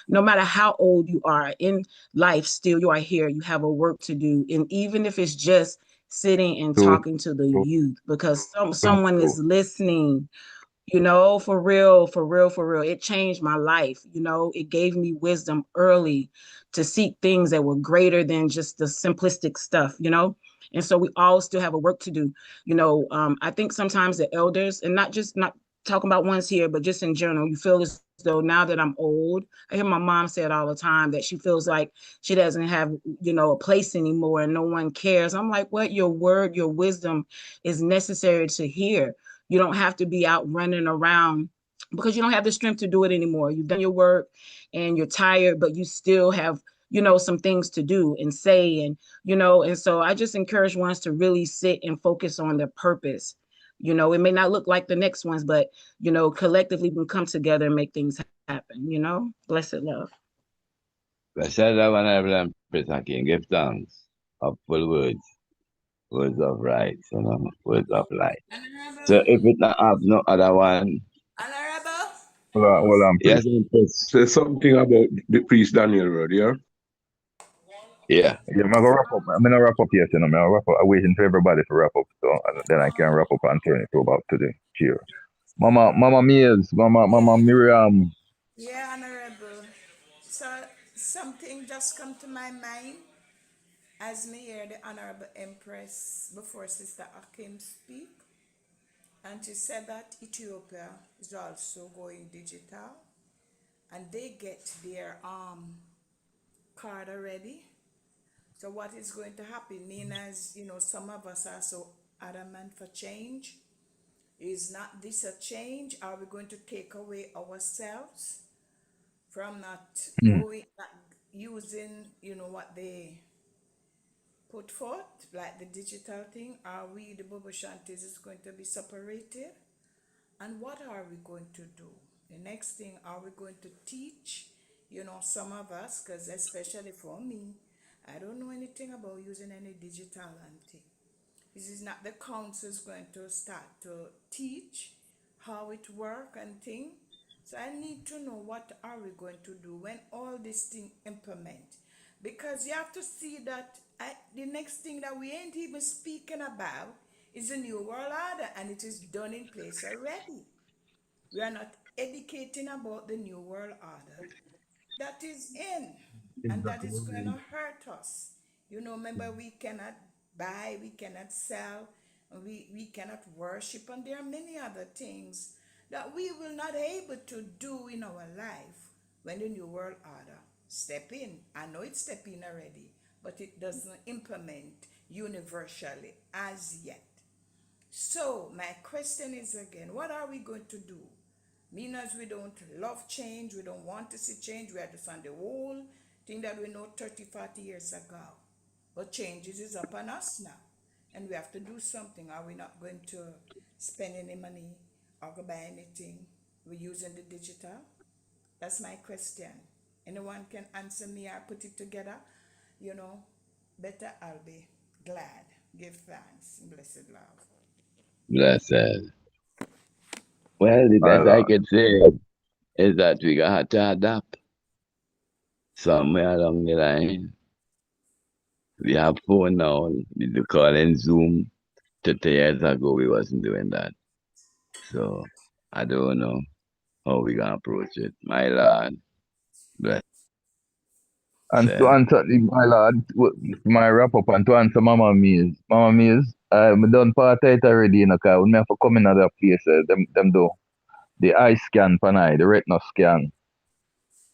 Speaker 18: No matter how old you are in life, still you are here. You have a work to do. And even if it's just sitting and
Speaker 2: True,
Speaker 18: talking to the
Speaker 2: true,
Speaker 18: youth, because
Speaker 2: true,
Speaker 18: someone
Speaker 2: true.
Speaker 18: is listening, you know, for real, for real, for real. It changed my life. You know, it gave me wisdom early to seek things that were greater than just the simplistic stuff, you know? And so we all still have a work to do. You know, I think sometimes the elders, and not talking about ones here, but just in general, you feel as though now that I'm old, I hear my mom say it all the time that she feels like she doesn't have, you know, a place anymore and no one cares. I'm like, what? Your word, your wisdom is necessary to hear. You don't have to be out running around because you don't have the strength to do it anymore. You've done your work and you're tired, but you still have, you know, some things to do and say, and, you know, and so I just encourage ones to really sit and focus on their purpose. You know, it may not look like the next ones, but, you know, collectively we can come together and make things happen, you know? Blessed love.
Speaker 3: Blessed love and every Empress again. Give thanks of full words of rights, you know, words of light. So
Speaker 4: Honorable,
Speaker 3: if it not have no other one,
Speaker 4: honorable.
Speaker 2: Hold on, please.
Speaker 3: yes, Empress.
Speaker 8: Say something about the priest Daniel Road, yeah?
Speaker 3: Yeah.
Speaker 2: Yeah, I'm gonna wrap up. I'm gonna wrap up here, you know. I'm gonna wrap up. I'm waiting for everybody to wrap up, so then I can wrap up and turn it over to the chair. Mama Mills, Mama Miriam.
Speaker 4: Yeah, honorable. So something just come to my mind as me hear the honorable empress before Sister Akim speak, and she said that Ethiopia is also going digital, and they get their card already. So what is going to happen, mean as you know, some of us are so adamant for change. Is not this a change? Are we going to take away ourselves from not
Speaker 2: Hmm.
Speaker 4: going, not using, you know, what they put forth, like the digital thing? Are we, the Bobo Shanties, is going to be separated? And what are we going to do? The next thing, are we going to teach? You know, some of us, because especially for me, I don't know anything about using any digital and thing. This is not the council's going to start to teach how it work and thing. So I need to know what are we going to do when all this thing implement. Because you have to see that the next thing that we ain't even speaking about is a new world order, and it is done in place already. We are not educating about the new world order that is in, and that is going to hurt us. You know, remember, we cannot buy, we cannot sell, we cannot worship, and there are many other things that we will not able to do in our life when the new world order step in. I know it's stepping already, but it doesn't implement universally as yet. So my question is again, what are we going to do? Mean as we don't love change, we don't want to see change, we are just on the whole thing that we know 30, 40 years ago. But changes is upon us now. And we have to do something. Are we not going to spend any money or go buy anything? We're using the digital? That's my question. Anyone can answer me or put it together? You know, better I'll be glad. Give thanks. Blessed love.
Speaker 3: Blessed. Well, the
Speaker 2: My
Speaker 3: best I
Speaker 2: Lord.
Speaker 3: can say is that we got to adapt somewhere along the line. We have phone now. We do call in Zoom. 30 years ago, we wasn't doing that. So I don't know how we gonna approach it. My Lord,
Speaker 2: And to
Speaker 3: blessed.
Speaker 2: answer, my Lord, my wrap up and to answer Mama Mills, I'm done part of it already, you know, because we have to come in other places, them do the eye scan pan eye, the retina scan,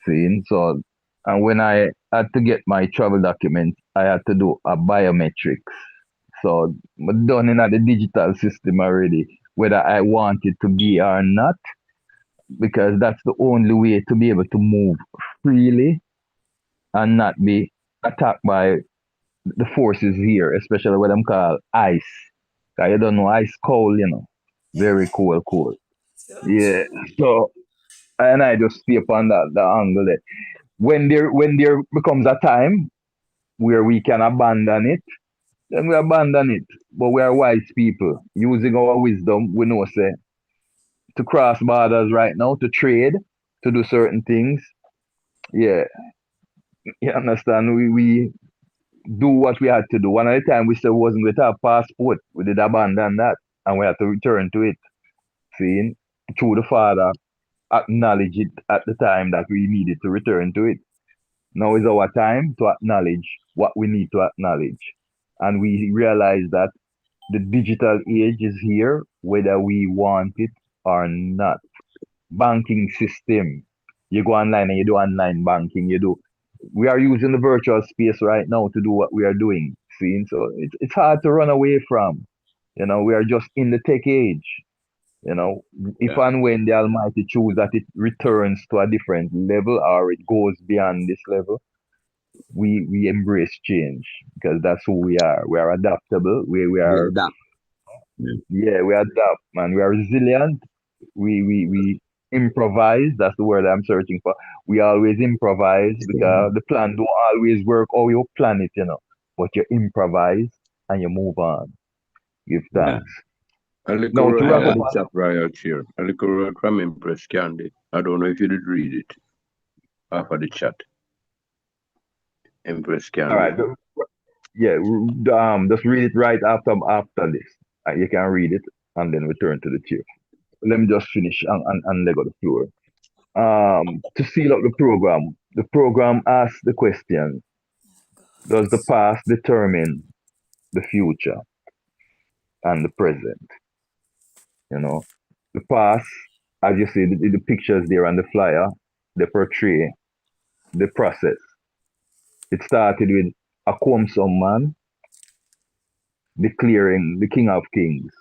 Speaker 2: see, so, and when I had to get my travel documents, I had to do a biometrics. So, I'm done in the digital system already, whether I want it to be or not, because that's the only way to be able to move freely and not be attacked by the forces here, especially what them call ice. 'Cause you don't know ice cold, you know. Very
Speaker 4: Amen.
Speaker 2: cold, cold.
Speaker 4: So
Speaker 2: Yeah.
Speaker 4: true.
Speaker 2: So and I just stay upon the angle that when there becomes a time where we can abandon it, then we abandon it. But we are wise people. Using our wisdom, we know say to cross borders right now, to trade, to do certain things. Yeah, you understand? We do what we had to do. One of the time we said we wasn't with our passport, we did abandon that and we had to return to it. Seeing through the Father acknowledge it at the time that we needed to return to it. Now is our time to acknowledge what we need to acknowledge. And we realize that the digital age is here, whether we want it or not. Banking system. You go online and you do online banking. We are using the virtual space right now to do what we are doing. See, so it's hard to run away from. We are just in the tech age. If
Speaker 3: Yeah.
Speaker 2: and when the Almighty choose that it returns to a different level or it goes beyond this level, we embrace change because that's who we are. We are adaptable. We
Speaker 3: We
Speaker 2: are
Speaker 3: adapt. Yeah.
Speaker 2: Yeah, we adapt, man. We are resilient. We improvise. That's the word I'm searching for. We always improvise because the plan don't always work how you plan it. But you improvise and you move on. Give
Speaker 3: Yeah.
Speaker 2: thanks.
Speaker 8: A little
Speaker 2: Now to
Speaker 8: word
Speaker 2: wrap
Speaker 8: on
Speaker 2: up,
Speaker 8: the chat right here. A little word from Empress Candy. I don't know if you did read it after the chat. Empress
Speaker 2: all
Speaker 8: Candy.
Speaker 2: right. Yeah, just read it right after this. You can read it and then return to the chair. Let me just finish and let go the floor. To seal up the program asks the question: does the past determine the future and the present? The past, as you see, the pictures there on the flyer, they portray the process. It started with a Akomsom man declaring the King of Kings.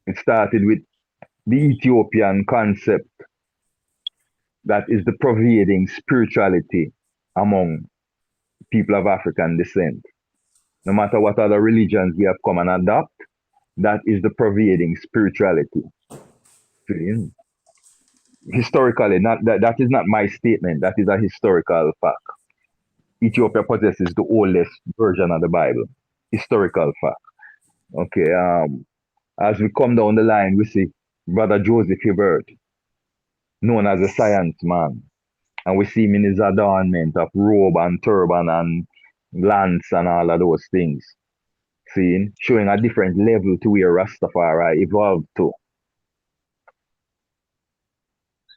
Speaker 2: It started with the Ethiopian concept that is the pervading spirituality among people of African descent. No matter what other religions we have come and adopt, that is the pervading spirituality. See? Historically, not that is not my statement, that is a historical fact. Ethiopia possesses the oldest version of the Bible. Historical fact. Okay, as we come down the line, we see Brother Joseph Hibbert, known as a science man. And we see him in his adornment of robe and turban and lance and all of those things. Seeing, showing a different level to where Rastafari evolved to.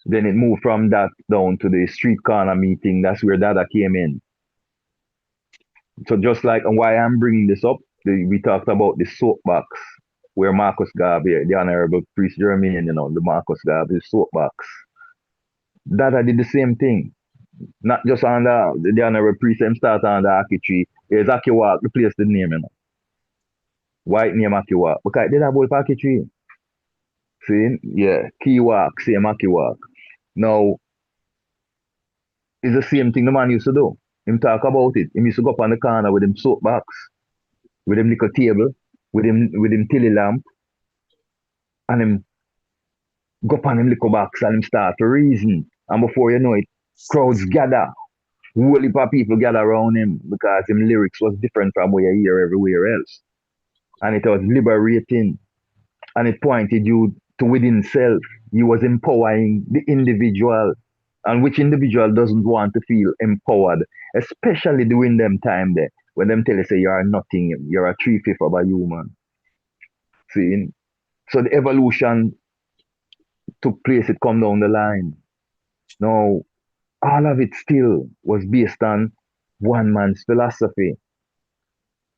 Speaker 2: Then it moved from that down to the street corner meeting. That's where Dada came in. So just like, and why I'm bringing this up, we talked about the soapbox where Marcus Garvey, the Honorable Priest Jermaine, the Marcus Garvey soapbox. Dada did the same thing. Not just on the Honorable Priest, him start on the Aki tree. There's Aki Walk, the place the name. White name Aki Walk. Because it did have both Aki tree. See? Yeah. Key Walk, same Aki Walk. Now, it's the same thing the man used to do. Him talk about it. Him used to go up on the corner with him soapbox, with him little table, with him tilly lamp, and him go up on him little box and him start to reason. And before you know it, crowds gather. Whole heap of people gather around him because him lyrics was different from what you hear everywhere else. And it was liberating. And it pointed you to within self. He was empowering the individual. And which individual doesn't want to feel empowered, especially during them time there, when them tell you say you are nothing, you're a 3/5 of a human. See? So the evolution took place, it come down the line. Now, all of it still was based on one man's philosophy.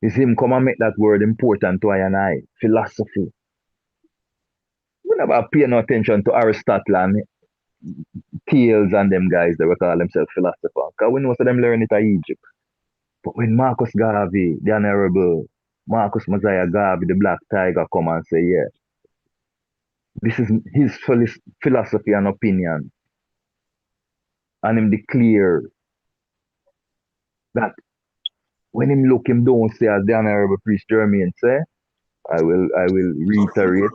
Speaker 2: It's him come and make that word important to I and I. Philosophy. We never pay no attention to Aristotle and Thales and them guys that we call themselves philosophers. Because we know so them learn it at Egypt. But when Marcus Garvey, the Honorable Marcus Mosiah Garvey, the Black Tiger, come and say, yeah, this is his philosophy and opinion, and him declare that when him look him down, say as the Honorable Priest Jermaine say, I will reiterate,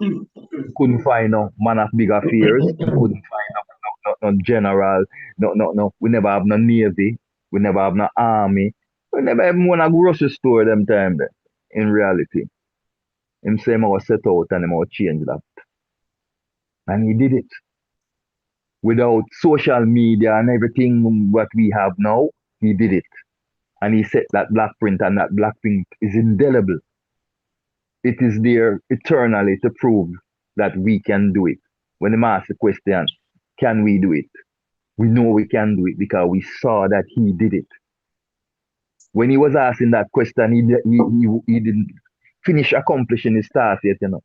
Speaker 2: couldn't find no man of big affairs, him couldn't find no general, no. We never have no navy, we never have no army. We never even went a grocery store them time there. In reality. Him say him will set out and him will change that. And he did it. Without social media and everything what we have now, he did it. And he set that black print, and that black print is indelible. It is there eternally to prove that we can do it. When the ask the question, can we do it? We know we can do it because we saw that he did it. When he was asking that question, he didn't finish accomplishing his task yet, you know.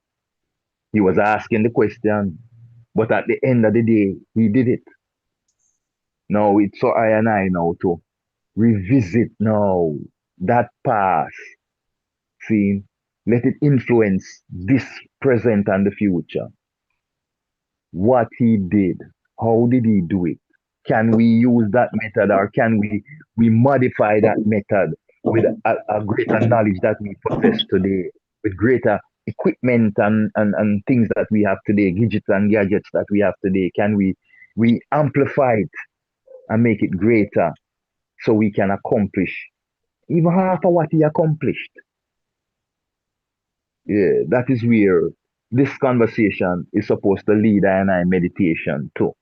Speaker 2: He was asking the question, but at the end of the day, he did it. Now it's so I and I now to revisit now that past. See, let it influence this present and the future. What he did, how did he do it? Can we use that method, or can we modify that method with a greater knowledge that we possess today, with greater equipment and things that we have today, gadgets and gadgets that we have today? Can we amplify it and make it greater so we can accomplish even half of what he accomplished? Yeah, that is where this conversation is supposed to lead I and I meditation to.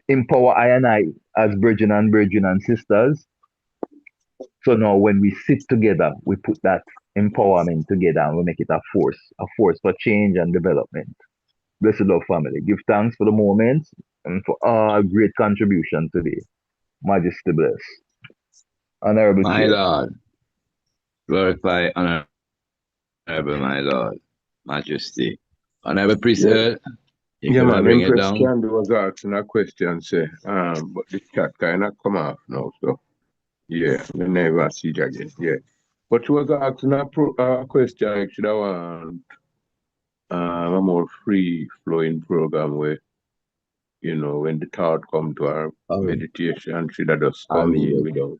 Speaker 2: Empower I and I as brethren and sisters. So now when we sit together, we put that empowerment together and we make it a force for change and development. Blessed love family. Give thanks for the moment and for all great contribution today. Majesty bless. Honorable
Speaker 3: My
Speaker 2: Chair.
Speaker 3: Lord, glorify, honorable my Lord, Majesty. Honorable Priest,
Speaker 8: Yeah,
Speaker 3: you
Speaker 8: yeah,
Speaker 3: gonna
Speaker 8: man.
Speaker 3: bring it
Speaker 8: Empress
Speaker 3: down?
Speaker 8: Candy was asking a question, say, but the chat kind of come off now, so yeah, we never see it again. Yeah, but she was asking a question. Actually, I want a more free flowing program where, when the thought come to our meditation, she just come in without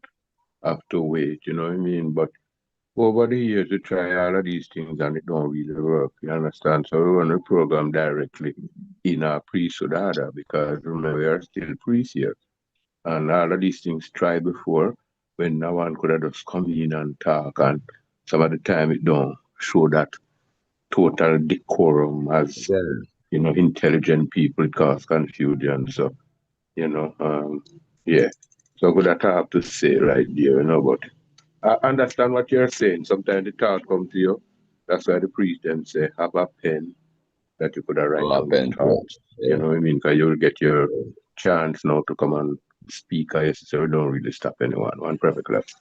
Speaker 8: have to wait. You know what I mean? But over the years, we try all of these things and it don't really work. You understand? So we run the program directly in our priesthood order because remember, we are still priests here. And all of these things tried before when no one could have just come in and talk. And some of the time it don't show that total decorum as, intelligent people. It cause confusion. So, yeah. So good that I have to say right there, but I understand what you're saying. Sometimes the thought comes to you. That's why the priest then say, have a pen that you could have write down your thoughts.
Speaker 3: Yeah.
Speaker 8: You know what I mean? Because you'll get your chance now to come and speak. So we don't really stop anyone. One perfect left.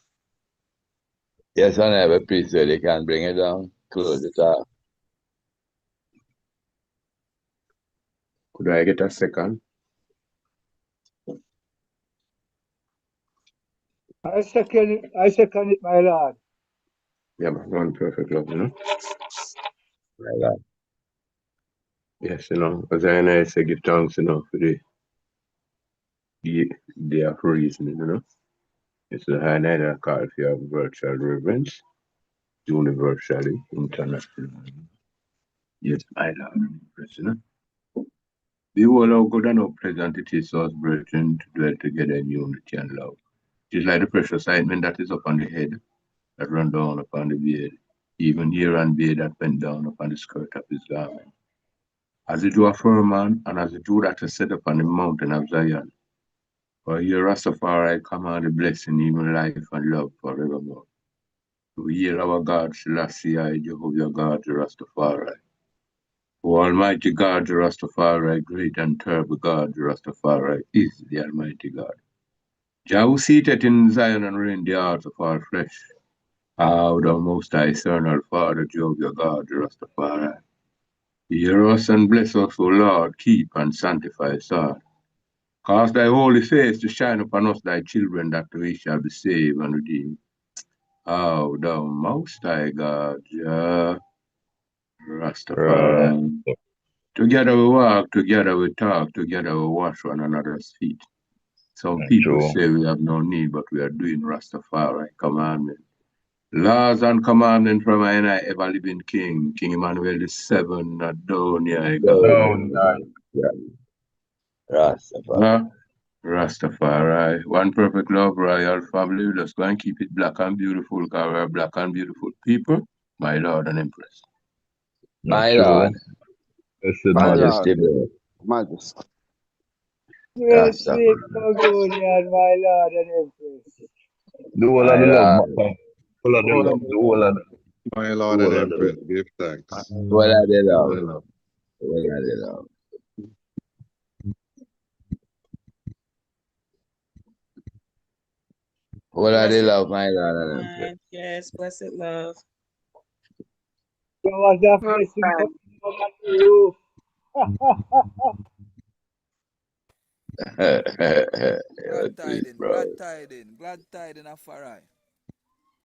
Speaker 3: Yes, honorable Priest, you can bring it down. Close it off.
Speaker 8: Could I get a second?
Speaker 7: I second it, my lord.
Speaker 8: Yeah, man. One perfect love,
Speaker 3: My Lord.
Speaker 8: Yes, as I say, give thanks, for the day of reasoning, It's the high night I call for your virtual reverence, universally, internationally. Yes, my Lord, President. Behold how good and how pleasant it is for us, brethren, to dwell together in unity and love. It is like the precious ointment that is upon the head, that run down upon the beard, even here and there that went down upon the skirt of his garment. As it do a firm man, and as it do that is set upon the mountain of Zion. For here Rastafari command the blessing, even life and love forevermore. To hear our God, Selassie, Jehovah God, Rastafari. O Almighty God, Rastafari, great and terrible God, Rastafari, is the Almighty God. Jah who seated in Zion and reigned the hearts of all flesh. How thou most high eternal Father, Jehovah God, Rastafari. Hear us and bless us, O Lord, keep and sanctify us all. Cause thy holy face to shine upon us, thy children, that we shall be saved and redeemed. How thou most high God, Jah, Rastafari. Together we walk, together we talk, together we wash one another's feet. Some people
Speaker 2: True.
Speaker 8: say we have no need, but we are doing Rastafari commandment. Laws and commandments from I and I ever living King, King Emmanuel the Seven, Adonia, God.
Speaker 2: Down,
Speaker 3: Rastafari.
Speaker 8: Rastafari. One perfect love, royal family. We just go and keep it black and beautiful because we're black and beautiful people. My Lord and Empress.
Speaker 3: My
Speaker 2: Not
Speaker 3: Lord.
Speaker 2: true. Blessed
Speaker 6: My
Speaker 2: Majesty.
Speaker 6: Lord, Majesty.
Speaker 7: Sweet,
Speaker 3: Rastafari.
Speaker 7: sweet Congolian, my Lord and Empress.
Speaker 2: The whole of
Speaker 3: My
Speaker 2: the love,
Speaker 3: Lord.
Speaker 2: man. Whole of the
Speaker 10: All of
Speaker 2: love. The whole of the
Speaker 16: My
Speaker 2: the
Speaker 16: Lord and
Speaker 2: whole of the
Speaker 16: Empress,
Speaker 2: love.
Speaker 16: give thanks.
Speaker 3: What are they
Speaker 16: All
Speaker 3: love?
Speaker 16: the love.
Speaker 3: What are they love? What are they
Speaker 18: Blessed
Speaker 3: love, my Lord and Empress?
Speaker 18: one. Yes, blessed love.
Speaker 7: There was a blessing
Speaker 14: Amen.
Speaker 7: coming down on the roof.
Speaker 3: Yo,
Speaker 21: Glad
Speaker 3: treat,
Speaker 21: tiding,
Speaker 3: bro.
Speaker 21: glad tiding of Farai.